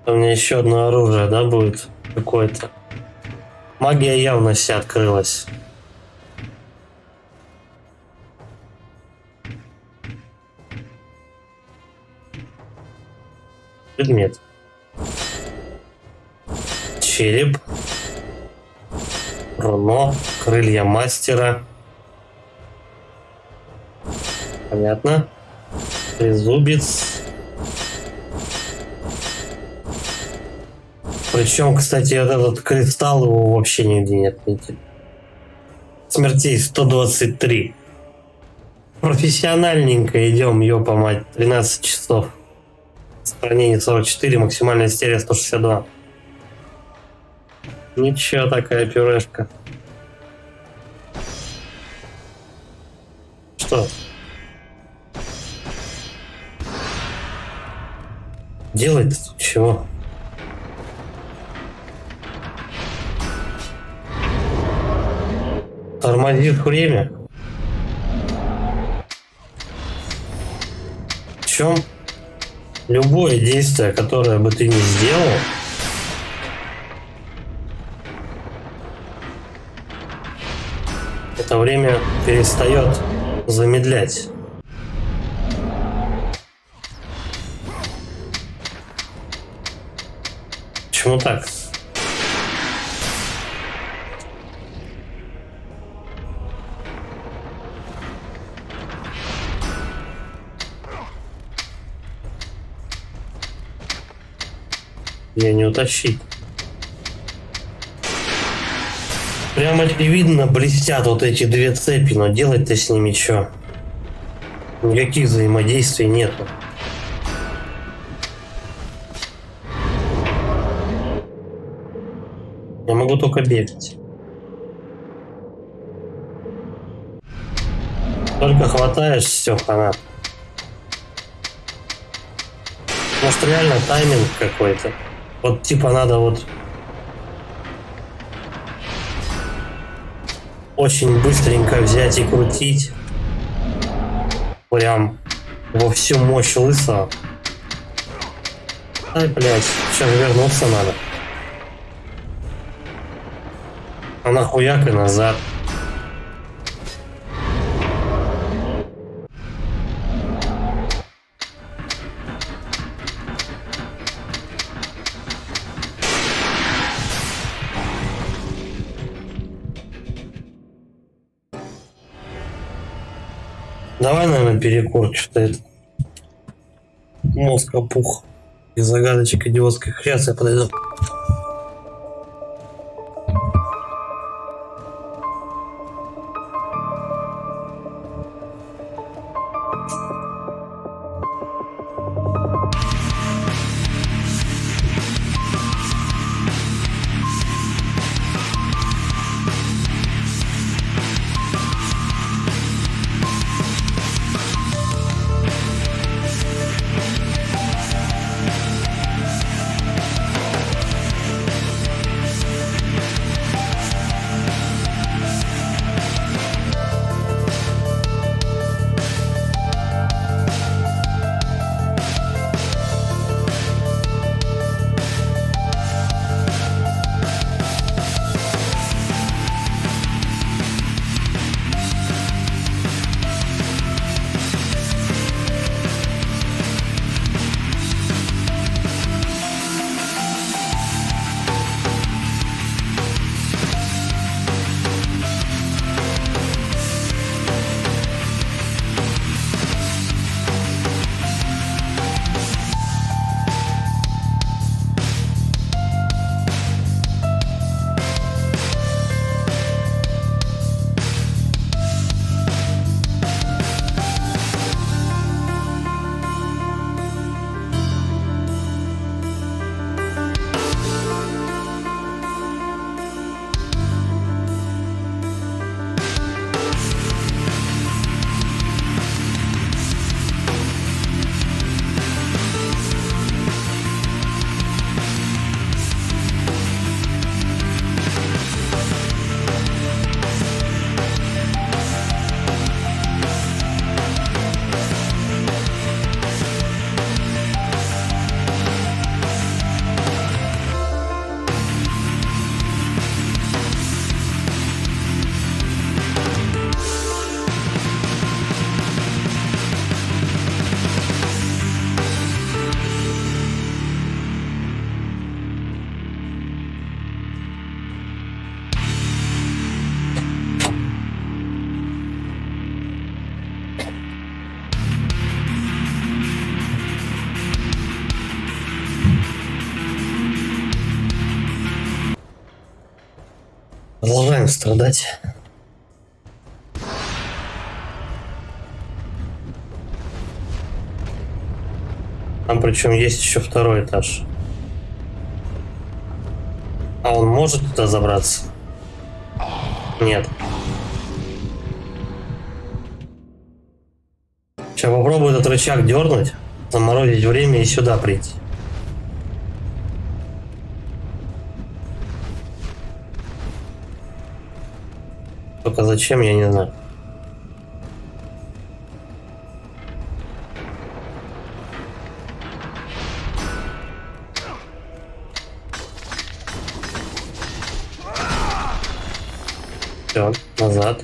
У меня еще одно оружие, да, будет? Какое-то. Магия явно вся открылась. Предмет. Череп. Руно. Крылья мастера. Понятно. Трезубец. Причем, кстати, вот этот кристалл его вообще нигде не отметили. Смертей 123. Профессиональненько идем, ёпа мать. 13 часов. Сохранение 44, максимальная серия 162. Ничего, такая пюрешка. Что? Делать тут чего? Тормозит время. В чем? Любое действие, которое бы ты не сделал, это время перестает замедлять. Почему так? Ее не утащить. Прямо очевидно блестят вот эти две цепи, но делать-то с ними что? Никаких взаимодействий нету. Я могу только бегать. Только хватаешь, все, хана. Может, реально тайминг какой-то. Вот типа надо вот очень быстренько взять и крутить. Прям во всю мощь лысого. Ай, блядь, сейчас вернуться надо. А нахуяк и назад. Давай, наверное, перекур, что-то это. Мозг опух. И загадочек идиотских. Сейчас я подойду. Продолжаем страдать. Там причем есть еще второй этаж. А он может туда забраться? Нет. Сейчас попробую этот рычаг дернуть, заморозить время и сюда прийти. Только зачем, я не знаю. Все, назад.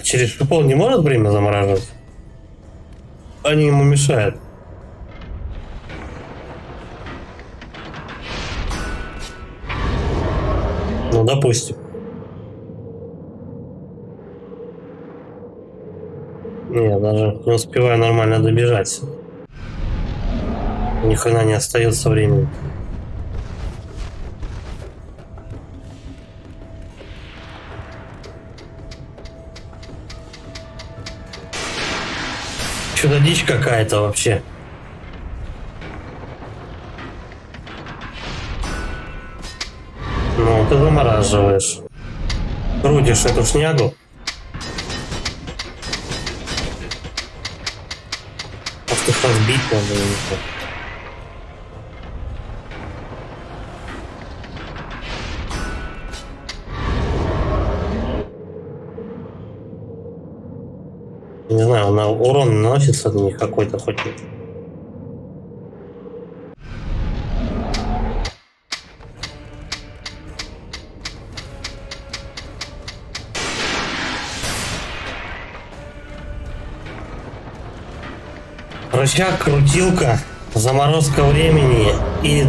Через шипов не может время замораживать? Они ему мешают. Ну, допустим. Не, даже не успеваю нормально добежать. Ни хрена не остается времени. Что-то дичь какая-то вообще. Ну, ты замораживаешь. Крутишь эту шнягу. Может, их разбить надо или что? Не знаю, на урон наносится на них какой-то хоть. Рычаг, крутилка, заморозка времени и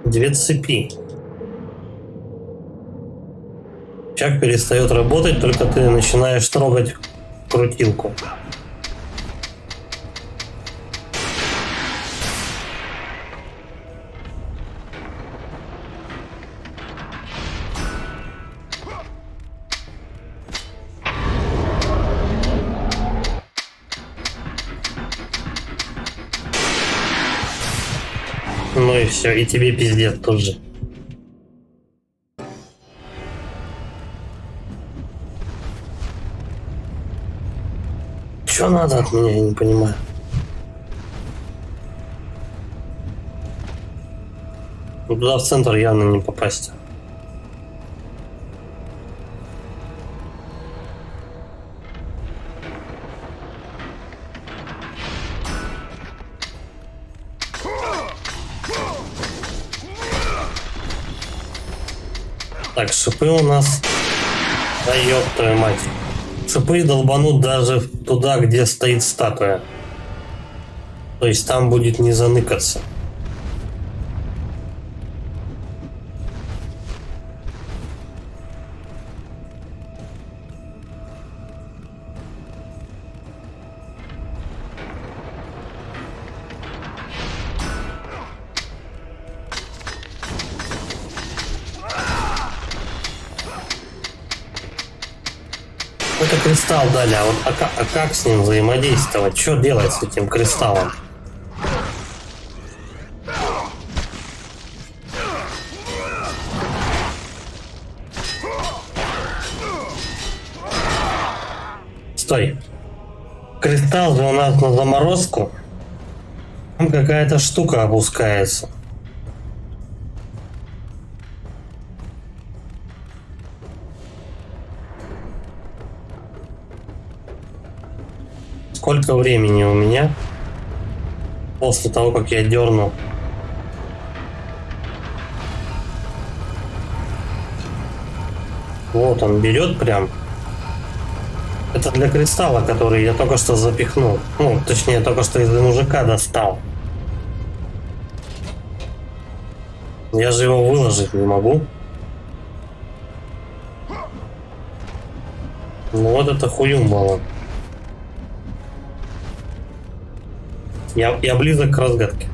две цепи. Рычаг перестает работать, только ты начинаешь трогать крутилку. Ну и все, и тебе пиздец тут же. Что надо от меня, я не понимаю. Ну, туда в центр явно не попасть. Так, шипы у нас... Да ёб твою мать. Шипы долбанут даже туда, где стоит статуя. То есть там будет не заныкаться. Какой-то кристалл дали, а вот как с ним взаимодействовать? Что делать с этим кристаллом? Стой. Кристалл же у нас на заморозку. Там какая-то штука опускается. Сколько времени у меня после того, как я дерну? Вот он берет прям. Это для кристалла, который я только что запихнул. Ну, точнее, только что из мужика достал. Я же его выложить не могу. Ну вот это хуюмбало. Я близок к разгадке.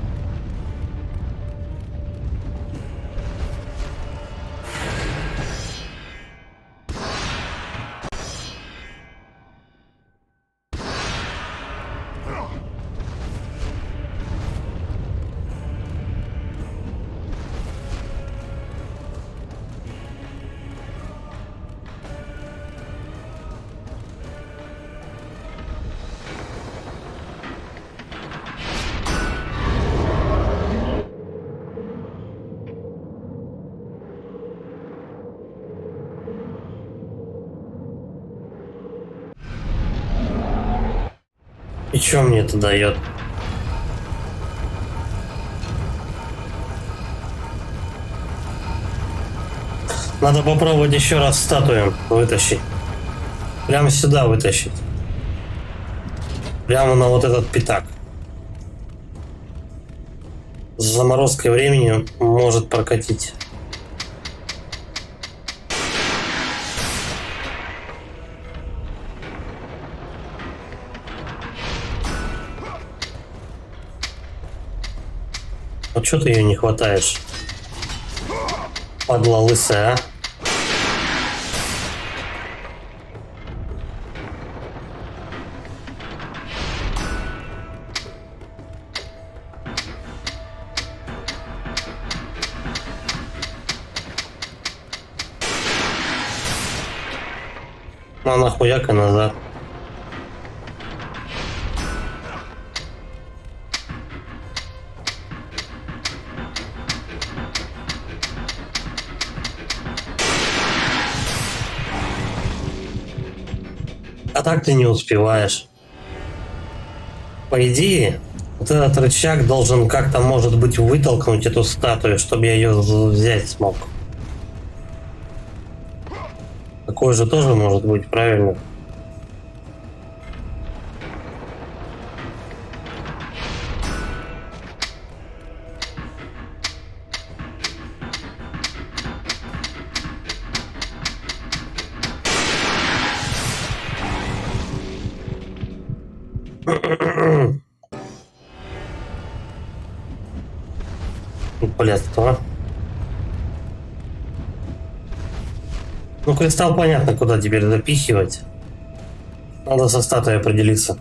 И что мне это дает? Надо попробовать еще раз статую вытащить. Прямо сюда вытащить. Прямо на вот этот пятак. С заморозкой времени может прокатить. Вот что ты ее не хватаешь? Падла лысая, а? На нахуяка назад. А так ты не успеваешь. По идее, вот этот рычаг должен как-то, может быть, вытолкнуть эту статую, чтобы я ее взять смог. Такое же тоже может быть, правильно? Блядство. Ну, кристалл понятно, куда теперь запихивать. Надо со статуей определиться.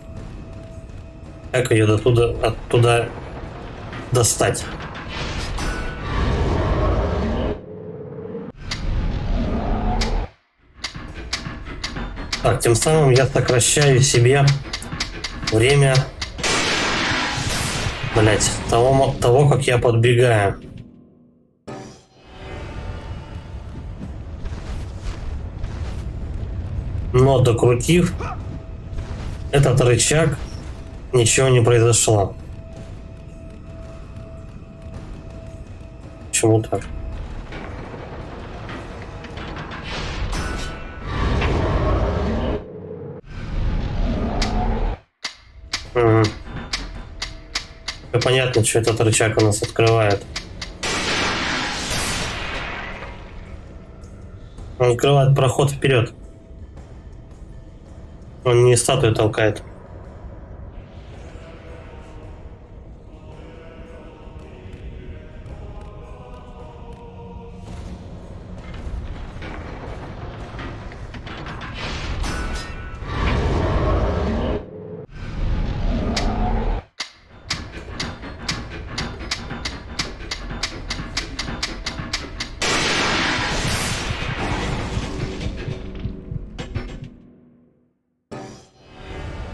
Как ее оттуда достать? Так, тем самым я сокращаю себе время, блять, того, как я подбегаю. Но докрутив этот рычаг, ничего не произошло. Почему так? Понятно, что этот рычаг у нас открывает. Он открывает проход вперед. Он не статую толкает.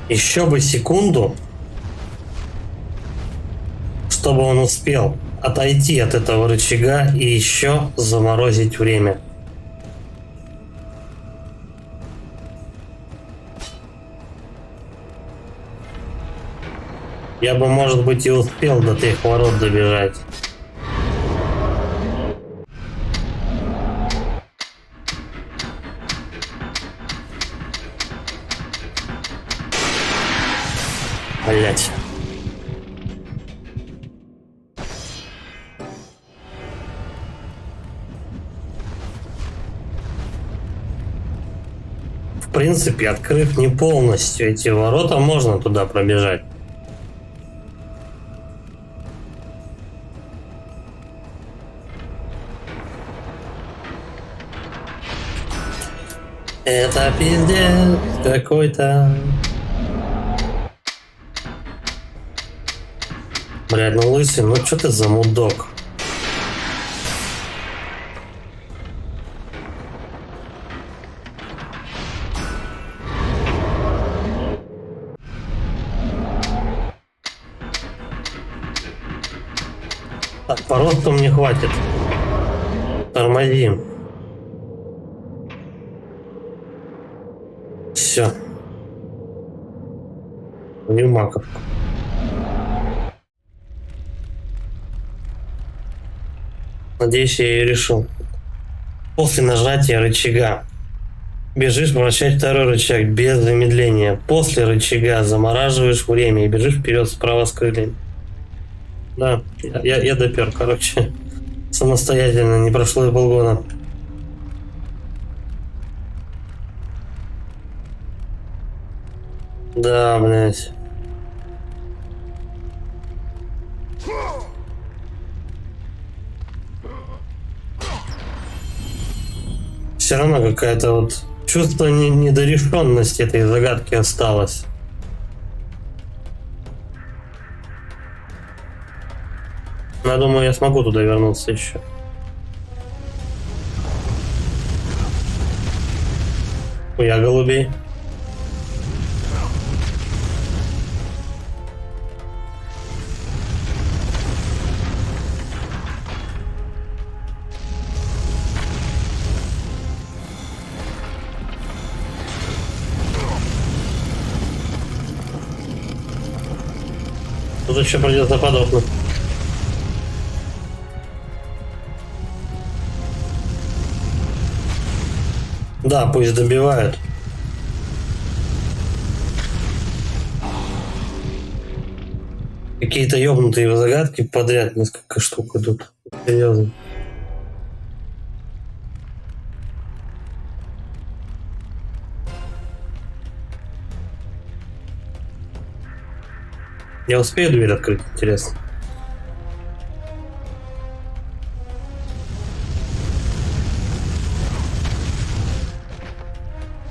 Еще бы секунду, чтобы он успел отойти от этого рычага и еще заморозить время. Я бы, может быть, и успел до тех ворот добежать. Блять. В принципе, открыв не полностью эти ворота, можно туда пробежать. Это пиздец какой-то. Блядь, ну лысый, ну что ты за мудок? Так, по росту мне хватит. Тормозим. Все. Маковку. Надеюсь, я ее решил. После нажатия рычага бежишь вращать второй рычаг без замедления. После рычага замораживаешь время и бежишь вперед справа с крыльями. Да, я допер, короче. Самостоятельно, не прошло и полгода. Да, блядь. все равно какая-то вот чувство недорешенности этой загадки осталось. Но я думаю, я смогу туда вернуться еще. Я голубей. Тут еще придется подохнуть. Да, пусть добивают. Какие-то ёбнутые загадки подряд, несколько штук идут. Серьезно. Я успею дверь открыть, интересно.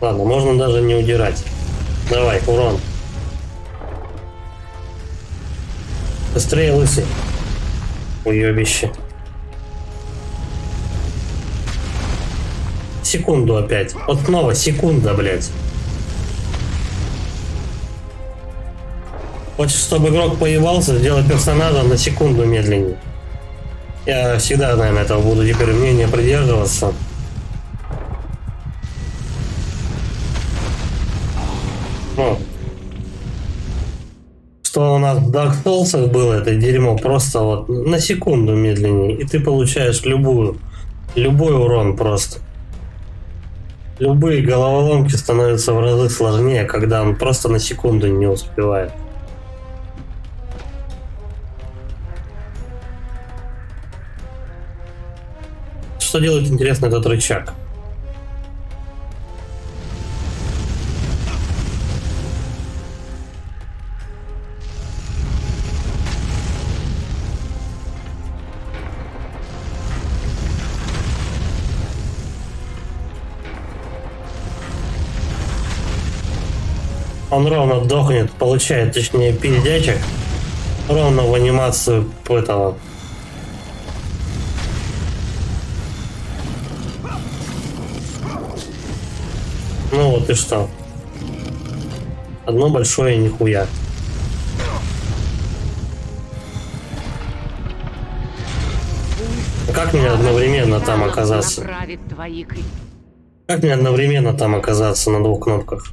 Ладно, можно даже не удирать. Давай, урон. Быстрее, лысый. Уёбище. Секунду опять. Вот снова секунда, блядь. Хочешь, чтобы игрок поебался, сделай персонажа на секунду медленнее. Я всегда, наверное, этого буду теперь мнения придерживаться. Ну, что у нас в Dark Souls было, это дерьмо, просто вот на секунду медленнее, и ты получаешь любой урон просто. Любые головоломки становятся в разы сложнее, когда он просто на секунду не успевает. Что делает, интересно, этот рычаг? Он ровно дохнет, получает, точнее, пиздячек, ровно в анимацию этого. Ну вот и что. Одно большое нихуя. Как мне одновременно там оказаться? Как мне одновременно там оказаться на двух кнопках?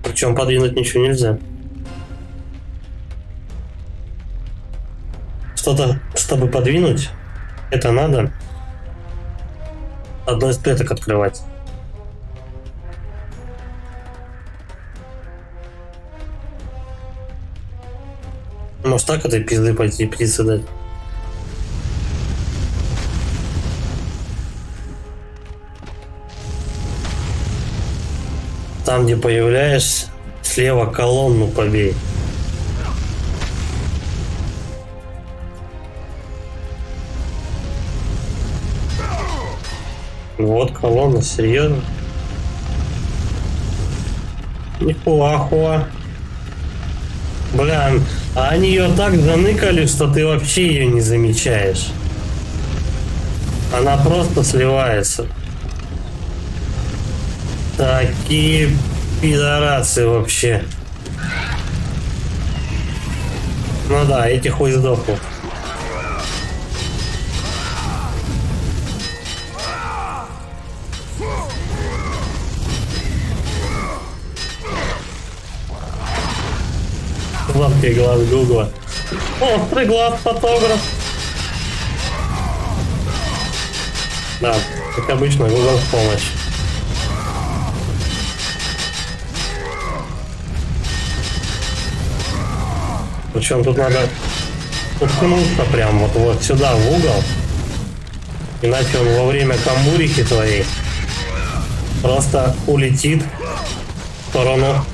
Причем подвинуть ничего нельзя. Что-то, чтобы подвинуть, это надо одной из клеток открывать. Может так этой пизды пойти птицы дать? Там, где появляешься, слева колонну побей. Вот колонна, серьезно? Нихуахуа. Бля, а они ее так заныкали, что ты вообще ее не замечаешь. Она просто сливается. Такие пидорасы вообще. Ну да, эти хуй сдохнут. Сладкий глаз Гугла. Острый глаз фотограф. Да, как обычно, Google в помощь. Причем тут надо уткнуться прям вот сюда в угол. Иначе он во время камбурики твоей просто улетит в сторону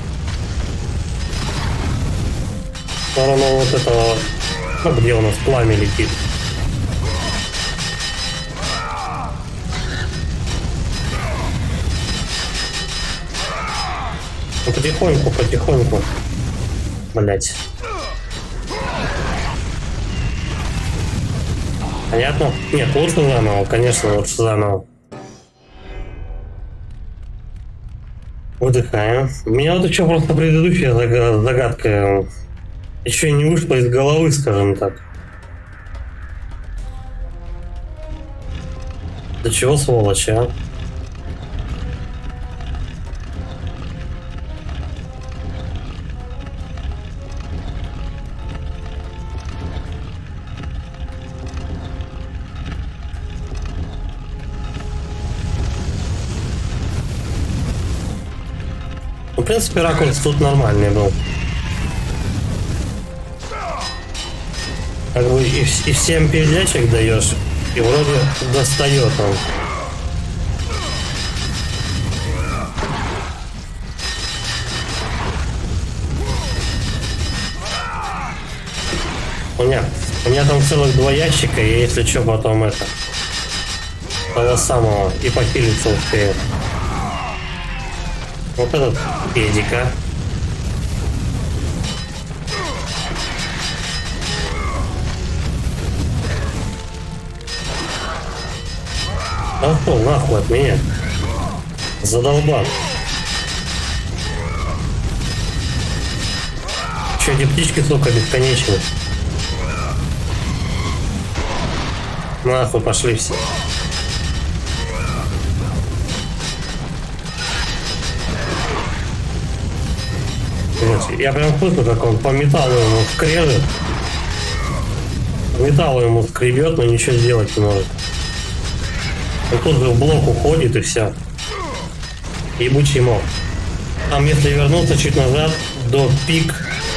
вот этого, ну, где у нас пламя летит. Ну, потихоньку, потихоньку. Блять. Понятно? Нет, лучше заново, конечно, лучше заново. Выдыхаем. У меня вот еще просто предыдущая загадка еще не вышла из головы, скажем так. До чего сволочь, а? Ну, в принципе, ракурс тут нормальный был. Как бы и всем передачек даешь, и вроде достает он. У меня там целых 2 ящика, и если что, потом это того самого и похилиться успею. Вот этот педика. Пошел нахуй от меня. Задолбал. Че, эти птички, сука, бесконечные. Нахуй пошли все. Я прям слышу, как он по металлу ему скрежет. По металлу ему скребет, но ничего сделать не может. Он тут же в блок уходит и все. Ебучий моб. Там если вернуться чуть назад до пик,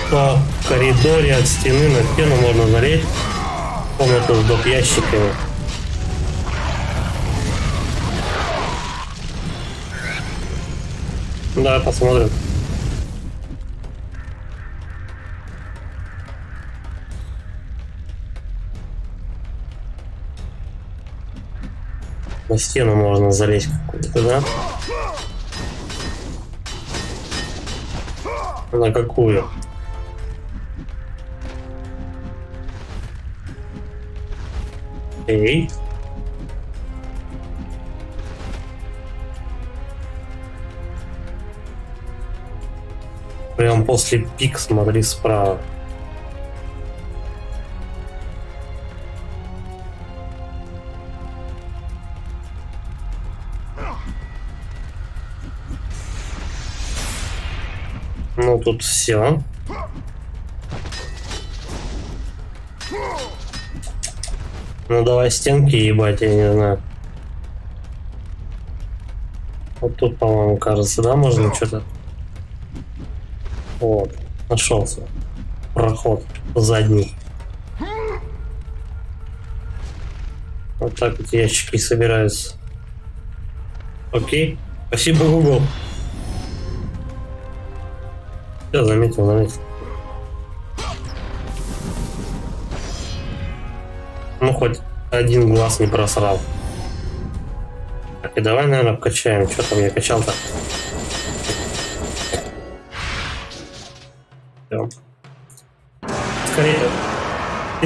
то в коридоре от стены на стену можно залезть. Комнату с доп. Ящиками. Да, посмотрим. На стену можно залезть какую-то, да? На какую? Эй. Прям после пик смотри справа. Ну тут все. Ну давай стенки ебать, я не знаю. Вот тут, по-моему, кажется, да, можно что-то. Вот, нашелся. Проход задний. Вот так вот ящики собираются. Окей. Спасибо, Google. Все, заметил. Ну, хоть один глаз не просрал. Так, и давай, наверное, вкачаем. Что там я качал-то?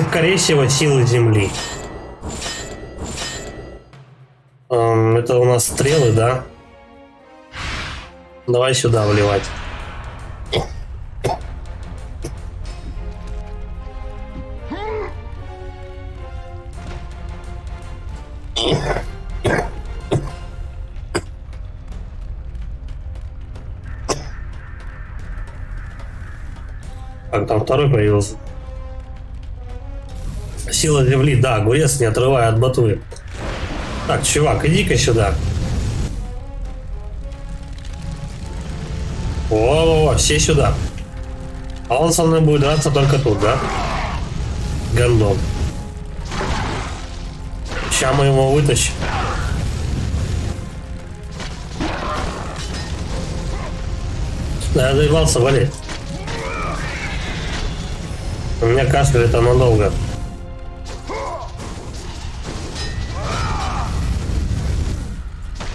Скорее всего, силы Земли. Это у нас стрелы, да? Давай сюда вливать. Так, там второй появился. Сила Земли, да, огурец, не отрывая от ботвы. Так, чувак, иди-ка сюда. Во-во-во, все сюда. А он со мной будет драться только тут, да? Гандон. Сейчас мы его вытащим. Да, я заебался, вали. У меня кашель, это надолго.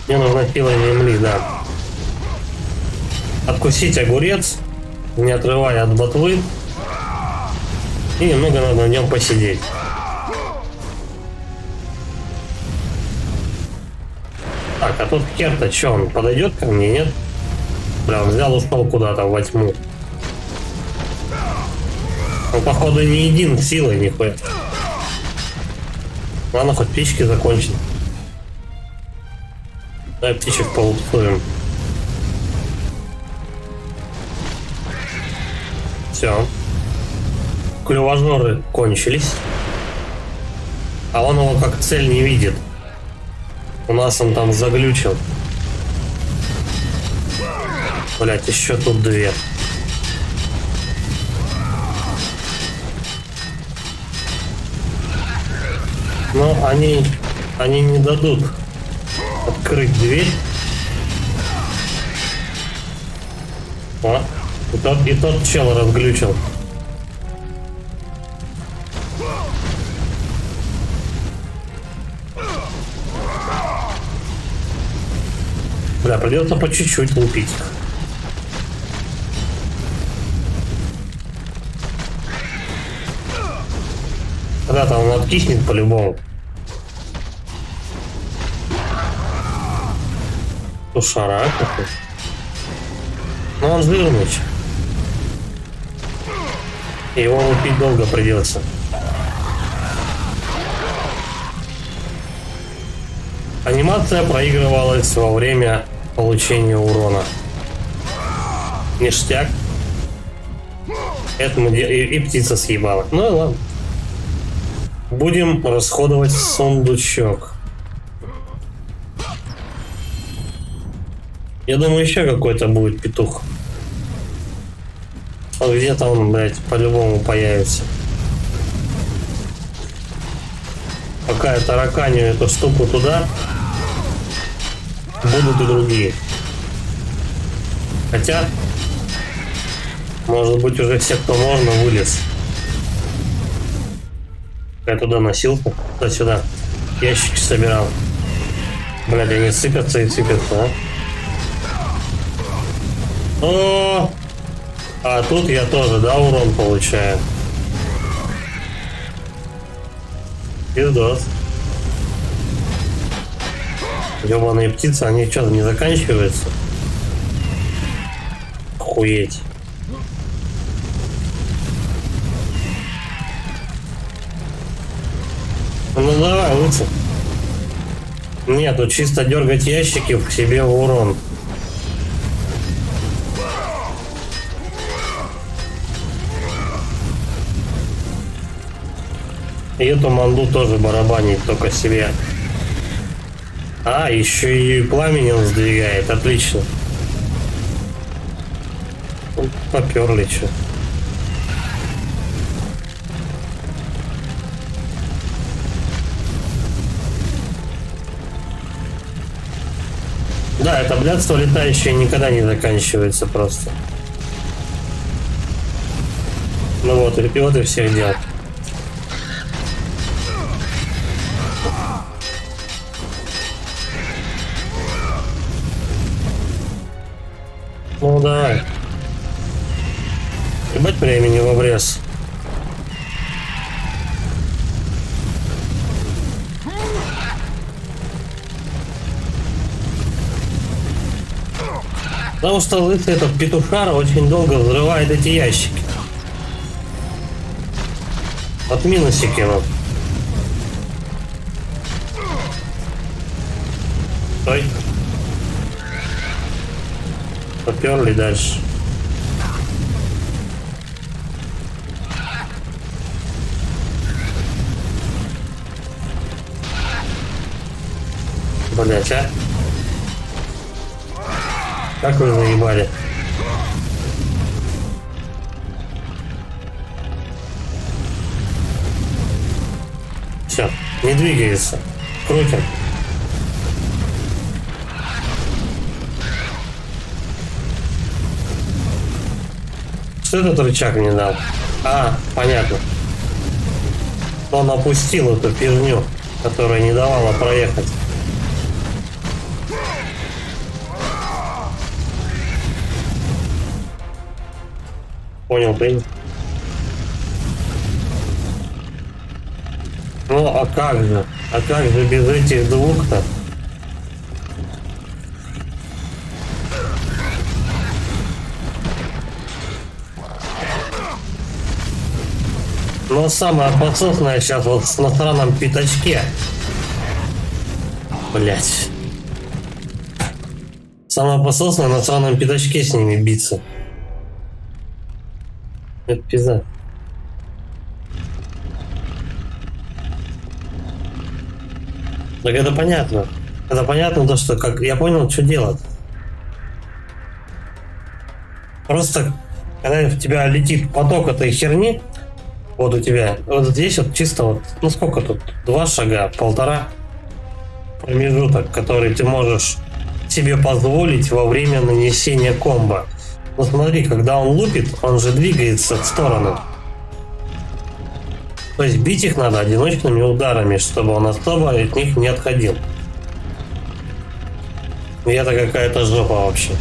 Мне нужна сила Земли, да. откусить огурец, не отрывая от ботвы. И немного надо на нем посидеть. Так, а тут Керта, что, он подойдет ко мне, нет? Бля, он взял, ушел куда-то во тьму. Он, походу, не един силой нихуя. Ладно, хоть птички закончат. Давай птичек полутуем. Все. Клювожоры кончились. А он его как цель не видит. У нас он там заглючил. Блять, еще тут две. Но они не дадут открыть дверь. О, и тот чел разглючил. Бля, придется по чуть-чуть лупить. Когда-то он откиснет по-любому. Тушара какой. Но он жирный. Его лупить долго придется. Анимация проигрывалась во время получения урона. Ништяк. Это и птица съебала. Ну и ладно. Будем расходовать сундучок. Я думаю, еще какой-то будет петух. Где-то он, блядь, по-любому появится. Пока я тараканю эту штуку туда, будут и другие. Хотя, может быть, уже все, кто можно, вылез. Я туда носился, туда-сюда. Ящики собирал. Блядь, они сыпятся и сыпятся, а? О! А тут я тоже, да, урон получаю. Пиздос. Ёбаные птицы, они что, не заканчиваются? Охуеть. Ну давай, лучше. Нет, тут чисто дергать ящики в себе в урон. И эту манду тоже барабанить только себе. А, еще и пламенем сдвигает. Отлично. Поперли, что. Да, это блядство летающее никогда не заканчивается просто. Ну вот, и вот и всех дел. Ну давай. Ебать времени в обрез. Потому что лысый этот петушара очень долго взрывает эти ящики. От минусики вот. Стой. Поперли дальше. Блять, а? Как вы заебали? Все, не двигается. Крутим. Что этот рычаг мне дал? А, понятно. Он опустил эту пижню, которая не давала проехать. Понял, принял. Ну, а как же? А как же без этих двух-то? Но самое опасное сейчас вот на странном пятачке. Блять. Самое опасное на странном пятачке с ними биться. Это пизда. Так это понятно. Это понятно то, что как я понял, что делать. Просто когда в тебя летит поток этой херни, вот у тебя, вот здесь вот чисто вот, ну сколько тут, 2 шага, 1,5 промежуток, который ты можешь себе позволить во время нанесения комбо. Но смотри, когда он лупит, он же двигается в сторону. То есть бить их надо одиночными ударами, чтобы он особо от них не отходил. И это какая-то жопа вообще.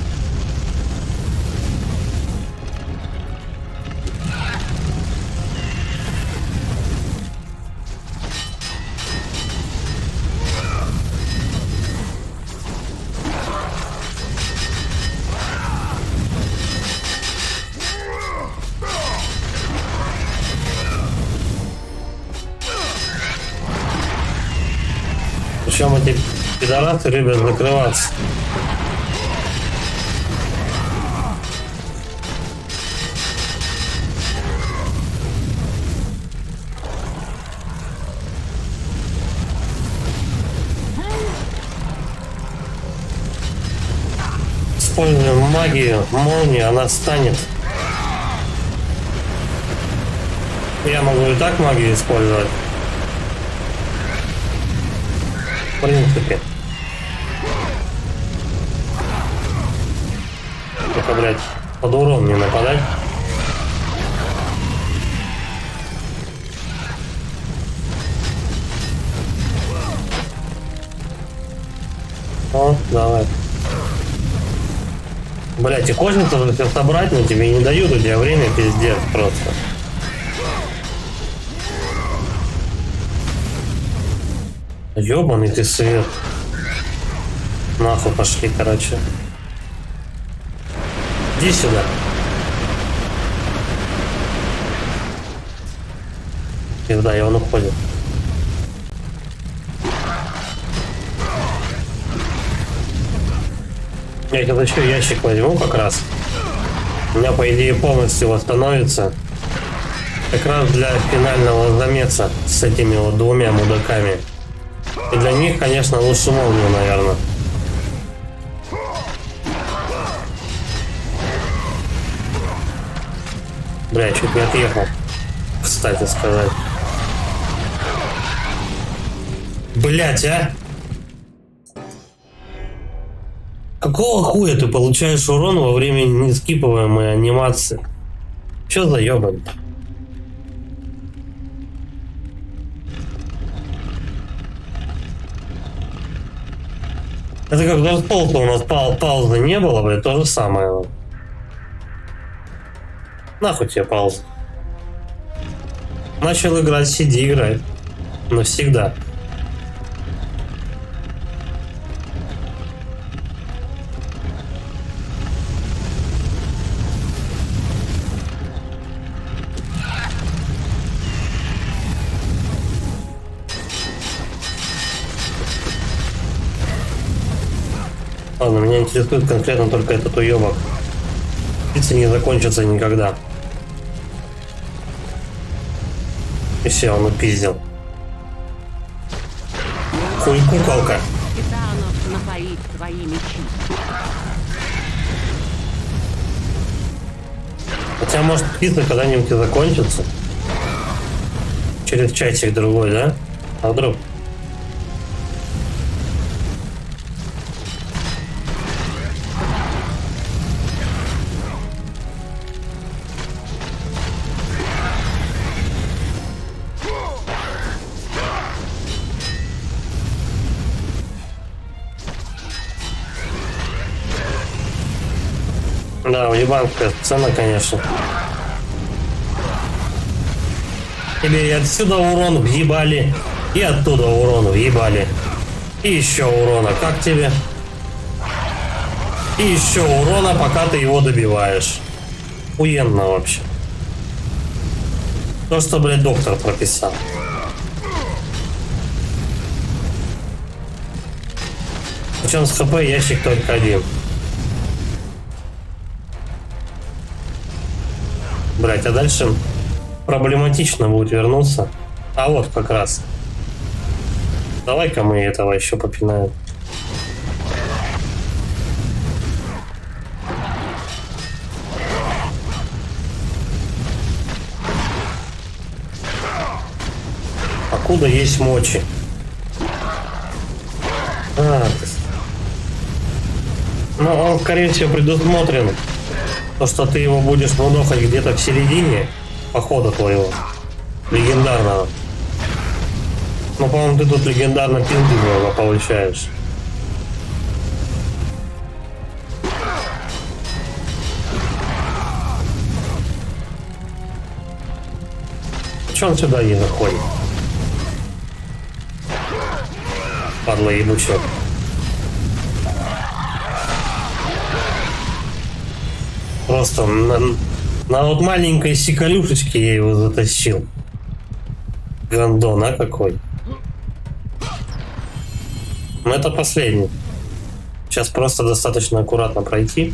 Причем эти пидорасы любят закрываться. Используем магию, молнию, она станет. Я могу и так магию использовать. В принципе. Только, блядь, под урон не нападать. О, давай. Блядь, и хочется же все собрать, но тебе не дают, у тебя время пиздец просто. Ёбаный ты свет. Нахуй пошли, короче. Иди сюда. Пизда, и он уходит. Я сейчас еще ящик возьму как раз. У меня, по идее, полностью восстановится. Как раз для финального замеса с этими вот 2 мудаками. И для них, конечно, лучше молнию, наверное. Бля, чуть не отъехал. Кстати сказать. Блять, а? Какого хуя ты получаешь урон во время нескипываемой анимации? Чё за ёбан? Это как Dark Souls, у нас паузы не было, блядь, то же самое. Нахуй тебе пауза. Начал играть, сиди играй. Навсегда. Ладно, меня интересует конкретно только этот уебок. Птицы не закончатся никогда. И все, он упиздил. Хуй куколка. Титанов напоит твои мечи. Хотя, может, птицы когда-нибудь и закончатся. Через часик другой, да? А вдруг? Да, уебанская сцена, конечно. Тебе и отсюда урон въебали, и оттуда урон въебали. И еще урона. Как тебе? И еще урона, пока ты его добиваешь. Охуенно вообще. То, что, блядь, доктор прописал. Причем с ХП ящик только один. Блять, а дальше проблематично будет вернуться. А вот как раз. Давай-ка мы этого еще попинаем. Покуда есть мочи. Ну, он, скорее всего, предусмотрен. То, что ты его будешь мудохать где-то в середине похода твоего. Легендарного. Ну, по-моему, ты тут легендарно пилды много получаешь. Че он сюда не заходит? Падла ебучая. Просто на вот маленькой сикалюшечке я его затащил. Гандон, а какой? Ну это последний. Сейчас просто достаточно аккуратно пройти.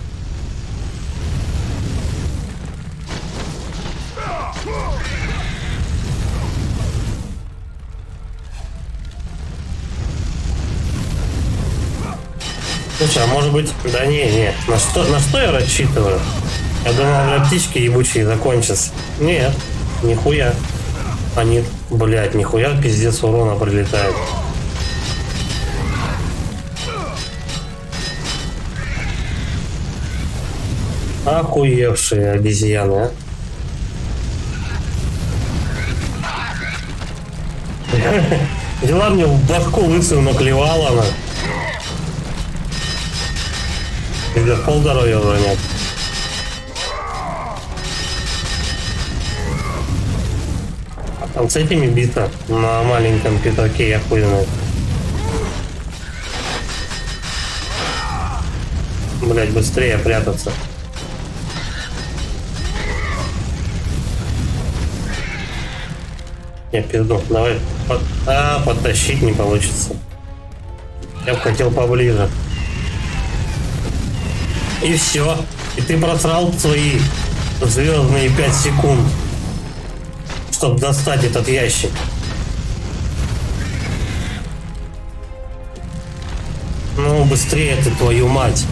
Слушай, а может быть... Да не. На что я рассчитываю? Я думал, бля, птички ебучие закончатся. Нет, нихуя. Они, блядь, нихуя, пиздец урона прилетает. Охуевшие обезьяны, а. Дела мне в башку лысую наклевала она. Пиздец, полздоровья уже нет. А там с этими бито на маленьком пятаке, я хуй знаю. Блять, быстрее прятаться. Я пизду, давай. Подтащить не получится. Я бы хотел поближе. И все. И ты просрал свои звездные 5 секунд, чтобы достать этот ящик. Ну, быстрее ты, твою мать.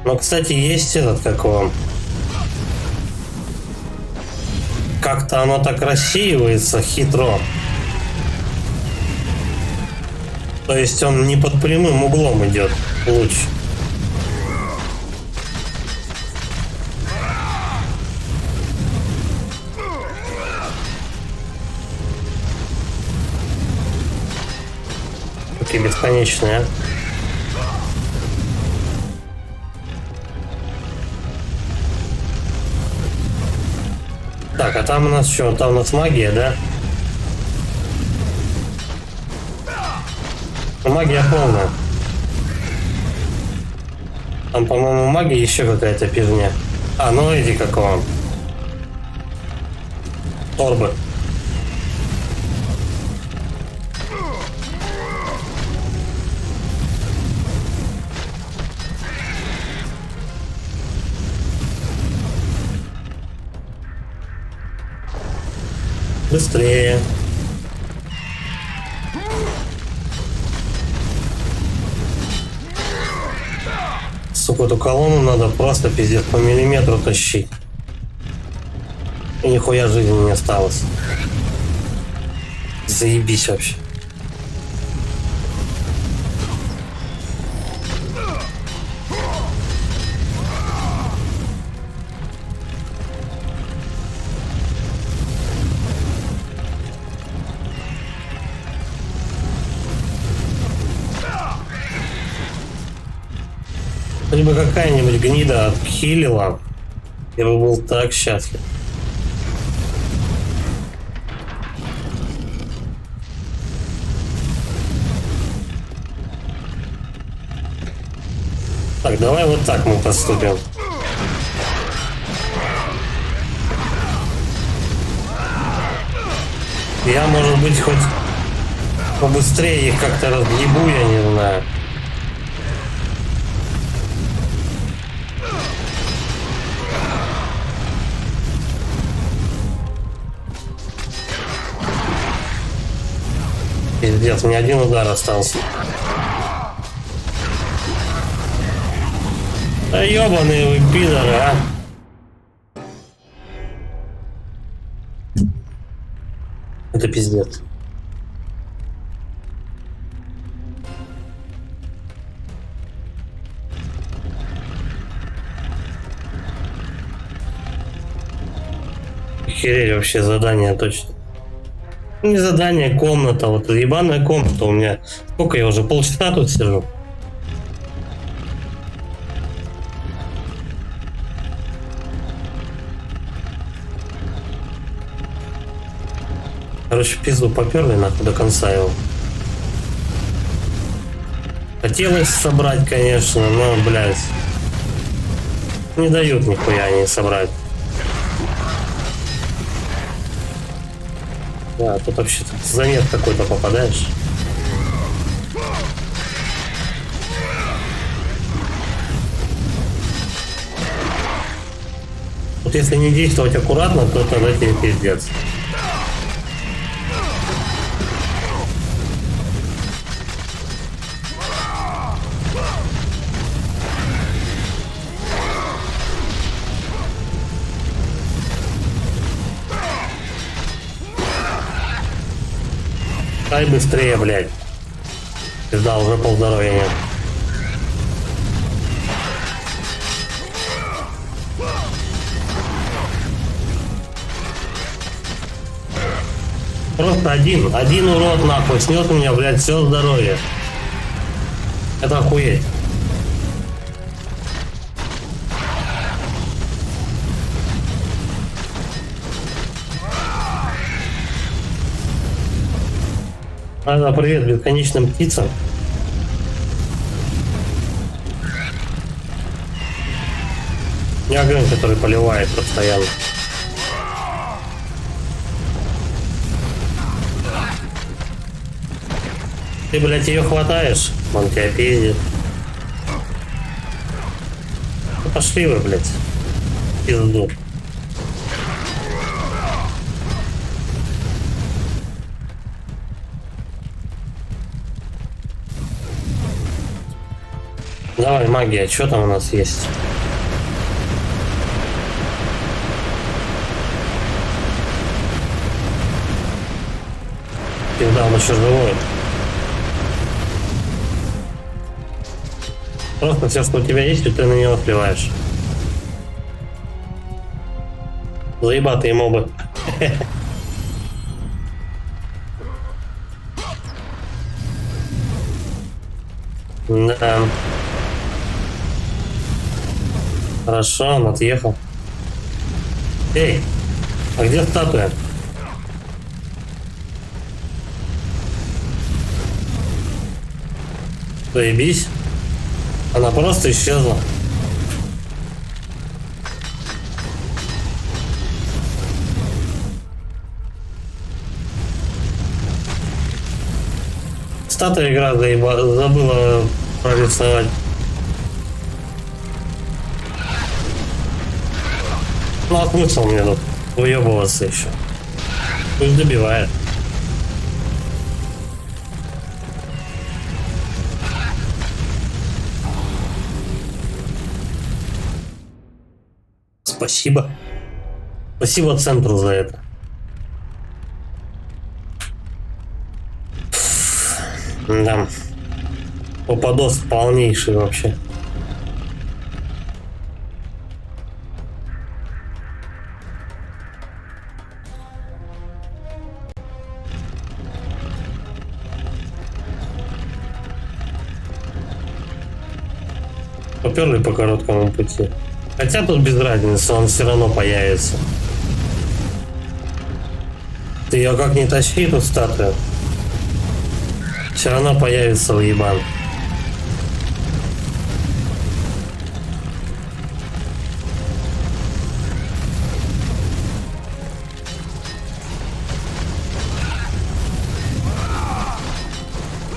Но, кстати, есть этот, как он. Как-то оно так рассеивается хитро. То есть он не под прямым углом идет луч. Какие бесконечные, а? Так, а там у нас что? Там у нас магия, да? Магия полная. Там, по-моему, магия еще какая-то пизня. А, ну эти как вам. Торбы. Быстрее. Сука, эту колонну надо просто пиздец по миллиметру тащить. И нихуя жизни не осталось. Заебись вообще. Хоть бы какая-нибудь гнида отхилила, я бы был так счастлив. Так, давай вот так мы поступим. Я, может быть, хоть побыстрее их как-то разъебу, я не знаю. Пиздец, мне один удар остался. Да ёбаные вы пидоры, а! Это пиздец. Охереть вообще задание точно. Не задание, комната. Вот ебаная комната у меня. Сколько я уже? Полчаса тут сижу. Короче, пизду поперли нахуй до конца его. Хотелось собрать, конечно, но, блядь, не дают нихуя они собрать. Да, тут вообще за нет какой-то попадаешь. Вот если не действовать аккуратно, то тогда тебе пиздец. Дай быстрее, блядь. Пизда, уже полздоровья нет. Просто один урод нахуй снес у меня, блядь, все здоровье. Это охуеть. Да, привет бесконечным птицам. Не огонь, который поливает постоянно. Ты, блядь, ее хватаешь, он тебя пиздит. Ну, пошли вы, блядь, пизду. Давай, магия, что там у нас есть? Пизда, он еще живой. Просто все, что у тебя есть, ты на него сливаешь. Заебатые мобы. Да. Хорошо, он отъехал. Эй, а где статуя? Заебись. Она просто исчезла. Статуя игра забыла прорисовать. Ну а смысл мне тут выебываться еще? Пусть добивает. Спасибо. Спасибо центру за это. Да. Попадос полнейший вообще. Поперли по короткому пути. Хотя тут без разницы, он все равно появится. Ты ее как не тащи, эту статую. Все равно появится уебан.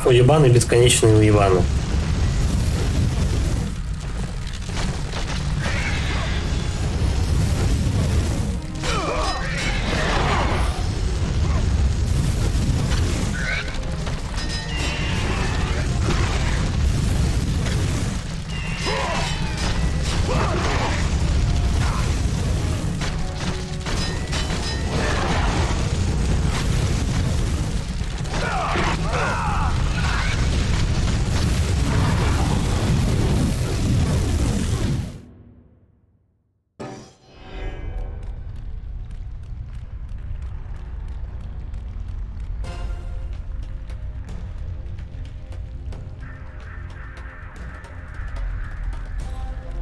Уебаны бесконечные уебаны.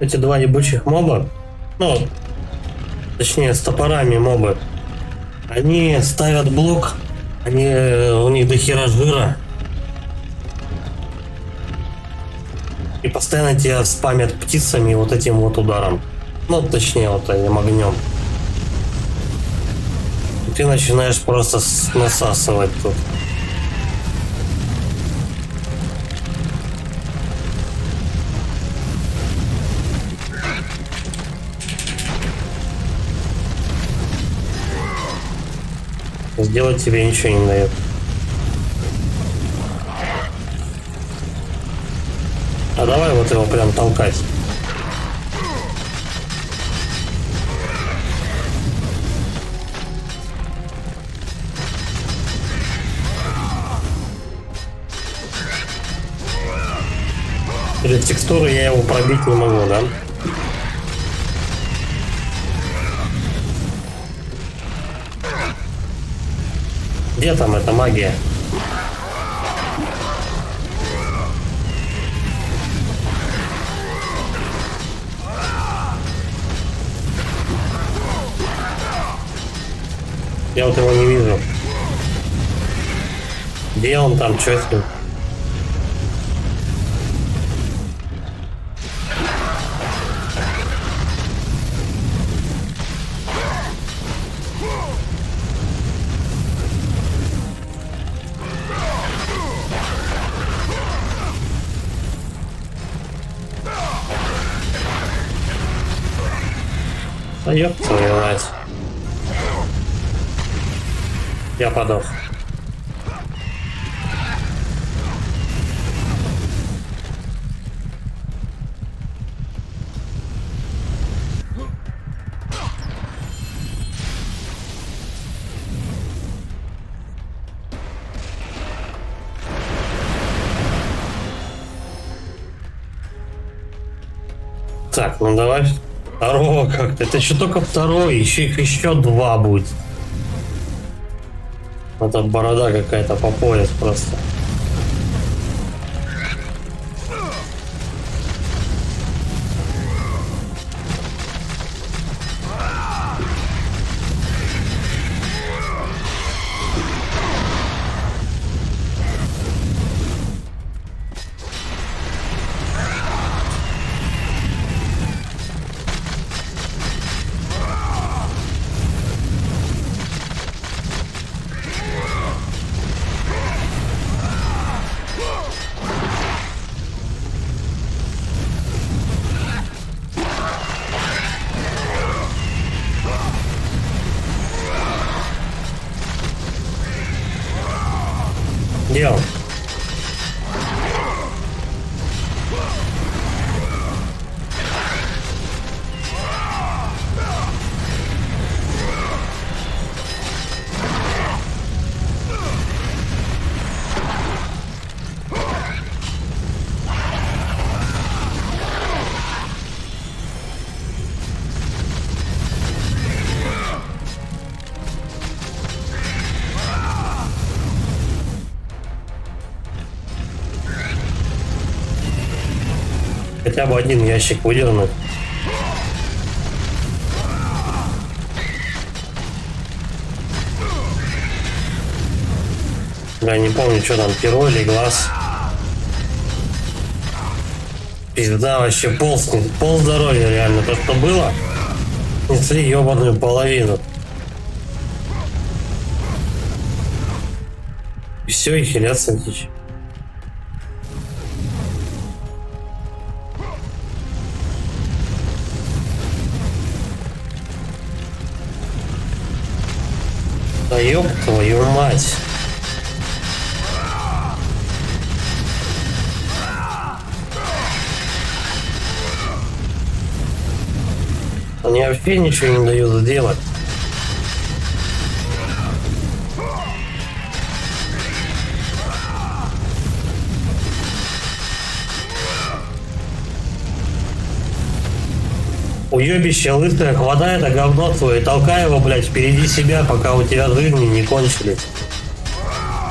Эти два ебучих моба, ну, точнее, с топорами мобы, они ставят блок, у них дохера жира. И постоянно тебя спамят птицами вот этим вот ударом. Ну, точнее, вот этим огнем. И ты начинаешь просто насасывать тут. Сделать тебе ничего не дает. А давай вот его прям толкать. Перед текстурой я его пробить не могу, да? Где там эта магия? Я вот его не вижу. Где он там? Что с ним? Да ёб твою мать. Я подох. Так, ну давай. Второго как-то. Это еще только второй, еще два будет. Это борода какая-то по пояс просто. Где он? хотя бы один ящик выдернуть. Я не помню, что там, перо или глаз. Пизда, вообще пол здоровья реально. То, что было, несли ебаную половину. И все, и хиляться дичь. Да ёб твою мать. Они вообще ничего не дают сделать. Уебище лысое, хватай это говно твое, толкай его, блядь, впереди себя, пока у тебя жизни не кончились.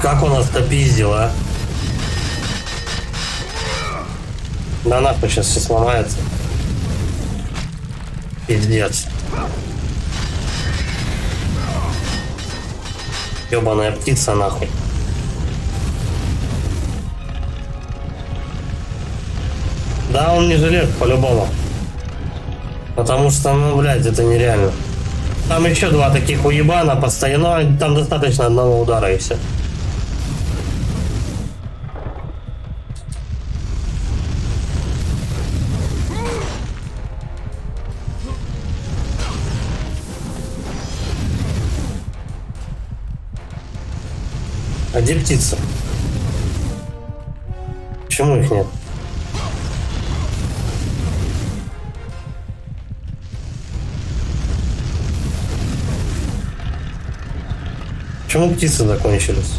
Как он нас-то пиздил, а? Да нахуй сейчас все сломается. Пиздец. Ёбаная птица, нахуй. Да, он не жилет, по-любому. Потому что, ну, блядь, это нереально. Там еще два таких уебана постоянно, но там достаточно одного удара и все. А где птица? Почему их нет? Почему птицы закончились?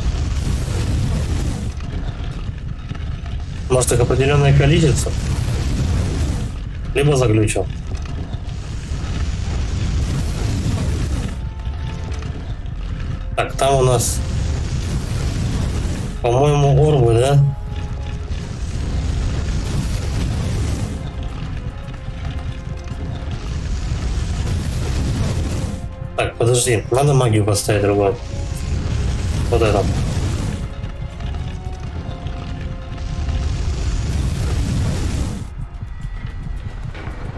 Может, их определенное количество? Либо заглючил. Так, там у нас, по-моему, орбы, да? Так, подожди, надо магию поставить другую. Вот это.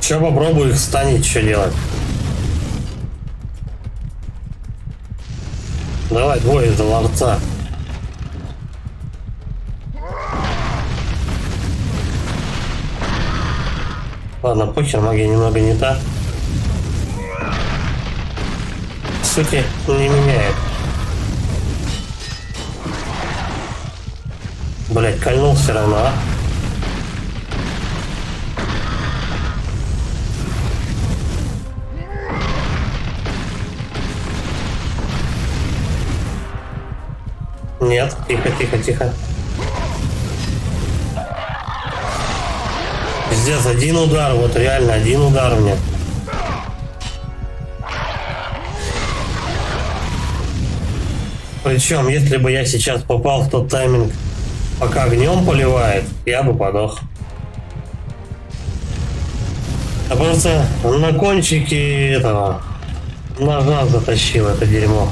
Сейчас попробую их станить, что делать. Давай, двое из ларца. Ладно, похер, магия немного не та. Сути не меняет. Блять, кольнул все равно, а? Нет, тихо, тихо, тихо. Пиздец, один удар, вот реально один удар мне. Причем, если бы я сейчас попал в тот тайминг, пока огнем поливает, я бы подох. А просто на кончике этого ножа затащил это дерьмо.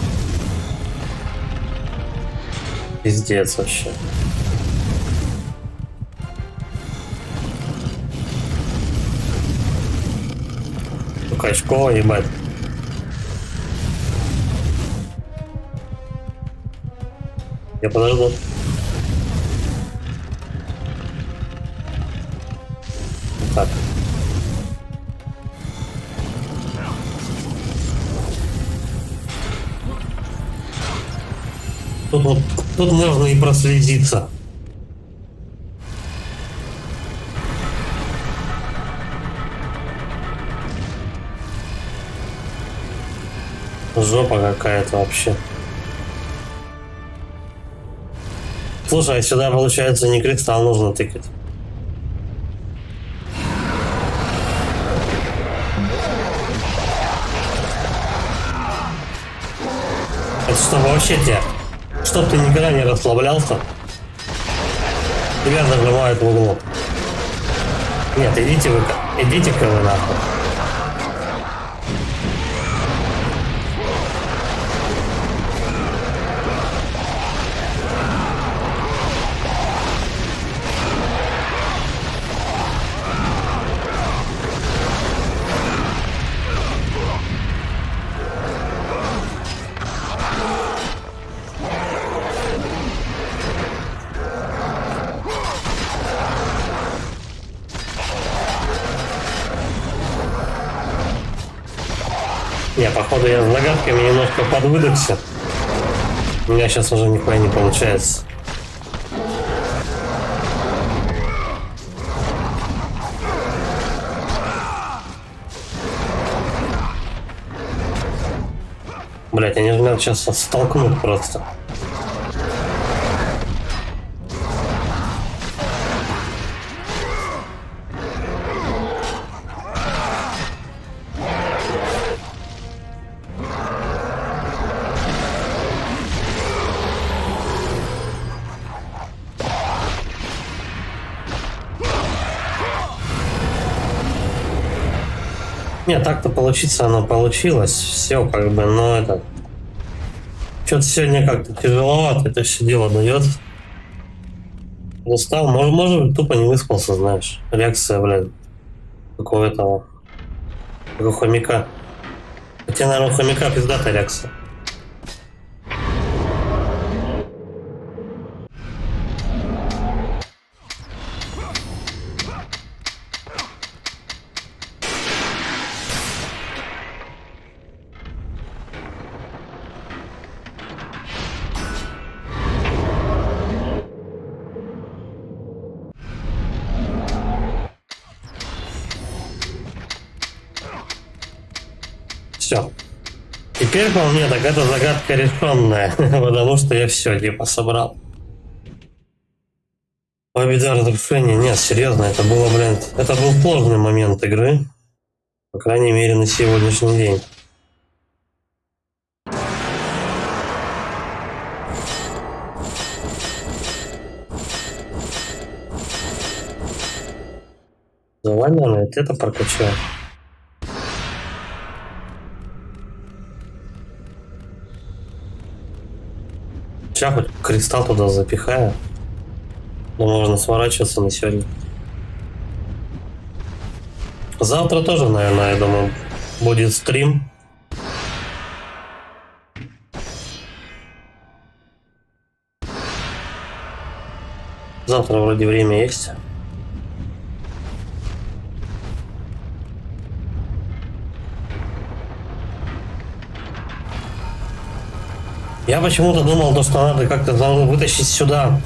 Пиздец вообще. Качкова, ебать. Я подожду. Так. Тут можно и проследиться. Жопа какая-то вообще. Слушай, а сюда, получается, не кристалл нужно тыкать. Это чтобы вообще тебя, чтоб ты никогда не расслаблялся, тебя зажимают в углу. Нет, идите-ка вы нахуй. Не, походу я с загадками немножко подвыдохся. У меня сейчас уже нихуя не получается. Блять, они же меня сейчас столкнут просто. Не, так-то получится оно получилось. Все как бы, но это... Что-то сегодня как-то тяжеловато это все дело дается. Устал, может тупо не выспался, знаешь. Реакция, блядь, какого этого... Как у хомяка. Хотя, наверное, у хомяка пиздатая реакция. Все. Теперь по мне так эта загадка решенная, потому что я все типа собрал. Победа, разрушение. Нет, серьезно, это было, блин, это был сложный момент игры. По крайней мере, на сегодняшний день. Давай, наверное, это прокачаю. Сейчас хоть кристалл туда запихаю. Но можно сворачиваться на сегодня. Завтра тоже, наверное, я думаю, будет стрим. Завтра вроде время есть. Я почему-то думал, то, что надо как-то вытащить сюда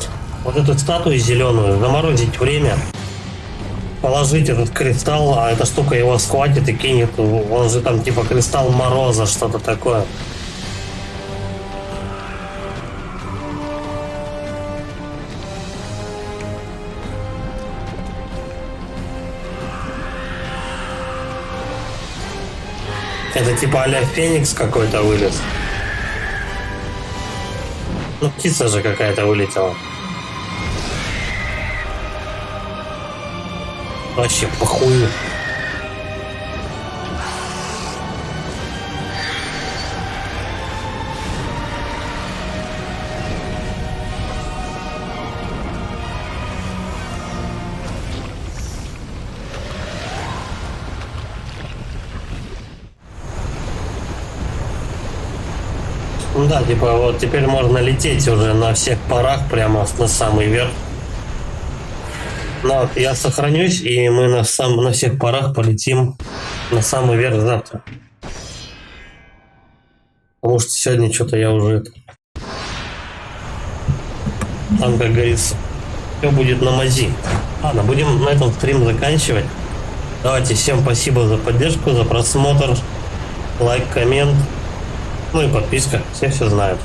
вот эту статую зеленую, заморозить время, положить этот кристалл, а эта штука его схватит и кинет. Он же там типа кристалл мороза, что-то такое. Это типа а-ля Феникс какой-то вылез. Ну, птица же какая-то вылетела. Вообще похуй. Ну да, типа вот теперь можно лететь уже на всех парах прямо на самый верх. Но я сохранюсь, и мы на всех парах полетим на самый верх завтра. Потому что сегодня что-то я уже... Там, как говорится, все будет на мази. Ладно, будем на этом стрим заканчивать. Давайте, всем спасибо за поддержку, за просмотр, лайк, коммент. Ну и подписка, все знают.